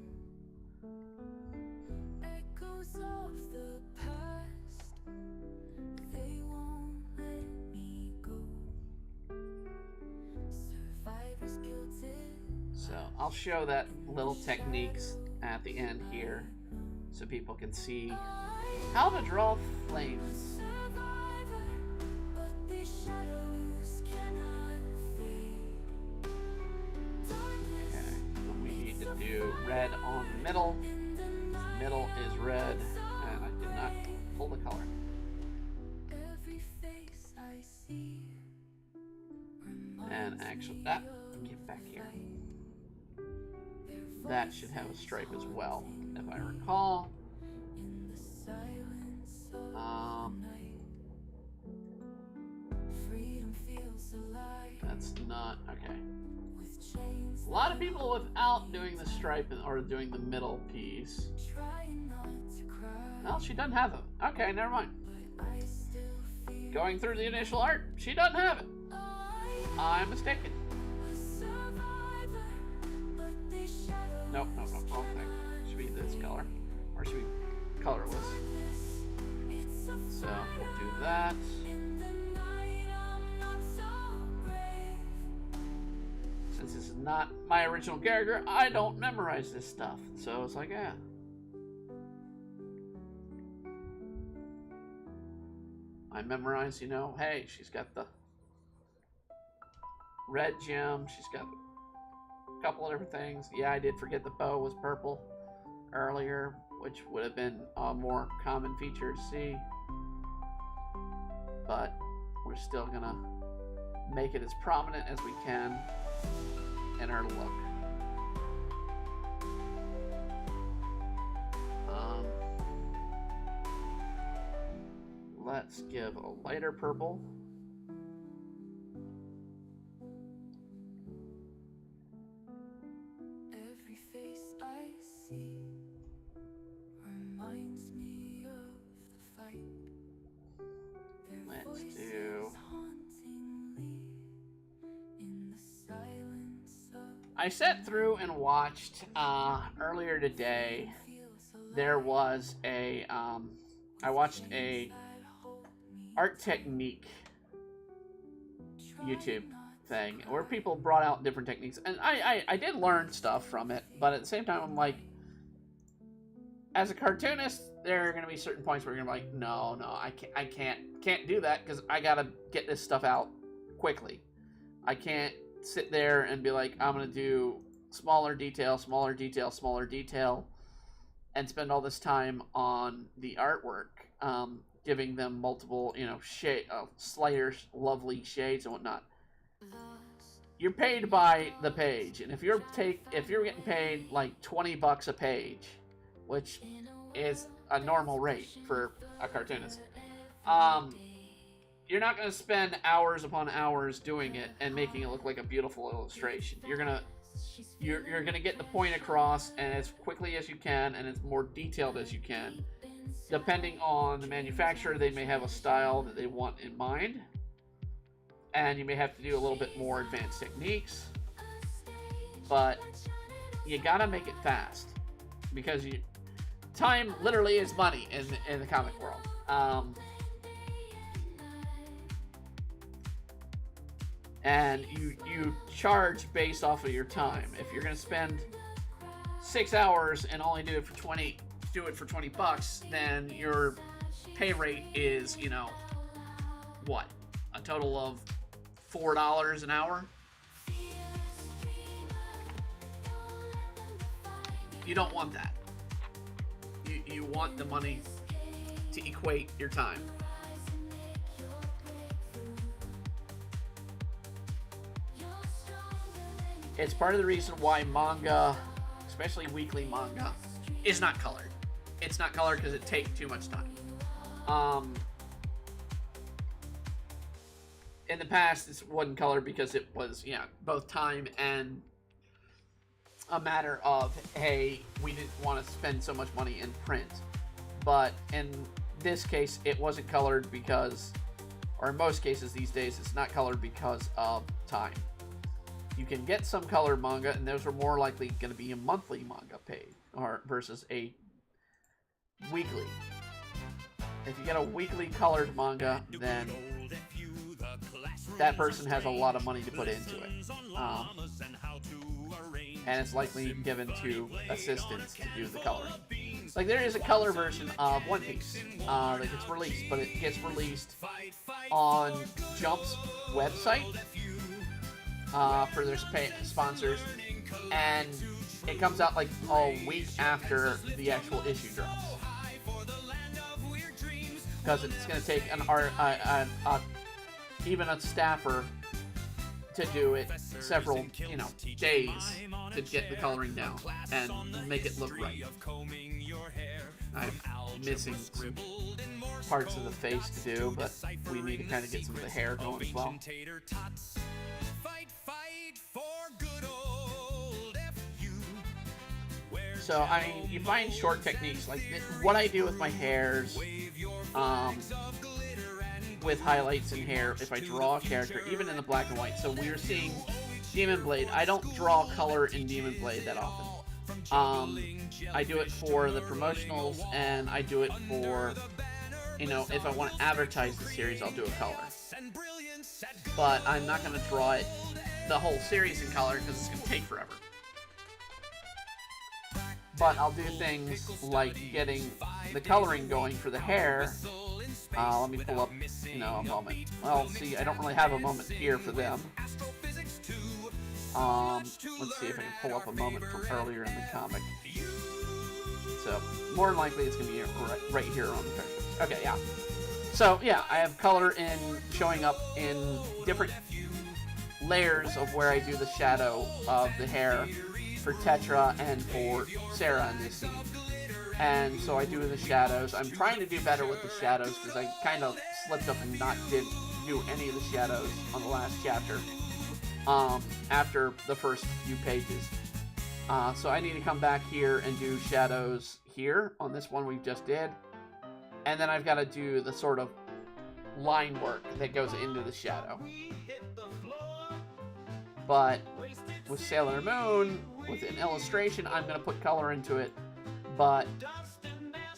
Echoes of the past, they won't let me go. Survivor's guilt is
So I'll show that little techniques at the end here, so people can see how to draw flames.
survivor, but these shadows cannot fade.
Okay, and we need to do red on the middle. Middle is red, and I did not pull the color.
Every face I see
And actually, that get back here. That should have a stripe as well, if I recall.
in the silence of
Um,
night. Freedom feels alive
that's not okay.
with chains.
A lot of people without doing the stripe or doing the middle piece.
Trying not to cry,
Well, she doesn't have them. Okay, never mind.
but I still feel
Going through the initial art, she doesn't have it. I'm mistaken.
a survivor, but these shadows
Nope, wrong thing. Should be this color, or should be colorless.
it's a
So we'll do that.
in the night. I'm not so brave.
Since this is not my original character, I don't memorize this stuff. So it's like, yeah. I memorize, hey, she's got the red gem. She's got a couple of different things. Yeah, I did forget the bow was purple earlier, which would have been a more common feature to see. But we're still gonna make it as prominent as we can in her look. Let's give a lighter purple.
Every face I see reminds me of the fight. Their
Let's
voices
do.
hauntingly in the silence of
I sat through and watched earlier today. There was I watched a art technique YouTube thing where people brought out different techniques, and I did learn stuff from it, but at the same time I'm like, as a cartoonist, there are going to be certain points where you're going to be like, no, I can't do that because I got to get this stuff out quickly. I can't sit there and be like, I'm going to do smaller detail, and spend all this time on the artwork, giving them multiple, slayers, lovely shades and whatnot. You're paid by the page, and if you're getting paid like $20 a page, which is a normal rate for a cartoonist, you're not going to spend hours upon hours doing it and making it look like a beautiful illustration. You're gonna get the point across, and as quickly as you can, and as more detailed as you can. Depending on the manufacturer, they may have a style that they want in mind, and you may have to do a little bit more advanced techniques, but you gotta make it fast, because time literally is money in the comic world. And you charge based off of your time. If you're gonna spend 6 hours and only do it for $20, then your pay rate is, what? A total of $4 an hour? You don't want that. You want the money to equate your time. It's part of the reason why manga, especially weekly manga, is not colored. It's not colored because it takes too much time. In the past, it wasn't colored because it was, both time and a matter of, hey, we didn't want to spend so much money in print. But in this case, it wasn't colored because, or in most cases these days, it's not colored because of time. You can get some colored manga, and those are more likely going to be a monthly manga paid, or versus a weekly. If you get a weekly colored manga, then that person has a lot of money to put into it, and it's likely given to assistants to do the coloring. Like, there is a color version of One Piece that gets released, but it gets released on Jump's website for their sponsors, and it comes out like a week after the actual issue drops, because it's going to take even a staffer to do it several days to get the coloring down and make it look right. I'm missing some parts of the face to do, but we need to kind of get some of the hair going as well. So, you find short techniques, like what I do with my hairs, with highlights in hair, if I draw a character, even in the black and white. So we were seeing Demon Blade. I don't draw color in Demon Blade that often. I do it for the promotionals, and I do it for, if I want to advertise the series, I'll do a color. But I'm not going to draw it, the whole series in color, because it's going to take forever. But I'll do things like getting the coloring going for the hair. Let me pull up, a moment. Well, see, I don't really have a moment here for them. Let's see if I can pull up a moment from earlier in the comic. So, more than likely it's going to be right here on the picture. Okay, yeah. So, yeah, I have color showing up in different layers of where I do the shadow of the hair for Tetra and for Sarah in this scene. And so I do the shadows. I'm trying to do better with the shadows because I kind of slipped up and did do any of the shadows on the last chapter after the first few pages. So I need to come back here and do shadows here on this one we just did. And then I've got to do the sort of line work that goes into the shadow. But with Sailor Moon, with an illustration, I'm going to put color into it. But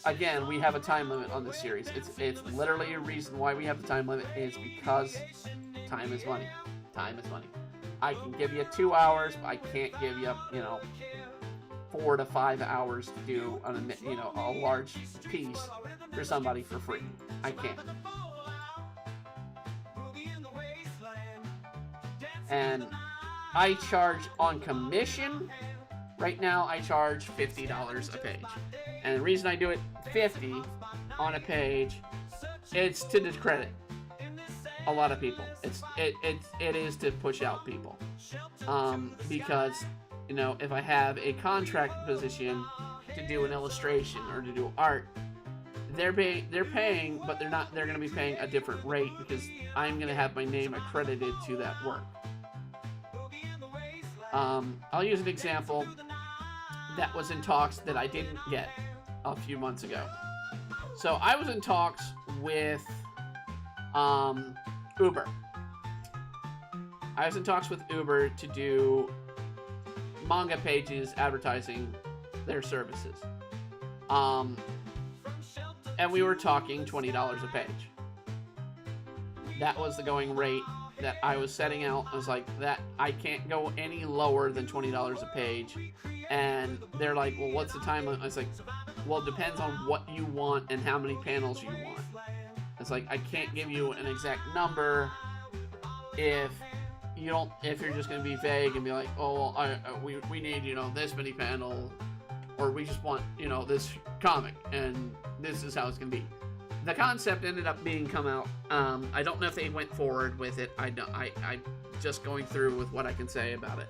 again, we have a time limit on this series. It's literally a reason why we have the time limit is because time is money. Time is money. I can give you 2 hours, but I can't give you, 4 to 5 hours to do a large piece for somebody for free. I can't. And I charge on commission. Right now, I charge $50 a page. And the reason I do it $50 on a page, it's to discredit a lot of people. It is to push out people. Because if I have a contract position to do an illustration or to do art, they're paying, but they're going to be paying a different rate because I'm going to have my name accredited to that work. I'll use an example that was in talks that I didn't get a few months ago. So I was in talks with Uber. I was in talks with Uber to do manga pages advertising their services. And we were talking $20 a page. That was the going rate that I was setting out. I was like, that I can't go any lower than $20 a page. And they're like, well, what's the time? I was like, well, it depends on what you want and how many panels you want. It's like, I can't give you an exact number if you're just going to be vague and be like, oh, we need, this many panels, or we just want, this comic, and this is how it's going to be. The concept ended up being come out. I don't know if they went forward with it. I just going through with what I can say about it.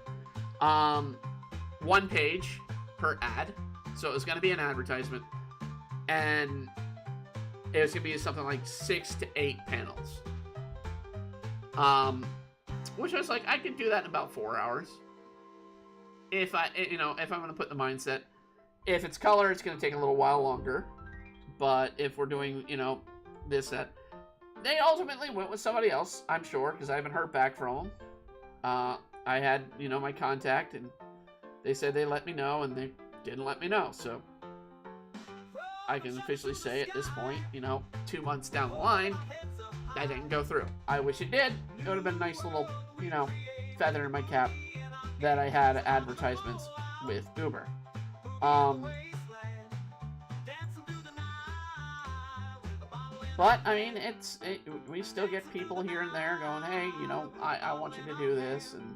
1 page per ad. So it was going to be an advertisement. And it was going to be something like 6 to 8 panels. Which I was like, I could do that in about 4 hours. If I'm going to put the mindset. If it's color, it's going to take a little while longer. But if we're doing, this, that. They ultimately went with somebody else, I'm sure, because I haven't heard back from them. I had, my contact, and they said they let me know, and they didn't let me know. So I can officially say at this point, 2 months down the line, that didn't go through. I wish it did. It would have been a nice little, feather in my cap that I had advertisements with Uber. But, I mean, we still get people here and there going, hey, I want you to do this, and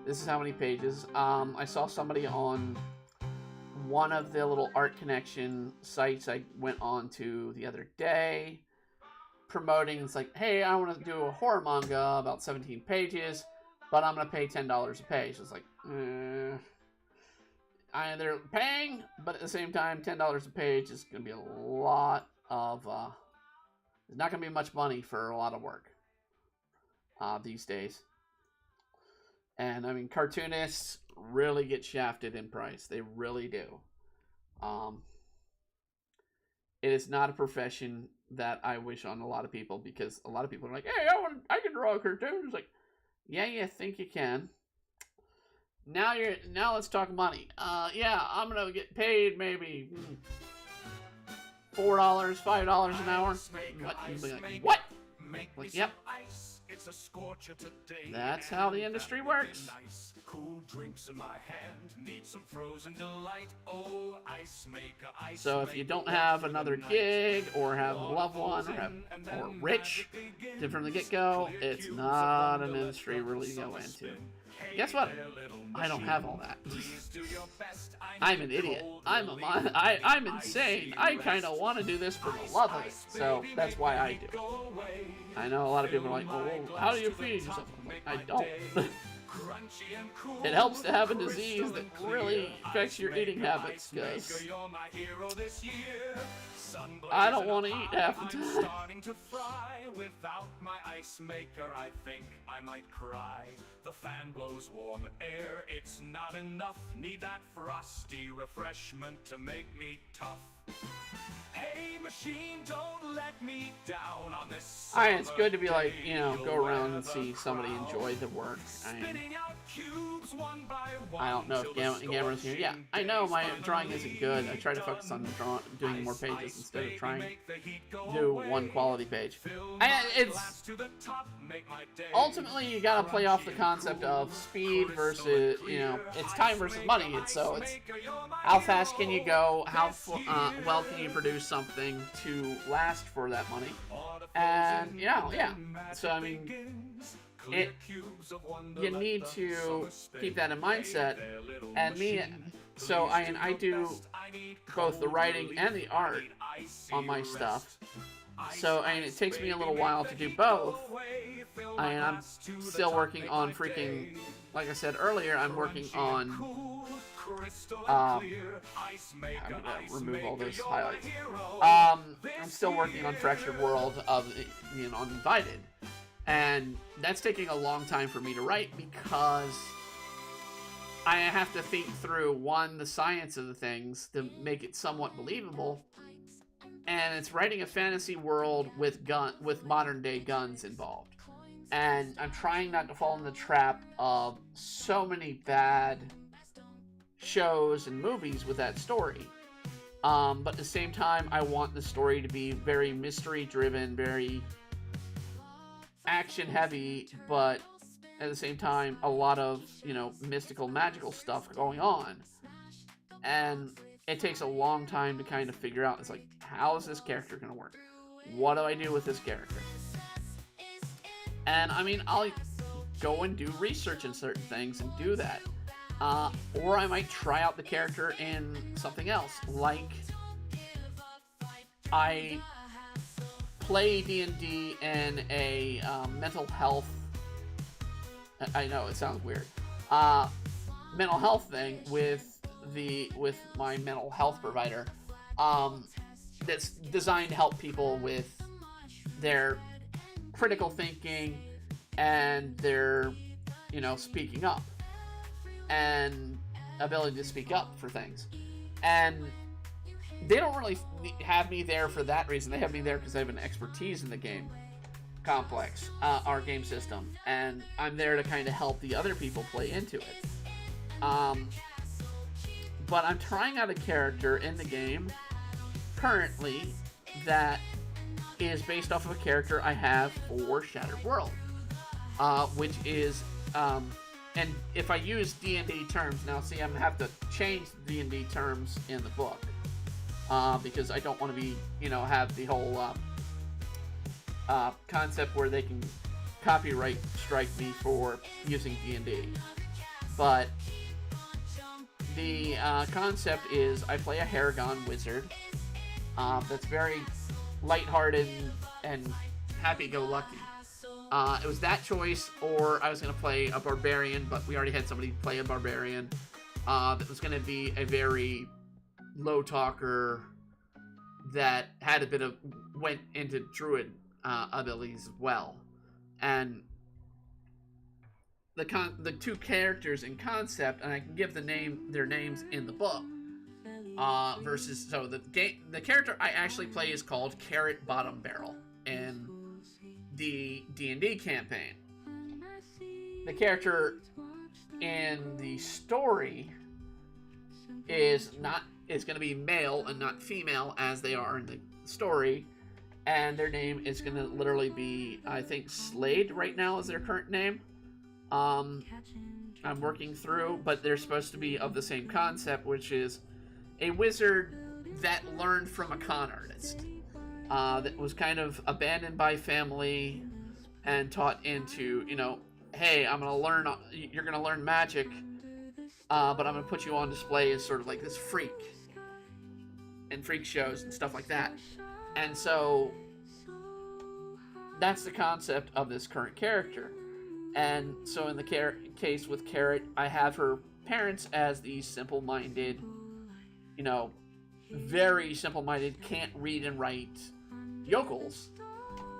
this is how many pages. I saw somebody on one of the little Art Connection sites I went on to the other day, promoting, it's like, hey, I want to do a horror manga about 17 pages, but I'm going to pay $10 a page. It's like, they're paying, but at the same time, $10 a page is going to be a lot of... It's not going to be much money for a lot of work these days. And, I mean, cartoonists really get shafted in price. They really do. It is not a profession that I wish on a lot of people, because a lot of people are like, hey, I can draw a cartoon. It's like, yeah, you think you can. Now let's talk money. Yeah, I'm going to get paid maybe... $4, $5 an hour. What? You'd be like, what? Like, yep. That's how the industry works. So if you don't have another gig, or have a loved one, or rich from the get-go, it's not an industry really to go into. Guess what? I don't have all that. I'm an idiot. I'm insane. I kind of want to do this for the love of it. So that's why I do it. I know a lot of people are like, well, how do you feed yourself? I don't. It helps to have a disease that really affects your eating habits, because I don't want to eat half the time.
Without my ice maker, I think I might cry. The fan blows warm air, it's not enough. Need that frosty refreshment to make me tough. Hey machine, don't let me down on this
it's good to be like, go around and see somebody enjoy the work. I don't know if Gamera's here. Yeah, I know my drawing isn't good. I try to focus on doing more pages instead of trying to do one quality page. It's ultimately you gotta play off the concept of speed versus, it's time versus money. It's how fast can you go, how well can you produce something to last for that money, and yeah. So I mean, you need to keep that in mindset, and I do both the writing and the art on my stuff. So it takes me a little while to do both. I'm still working on freaking, like I said earlier, I'm working on I'm gonna remove all those highlights. I'm still working on Fractured World of Uninvited, and that's taking a long time for me to write because I have to think through the science of the things to make it somewhat believable, and it's writing a fantasy world with modern day guns involved, and I'm trying not to fall in the trap of so many bad shows and movies with that story. But at the same time, I want the story to be very mystery driven, very action heavy, but at the same time, a lot of, mystical, magical stuff going on. And it takes a long time to kind of figure out, it's like, how is this character going to work? What do I do with this character? And I'll go and do research in certain things and do that. Or I might try out the character in something else. Like, I play D&D in a mental health... I know, it sounds weird. Mental health thing with my mental health provider. That's designed to help people with their critical thinking and their, speaking up. And ability to speak up for things. And they don't really have me there for that reason. They have me there because I have an expertise in the game complex, our game system. And I'm there to kind of help the other people play into it. But I'm trying out a character in the game currently that is based off of a character I have for Shattered World. Which is... and if I use D&D terms, now see, I'm going to have to change the D&D terms in the book. Because I don't want to be, have the whole concept where they can copyright strike me for using D&D. But the concept is I play a Haragon wizard that's very lighthearted and happy-go-lucky. It was that choice, or I was going to play a barbarian, but we already had somebody play a barbarian. That was going to be a very low talker that had went into druid abilities as well. And the two characters in concept, and I can give their names in the book. The character I actually play is called Carrot Bottom Barrel, and the D&D campaign. The character in the story is going to be male and not female as they are in the story, and their name is going to literally be, I think, Slade right now is their current name. I'm working through, but they're supposed to be of the same concept, which is a wizard that learned from a con artist. That was kind of abandoned by family and taught into, hey, you're going to learn magic, but I'm going to put you on display as sort of like this freak and freak shows and stuff like that. And so that's the concept of this current character. And so in the case with Carrot, I have her parents as these simple-minded, very simple-minded, can't read and write yokels,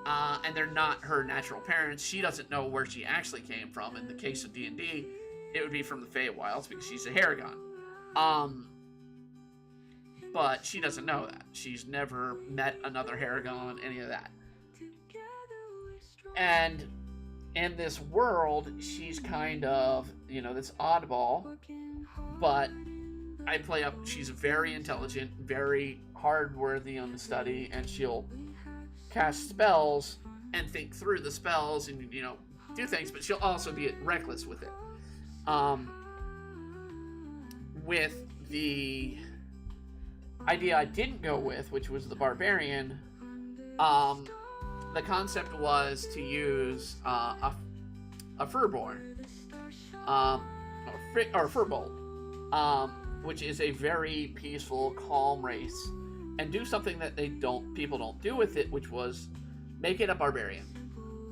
and they're not her natural parents. She doesn't know where she actually came from. In the case of D&D, it would be from the Feywilds because she's a Haragon. But she doesn't know that. She's never met another Haragon, any of that. And in this world, she's kind of, this oddball, but she's very intelligent, very hard-worthy on the study, and she'll cast spells and think through the spells and, do things, but she'll also be reckless with it. With the idea I didn't go with, which was the barbarian, the concept was to use a furborn, or furbolt, which is a very peaceful, calm race, and do something that people don't do with it, which was make it a barbarian.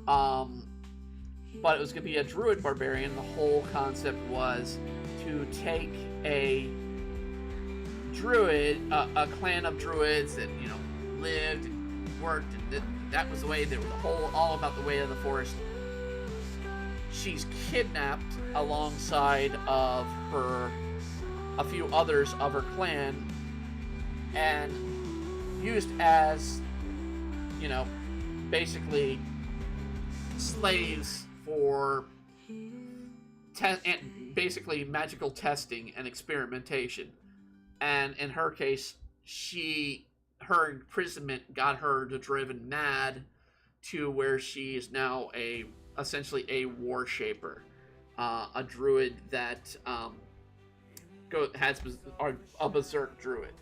But it was going to be a druid barbarian. The whole concept was to take a druid, a clan of druids that, lived, worked, and that was the way. They were all about the way of the forest. She's kidnapped alongside of a few others of her clan, and used as, basically slaves for basically magical testing and experimentation. And in her case, her imprisonment got her driven mad to where she is now essentially a war shaper, a druid that has a berserk druid.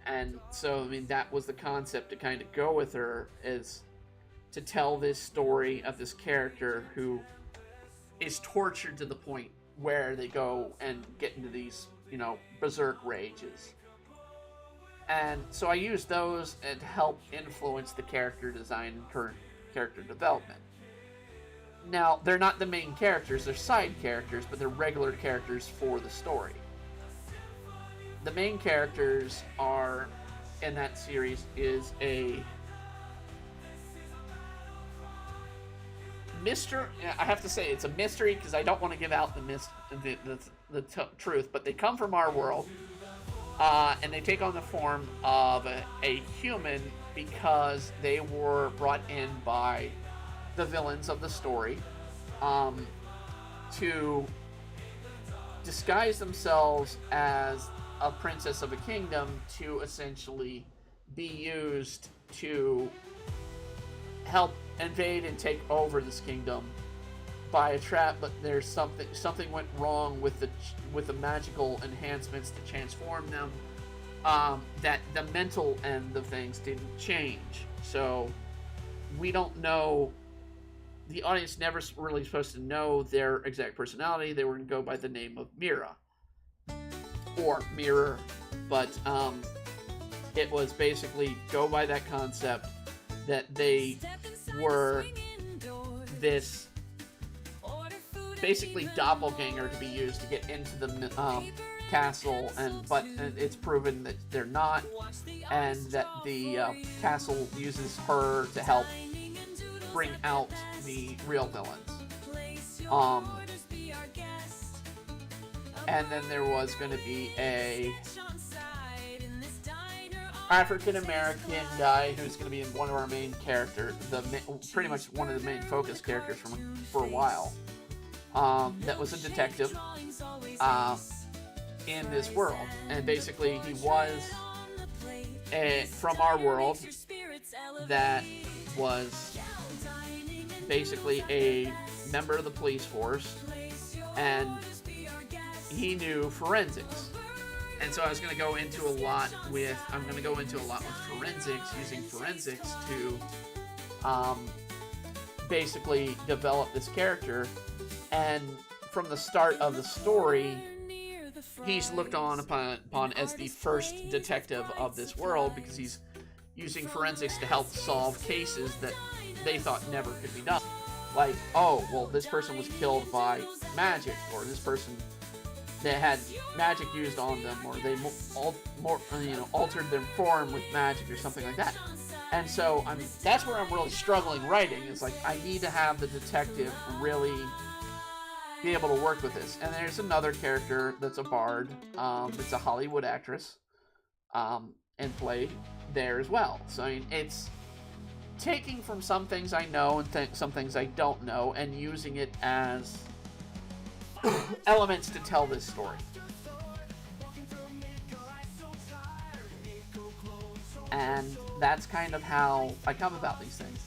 And so, that was the concept to kind of go with her, is to tell this story of this character who is tortured to the point where they go and get into these, berserk rages. And so I used those and help influence the character design and current character development. Now, they're not the main characters, they're side characters, but they're regular characters for the story. The main characters are, in that series, is a mystery. I have to say it's a mystery because I don't want to give out the truth, but they come from our world, and they take on the form of a human because they were brought in by the villains of the story to disguise themselves as a princess of a kingdom to essentially be used to help invade and take over this kingdom by a trap. But there's something went wrong with the magical enhancements to transform them, that the mental end of things didn't change. So we don't know, the audience never really supposed to know their exact personality. They were going to go by the name of Mira or Mirror, but it was basically go by that concept that they were this basically doppelganger to be used to get into the castle, but it's proven that they're not, and that the castle uses her to help bring out the real villains. And then there was going to be a African-American guy who's going to be in one of our main characters, pretty much one of the main focus characters for a while, that was a detective in this world. And basically he was from our world that was basically a member of the police force, and he knew forensics. And so I was going to go into a lot with forensics, using forensics to basically develop this character. And from the start of the story, he's looked upon as the first detective of this world, because he's using forensics to help solve cases that they thought never could be done. Like, oh, well, this person was killed by magic, or this person, they had magic used on them, or they altered their form with magic or something like that. And so that's where I'm really struggling writing. It's like, I need to have the detective really be able to work with this. And there's another character that's a bard, that's a Hollywood actress, and play there as well. So it's taking from some things I know and some things I don't know and using it as elements to tell this story. And that's kind of how I come about these things.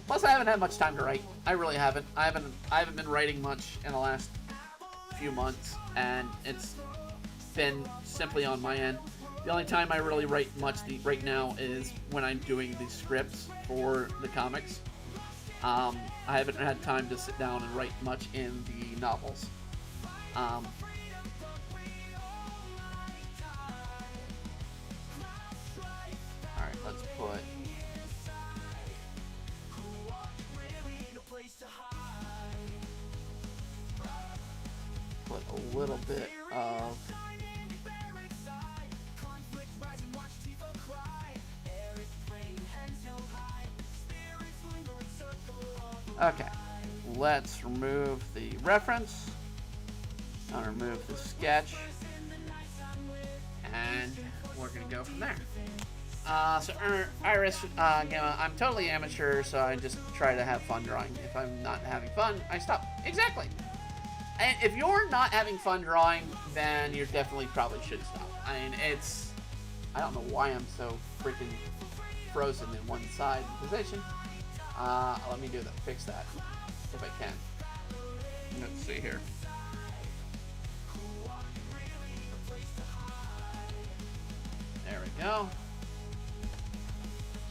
Plus, I haven't had much time to write. I really haven't. I haven't been writing much in the last few months, and it's been simply on my end. The only time I really write much right now is when I'm doing the scripts for the comics. I haven't had time to sit down and write much in the novels. Alright, let's put a little bit of okay, let's remove the reference. I'll remove the sketch, and we're gonna go from there. So Iris, I'm totally amateur, so I just try to have fun drawing. If I'm not having fun, I stop. Exactly. And if you're not having fun drawing, then you definitely probably should stop. I mean, I don't know why I'm so freaking frozen in one side position. Let me fix that, if I can. Let's see here. There we go.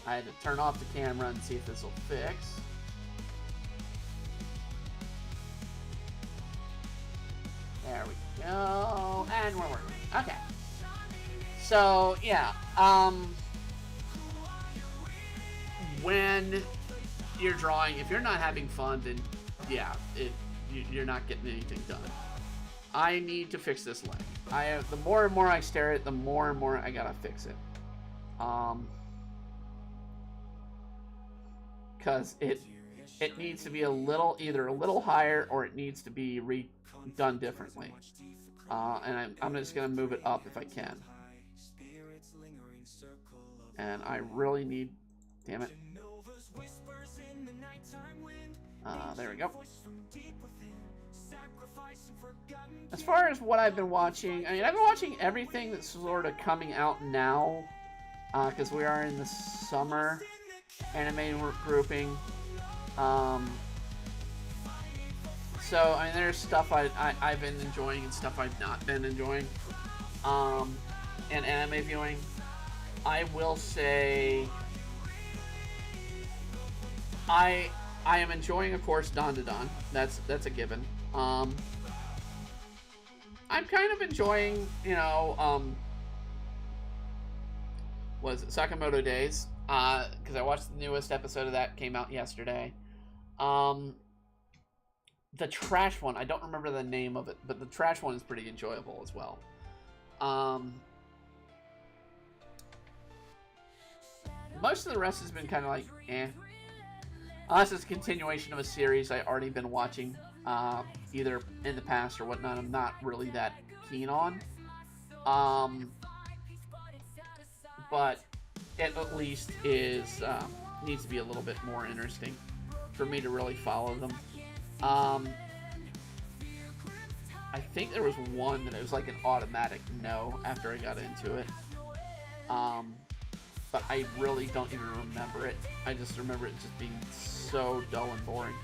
I had to turn off the camera and see if this will fix. There we go. And we're working. Okay. So, yeah. When you're drawing, if you're not having fun, then yeah, you're not getting anything done. I need to fix this leg. The more and more I stare at it, the more and more I gotta fix it. Because it needs to be either a little higher or it needs to be redone differently. And I'm just gonna move it up if I can. And I really need, damn it. There we go. As far as what I've been watching, I mean, I've been watching everything that's sort of coming out now, because we are in the summer anime grouping. So, I mean, there's stuff I've been enjoying and stuff I've not been enjoying. And anime viewing. I will say I am enjoying, of course, Don to Don. That's a given. I'm kind of enjoying, was it Sakamoto Days? Because I watched the newest episode of that, came out yesterday. The trash one, I don't remember the name of it, but the trash one is pretty enjoyable as well. Most of the rest has been kind of like, eh. Unless it's a continuation of a series I've already been watching, either in the past or whatnot, I'm not really that keen on. But it at least is needs to be a little bit more interesting for me to really follow them. I think there was one that it was like an automatic no after I got into it. But I really don't even remember it. I just remember it just being so dull and boring.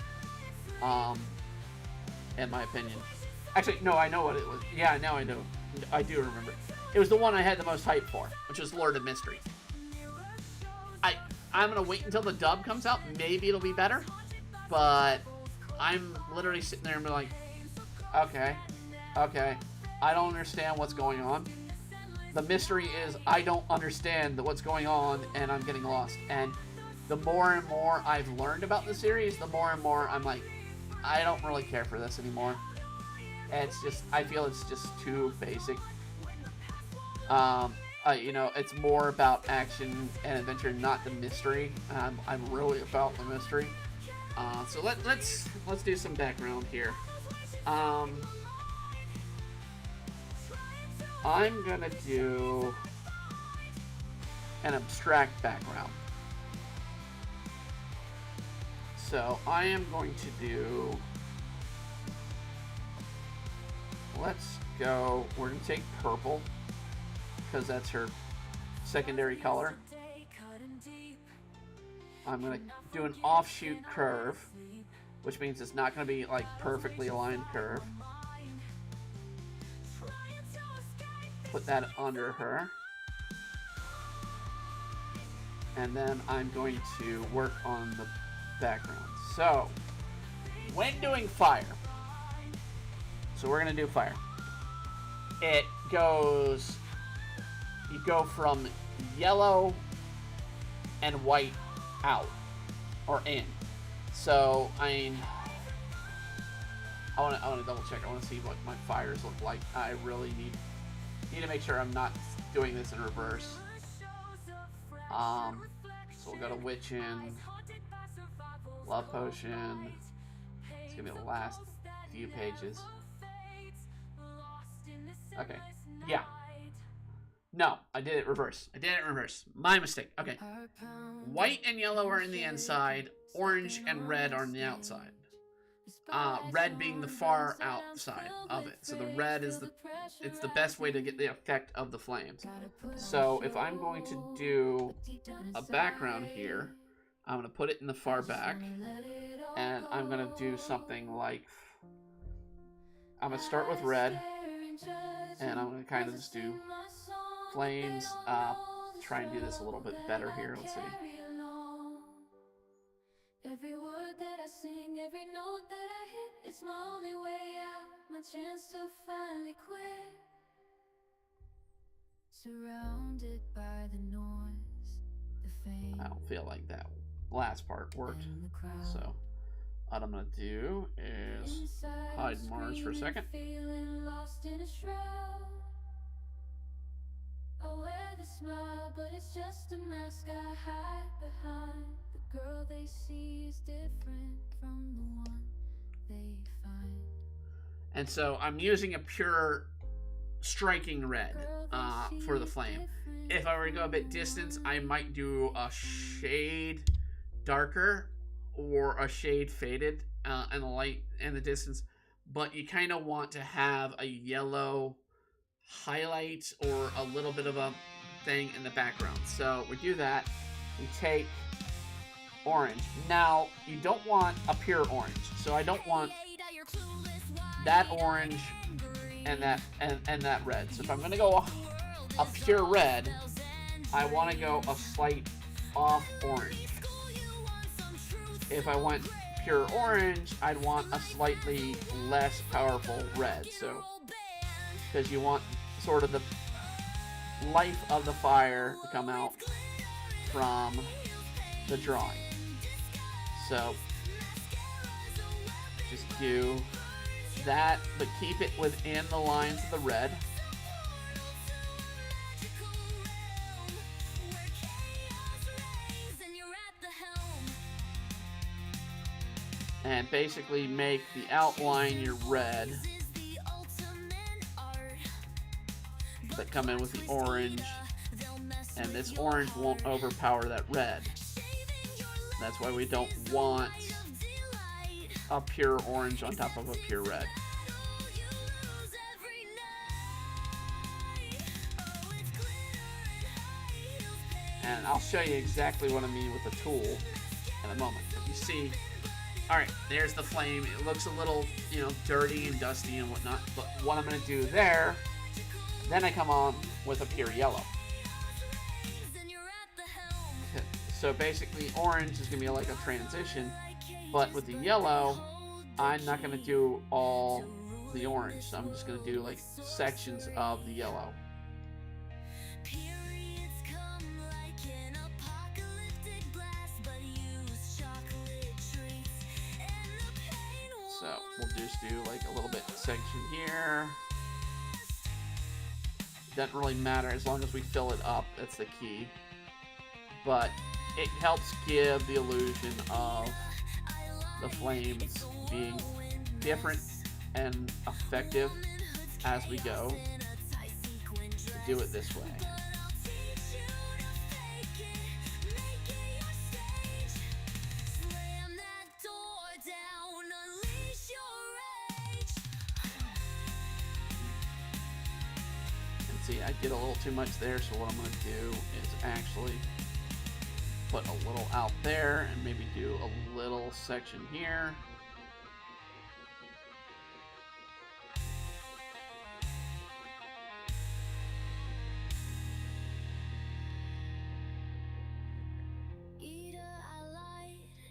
In my opinion. Actually, no, I know what it was. Yeah, now I know. I do remember. It was the one I had the most hype for, which was Lord of Mystery. I'm gonna wait until the dub comes out. Maybe it'll be better. But I'm literally sitting there and be like, okay. I don't understand what's going on. The mystery is I don't understand what's going on, and I'm getting lost. And the more and more I've learned about the series, the more and more I'm like, I don't really care for this anymore. It's just, I feel it's just too basic. It's more about action and adventure, not the mystery. I'm really about the mystery. So let's do some background here. I'm gonna do an abstract background. So I am going to do, let's go, we're going to take purple, because that's her secondary color. I'm going to do an offshoot curve, which means it's not going to be like perfectly aligned curve. Put that under her. And then I'm going to work on the background. So, when doing fire, so we're going to do fire. It goes, you go from yellow and white out or in. So I want to double check. I want to see what my fires look like. I really need to make sure I'm not doing this in reverse. So we'll go to Witchin, Love Potion. It's gonna be the last few pages. Okay, yeah. No, I did it reverse. My mistake. Okay. White and yellow are in the inside. Orange and red are on the outside. Red being the far outside of it. So the red is it's the best way to get the effect of the flames. So if I'm going to do a background here, I'm going to put it in the far back. And I'm going to do something like, I'm going to start with red. And I'm going to kind of just do flames. Try and do this a little bit better here. Let's see.
Every word that I sing, every note that I hit, it's my only way out, my chance to finally quit. Surrounded by the noise, the fame.
I don't feel like that last part worked. So what I'm gonna do is hide Mars for a second.
Feeling lost in a shroud. I wear the smile, but it's just a mask I hide behind. The girl they see is different from the one they find.
And so I'm using a pure striking red for the flame. If I were to go a bit distance, I might do a shade darker or a shade faded and the light and the distance. But you kind of want to have a yellow highlight or a little bit of a thing in the background. So we do that. We take orange. Now, you don't want a pure orange. So I don't want that orange and that red. So if I'm going to go a pure red, I want to go a slight off orange. If I went pure orange, I'd want a slightly less powerful red. So, because you want sort of the life of the fire to come out from the drawing. So, just do that, but keep it within the lines of the red. And basically make the outline your red, but come in with the orange, and this orange won't overpower that red. That's why we don't want a pure orange on top of a pure red. And I'll show you exactly what I mean with the tool in a moment. You see, alright, there's the flame. It looks a little, dirty and dusty and whatnot, but what I'm going to do there, then I come on with a pure yellow. So basically orange is going to be like a transition, but with the yellow, I'm not going to do all the orange. So I'm just going to do like sections of the yellow. So we'll just do like a little bit section here. Doesn't really matter as long as we fill it up. That's the key. But it helps give the illusion of the flames being different and effective as we go. To do it this way. See, I did a little too much there, so what I'm going to do is actually put a little out there and maybe do a little section here.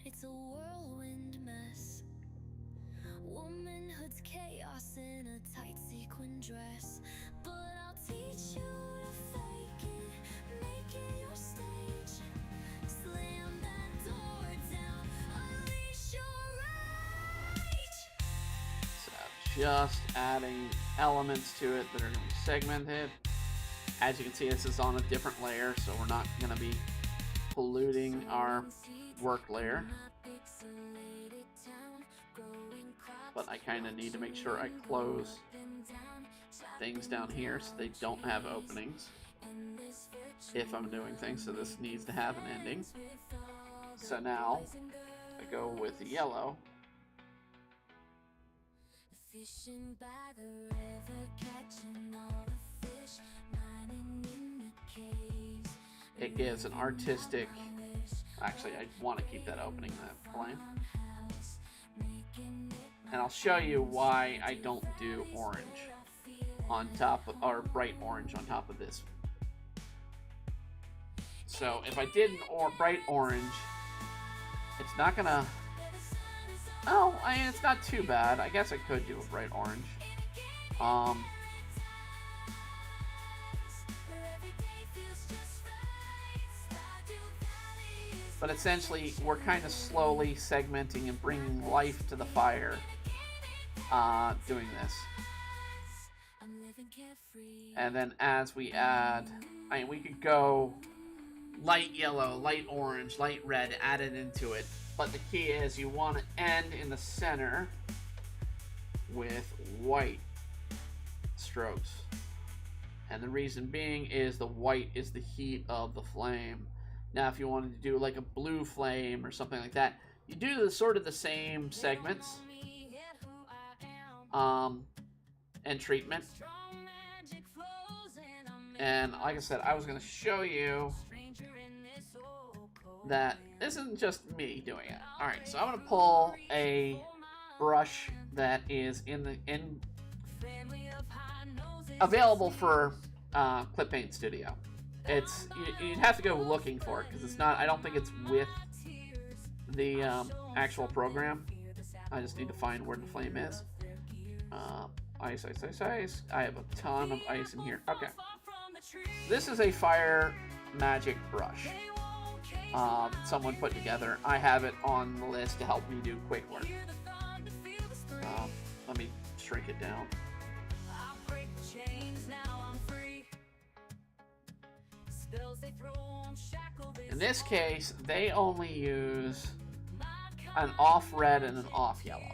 It's a whirlwind mess. Womanhood's chaos in a tight sequin dress. But I'll teach you to fake it, make it your stage. Slam that door down, unleash your rage.
So just adding elements to it that are going to be segmented. As you can see, this is on a different layer, so we're not going to be polluting our work layer. But I kind of need to make sure I close things down here so they don't have openings if I'm doing things. So this needs to have an ending. So now I go with the yellow. Fishing by the river, catching all the fish, mining in the caves. It gives an artistic. Actually, I want to keep that opening, that flame. And I'll show you why I don't do orange on top of, or bright orange on top of this. So if I did an bright orange, it's not gonna. Oh, I mean, it's not too bad. I guess I could do a bright orange. But essentially, we're kind of slowly segmenting and bringing life to the fire doing this. And then as we add, I mean, we could go light yellow, light orange, light red, add it into it. But the key is you want to end in the center with white strokes. And the reason being is the white is the heat of the flame. Now, if you wanted to do like a blue flame or something like that, you do the sort of the same segments and treatment. And like I said, I was going to show you that this isn't just me doing it. All right, so I'm going to pull a brush that is available for Clip Paint Studio. It's you'd have to go looking for it because it's not. I don't think it's with the actual program. I just need to find where the flame is. Ice, ice, ice, ice. I have a ton of ice in here. Okay. This is a fire magic brush. Someone put together. I have it on the list to help me do quick work. Let me shrink it down. In this case, they only use an off red and an off yellow.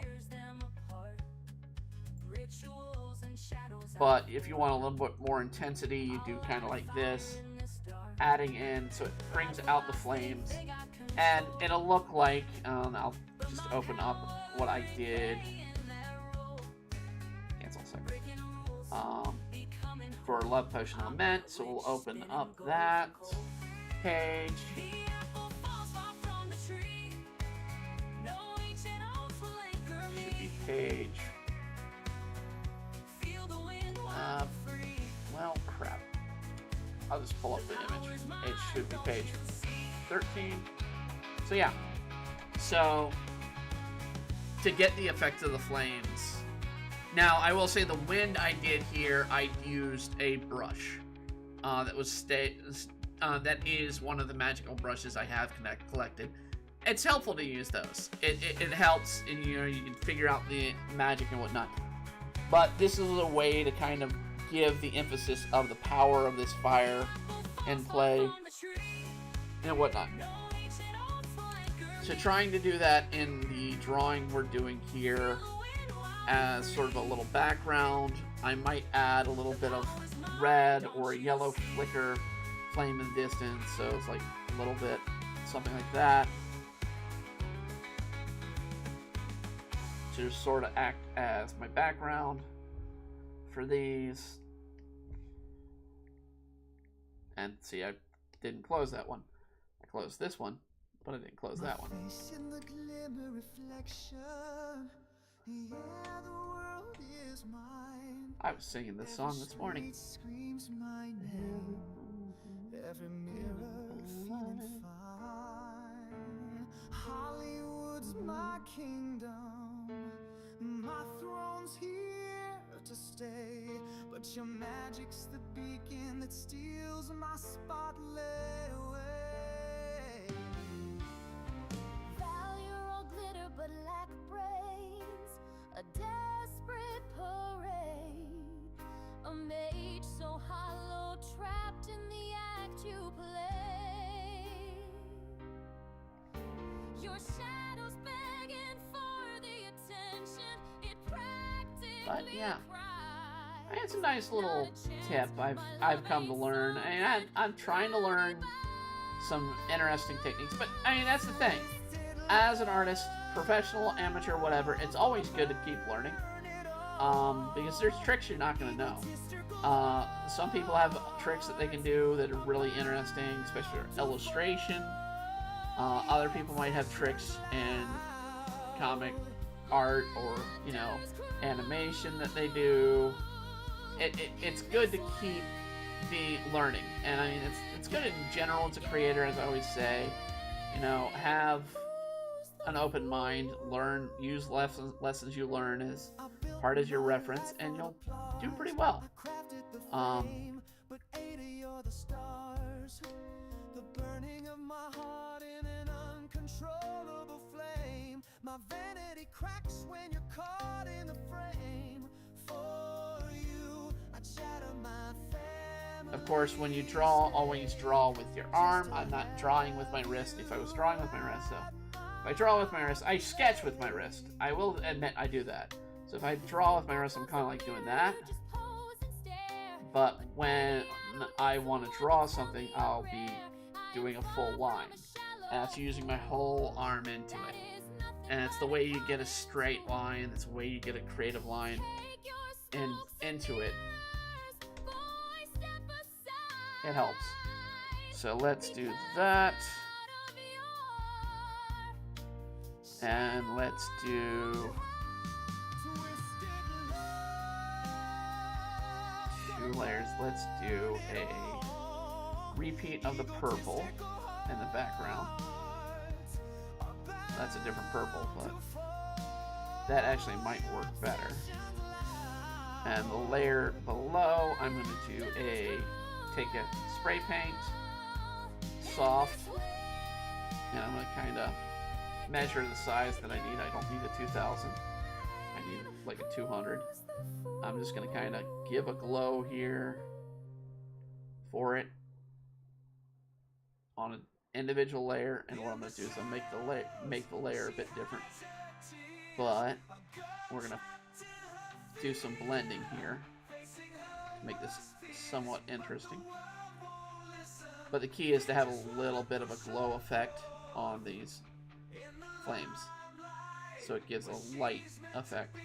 But if you want a little bit more intensity, you do kind of like this, adding in so it brings out the flames. And it'll look like, I'll just open up what I did. Cancel a second. For Love Potion Lament, so we'll open up that page. Should be page. Well, crap. I'll just pull up the image. It should be page 13. So yeah. So to get the effect of the flames. Now, I will say the wind I did here, I used a brush that was that is one of the magical brushes I have collected. It's helpful to use those. It helps, and you can figure out the magic and whatnot. But this is a way to kind of give the emphasis of the power of this fire and play and whatnot. So trying to do that in the drawing we're doing here as sort of a little background, I might add a little bit of red or a yellow flicker flame in the distance, so it's like a little bit, something like that, to sort of act as my background for these. And see, I didn't close that one. I closed this one, but I didn't close that one.
In the glimmer reflection, yeah, the world is mine.
I was singing this song this morning.
Screams my name. Every mirror feeling fine. Hollywood's my kingdom. My throne's here to stay. But your magic's the beacon that steals my spotlight away.
Value all glitter but lack brains. A desperate parade. A mage so hollow, trapped in the act you play. Your shadow's begging for the attention. It practically
But yeah,
cries.
I had some nice little tip I've come to learn. I mean, I'm trying to learn some interesting techniques. But I mean, that's the thing. As an artist, professional, amateur, whatever, it's always good to keep learning. Because there's tricks you're not going to know. Some people have tricks that they can do that are really interesting, especially for illustration. Other people might have tricks in comic art or, you know, animation that they do. It's good to keep the learning. And I mean, it's good in general as a creator, as I always say. You know, have an open mind, learn, use lessons you learn as part as your reference, and you'll do pretty well.
But Ada, you're the stars. The burning of my heart in an uncontrollable flame. My vanity cracks when you're caught in the frame. For you, I shatter my family.
Of course, when you draw, always draw with your arm. I'm not drawing with my wrist. If I was drawing with my wrist, so if I draw with my wrist, I sketch with my wrist. I will admit I do that. So if I draw with my wrist, I'm kind of like doing that. But when I want to draw something, I'll be doing a full line. And that's using my whole arm into it. And it's the way you get a straight line. It's the way you get a creative line into it. It helps. So let's do that. And let's do two layers. Let's do a repeat of the purple in the background. That's a different purple, but that actually might work better. And the layer below, I'm going to do take a spray paint, soft, and I'm going to kind of measure the size that I need. I don't need a 2000. I need like a 200. I'm just going to kind of give a glow here for it on an individual layer, and what I'm going to do is I'll make the layer a bit different. But we're going to do some blending here to make this somewhat interesting. But the key is to have a little bit of a glow effect on these flames, so it gives a light effect.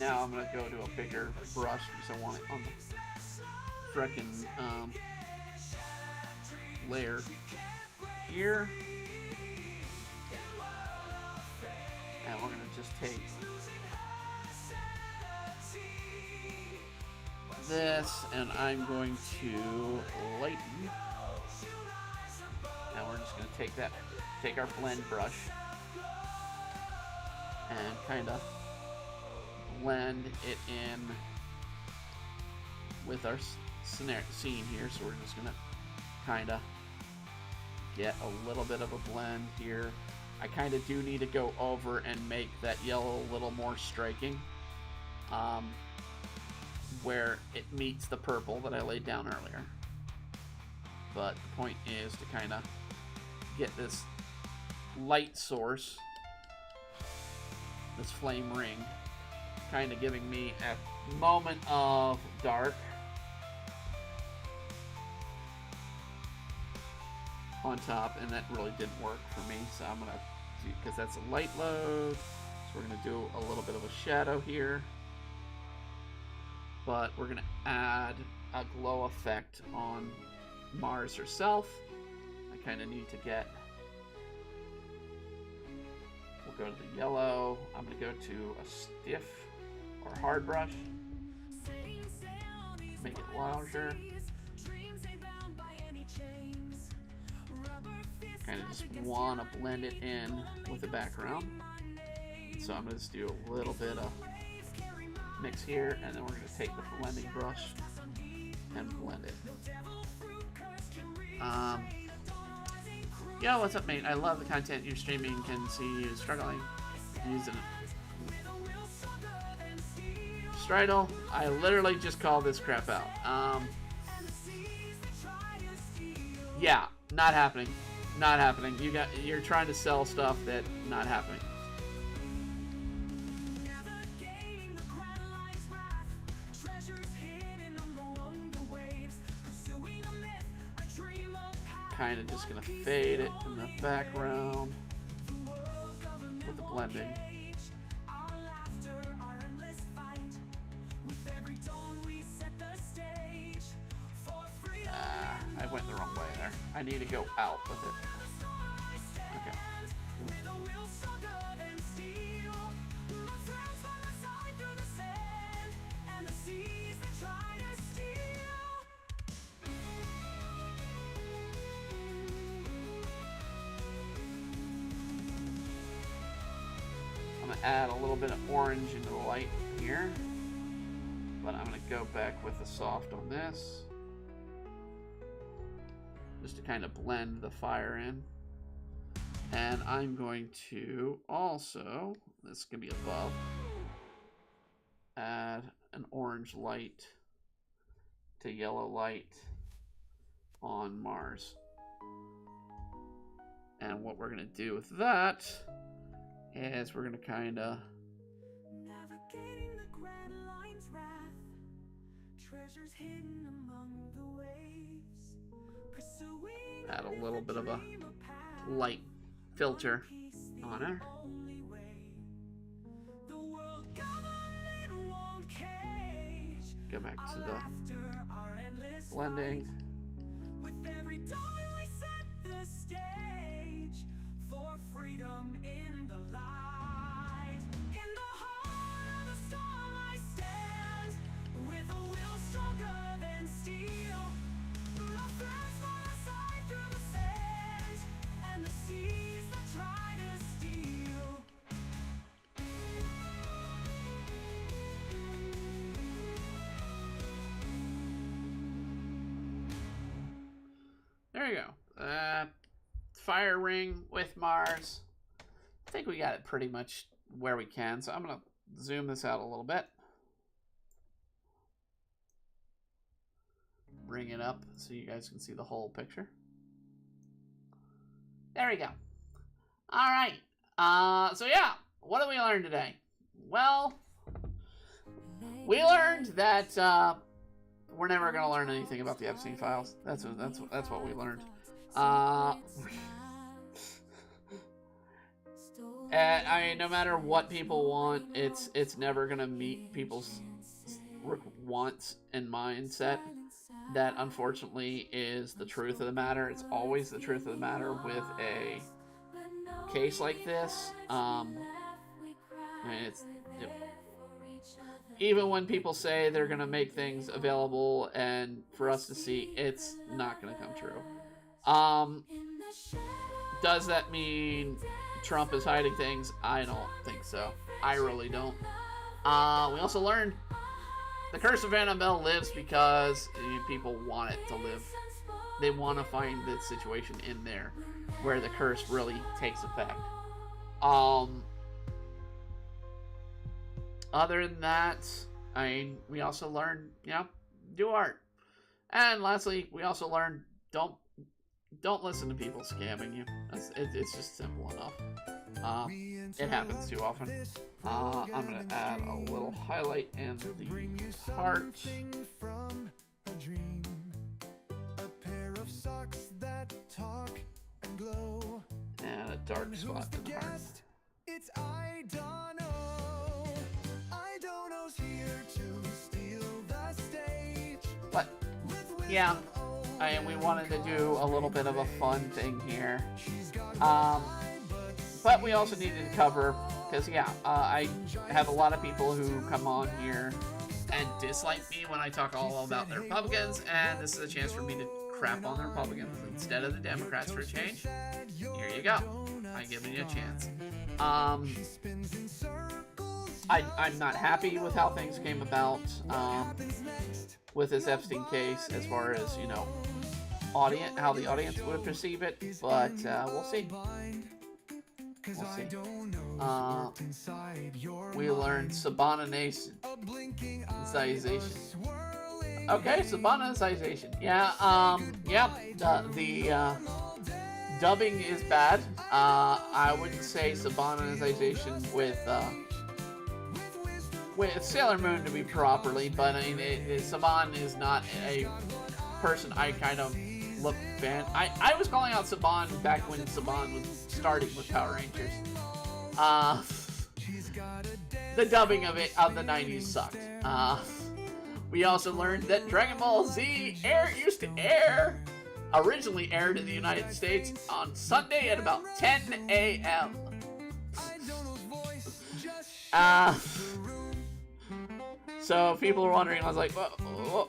Now I'm going to go to a bigger brush because I want it on the frickin' layer here. And we're going to just take this and I'm going to lighten. And we're just going to take our blend brush and kind of blend it in with our scene here. So we're just gonna kind of get a little bit of a blend here. I kind of do need to go over and make that yellow a little more striking, where it meets the purple that I laid down earlier. But the point is to kind of get this light source, this flame ring, kind of giving me a moment of dark on top, and that really didn't work for me. So I'm gonna do, because that's a light load. So we're gonna do a little bit of a shadow here, but we're gonna add a glow effect on Mars herself. I kind of need to get. We'll go to the yellow. I'm gonna go to a stiff or hard brush. Make it larger. Kind of just want to blend it in with the background. So I'm going to just do a little bit of mix here, and then we're going to take the blending brush and blend it. Yo, what's up, mate? I love the content you're streaming. Can see you struggling using it. Stridle, I literally just called this crap out. Yeah, not happening. Not happening. You're trying to sell stuff that not happening. Kind of just gonna fade it in the background with the blending. I went the wrong way there. I need to go out with it. Okay. I'm gonna add a little bit of orange into the light here, but I'm gonna go back with the soft on this, just to kind of blend the fire in. And I'm going to also, this can be above, add an orange light to yellow light on Mars. And what we're going to do with that is we're going to kind of navigating the grand line's wrath, treasures hidden among the waves, pursuing add a little bit of a light filter on her. Go back to the blending. With every dawn we set the stage for freedom in the light. In the heart of the storm I stand, with a will stronger than steel. My friends fall aside through the sand, and the seas that try to steal. There you go. Fire ring with Mars. I think we got it pretty much where we can, so I'm going to zoom this out a little bit. Bring it up so you guys can see the whole picture. There we go. All right. So yeah, what did we learn today? Well, we learned that we're never going to learn anything about the Epstein files. That's what we learned. And, I mean, no matter what people want, it's never going to meet people's wants and mindset. That, unfortunately, is the truth of the matter. It's always the truth of the matter with a case like this. I mean, even when people say they're going to make things available and for us to see, it's not going to come true. Does that mean Trump is hiding things? I don't think so. I really don't. We also learned the curse of Annabelle lives because people want it to live. They want to find the situation in there where the curse really takes effect. Other than that, I mean, we also learned, do art. And lastly, we also learned, don't listen to people scamming you. It's just simple enough. It happens too often. I'm going to add a little highlight in the heart.
From a dream, a pair of socks that talk glow.
And a dark
And
spot
who's
in
the
the heart.
guest? It's I don't know. I don't know's here to steal the stage.
But yeah, and we wanted to do a little bit of a fun thing here. But we also needed to cover, because I have a lot of people who come on here and dislike me when I talk all about the Republicans, and this is a chance for me to crap on the Republicans instead of the Democrats for a change. Here you go. I'm giving you a chance. I'm not happy with how things came about with this Epstein case, as far as, how the audience would perceive it, but we'll see. We'll see. We learned Sabanization. Okay, Sabanization. Yeah, the dubbing is bad. I wouldn't say Sabanization with Sailor Moon to be properly, but I mean, Saban is not a person I kind of look fan. I was calling out Saban back when Saban was starting with Power Rangers. The dubbing of it of the 90s sucked. We also learned that Dragon Ball Z originally aired in the United States on Sunday at about 10 a.m. So people are wondering, I was like, well,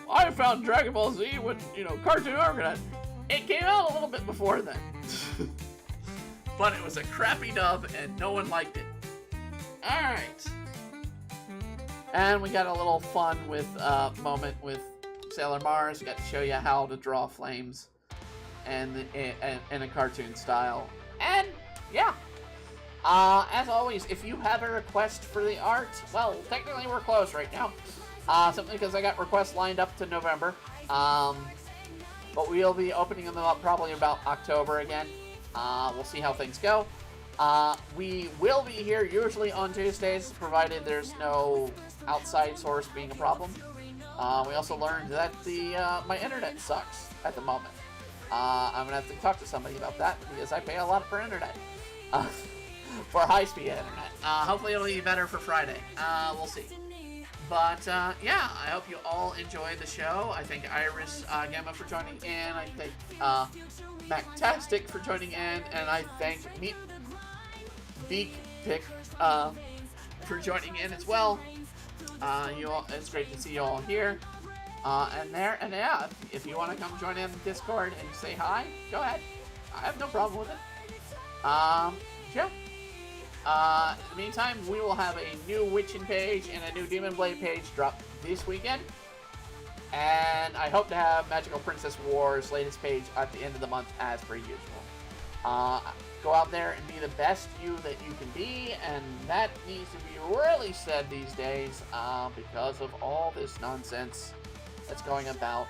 I found Dragon Ball Z when, Cartoon Network. It came out a little bit before then. But it was a crappy dub and no one liked it. Alright. And we got a little fun with moment with Sailor Mars. Got to show you how to draw flames and in a cartoon style. And yeah. As always, if you have a request for the art, well, technically we're closed right now. Simply because I got requests lined up to November. But we'll be opening them up probably about October again. We'll see how things go. We will be here usually on Tuesdays, provided there's no outside source being a problem. We also learned that my internet sucks at the moment. I'm going to have to talk to somebody about that, because I pay a lot for internet. For high-speed internet. Hopefully it'll be better for Friday. We'll see. But, yeah, I hope you all enjoyed the show. I thank Iris Gemma for joining in. I thank Mactastic for joining in. And I thank Beak Pick for joining in as well. It's great to see you all here. And yeah, if you want to come join in Discord and say hi, go ahead. I have no problem with it. Yeah. In the meantime, we will have a new Witching page and a new Demon Blade page drop this weekend. And I hope to have Magical Princess Wars latest page at the end of the month as per usual. Go out there and be the best you that you can be, and that needs to be really said these days because of all this nonsense that's going about.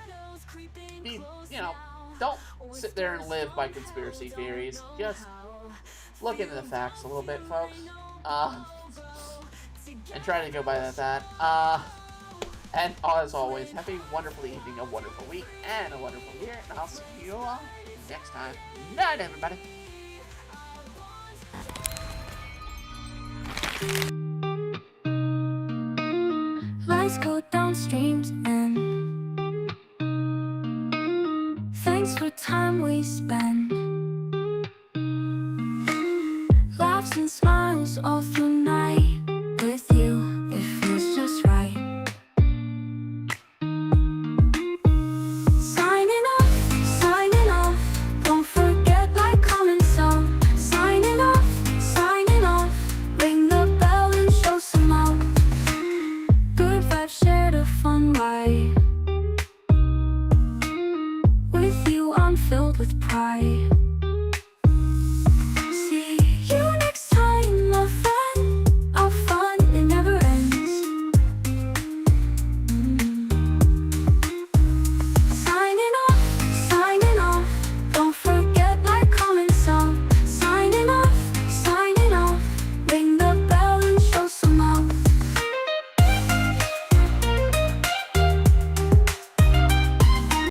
Don't sit there and live by conspiracy theories. Just look into the facts a little bit, folks. And try to go by that. And as always, have a wonderful evening, a wonderful week, and a wonderful year. And I'll see you all next time. Night, everybody.
Lights go down streams and thanks for time we spend. Laughs and smiles all through night. With you, it feels just right. Signing off. Don't forget, like, comment, some. Signing off. Ring the bell and show some love. Good vibes, share the fun ride. With you, I'm filled with pride.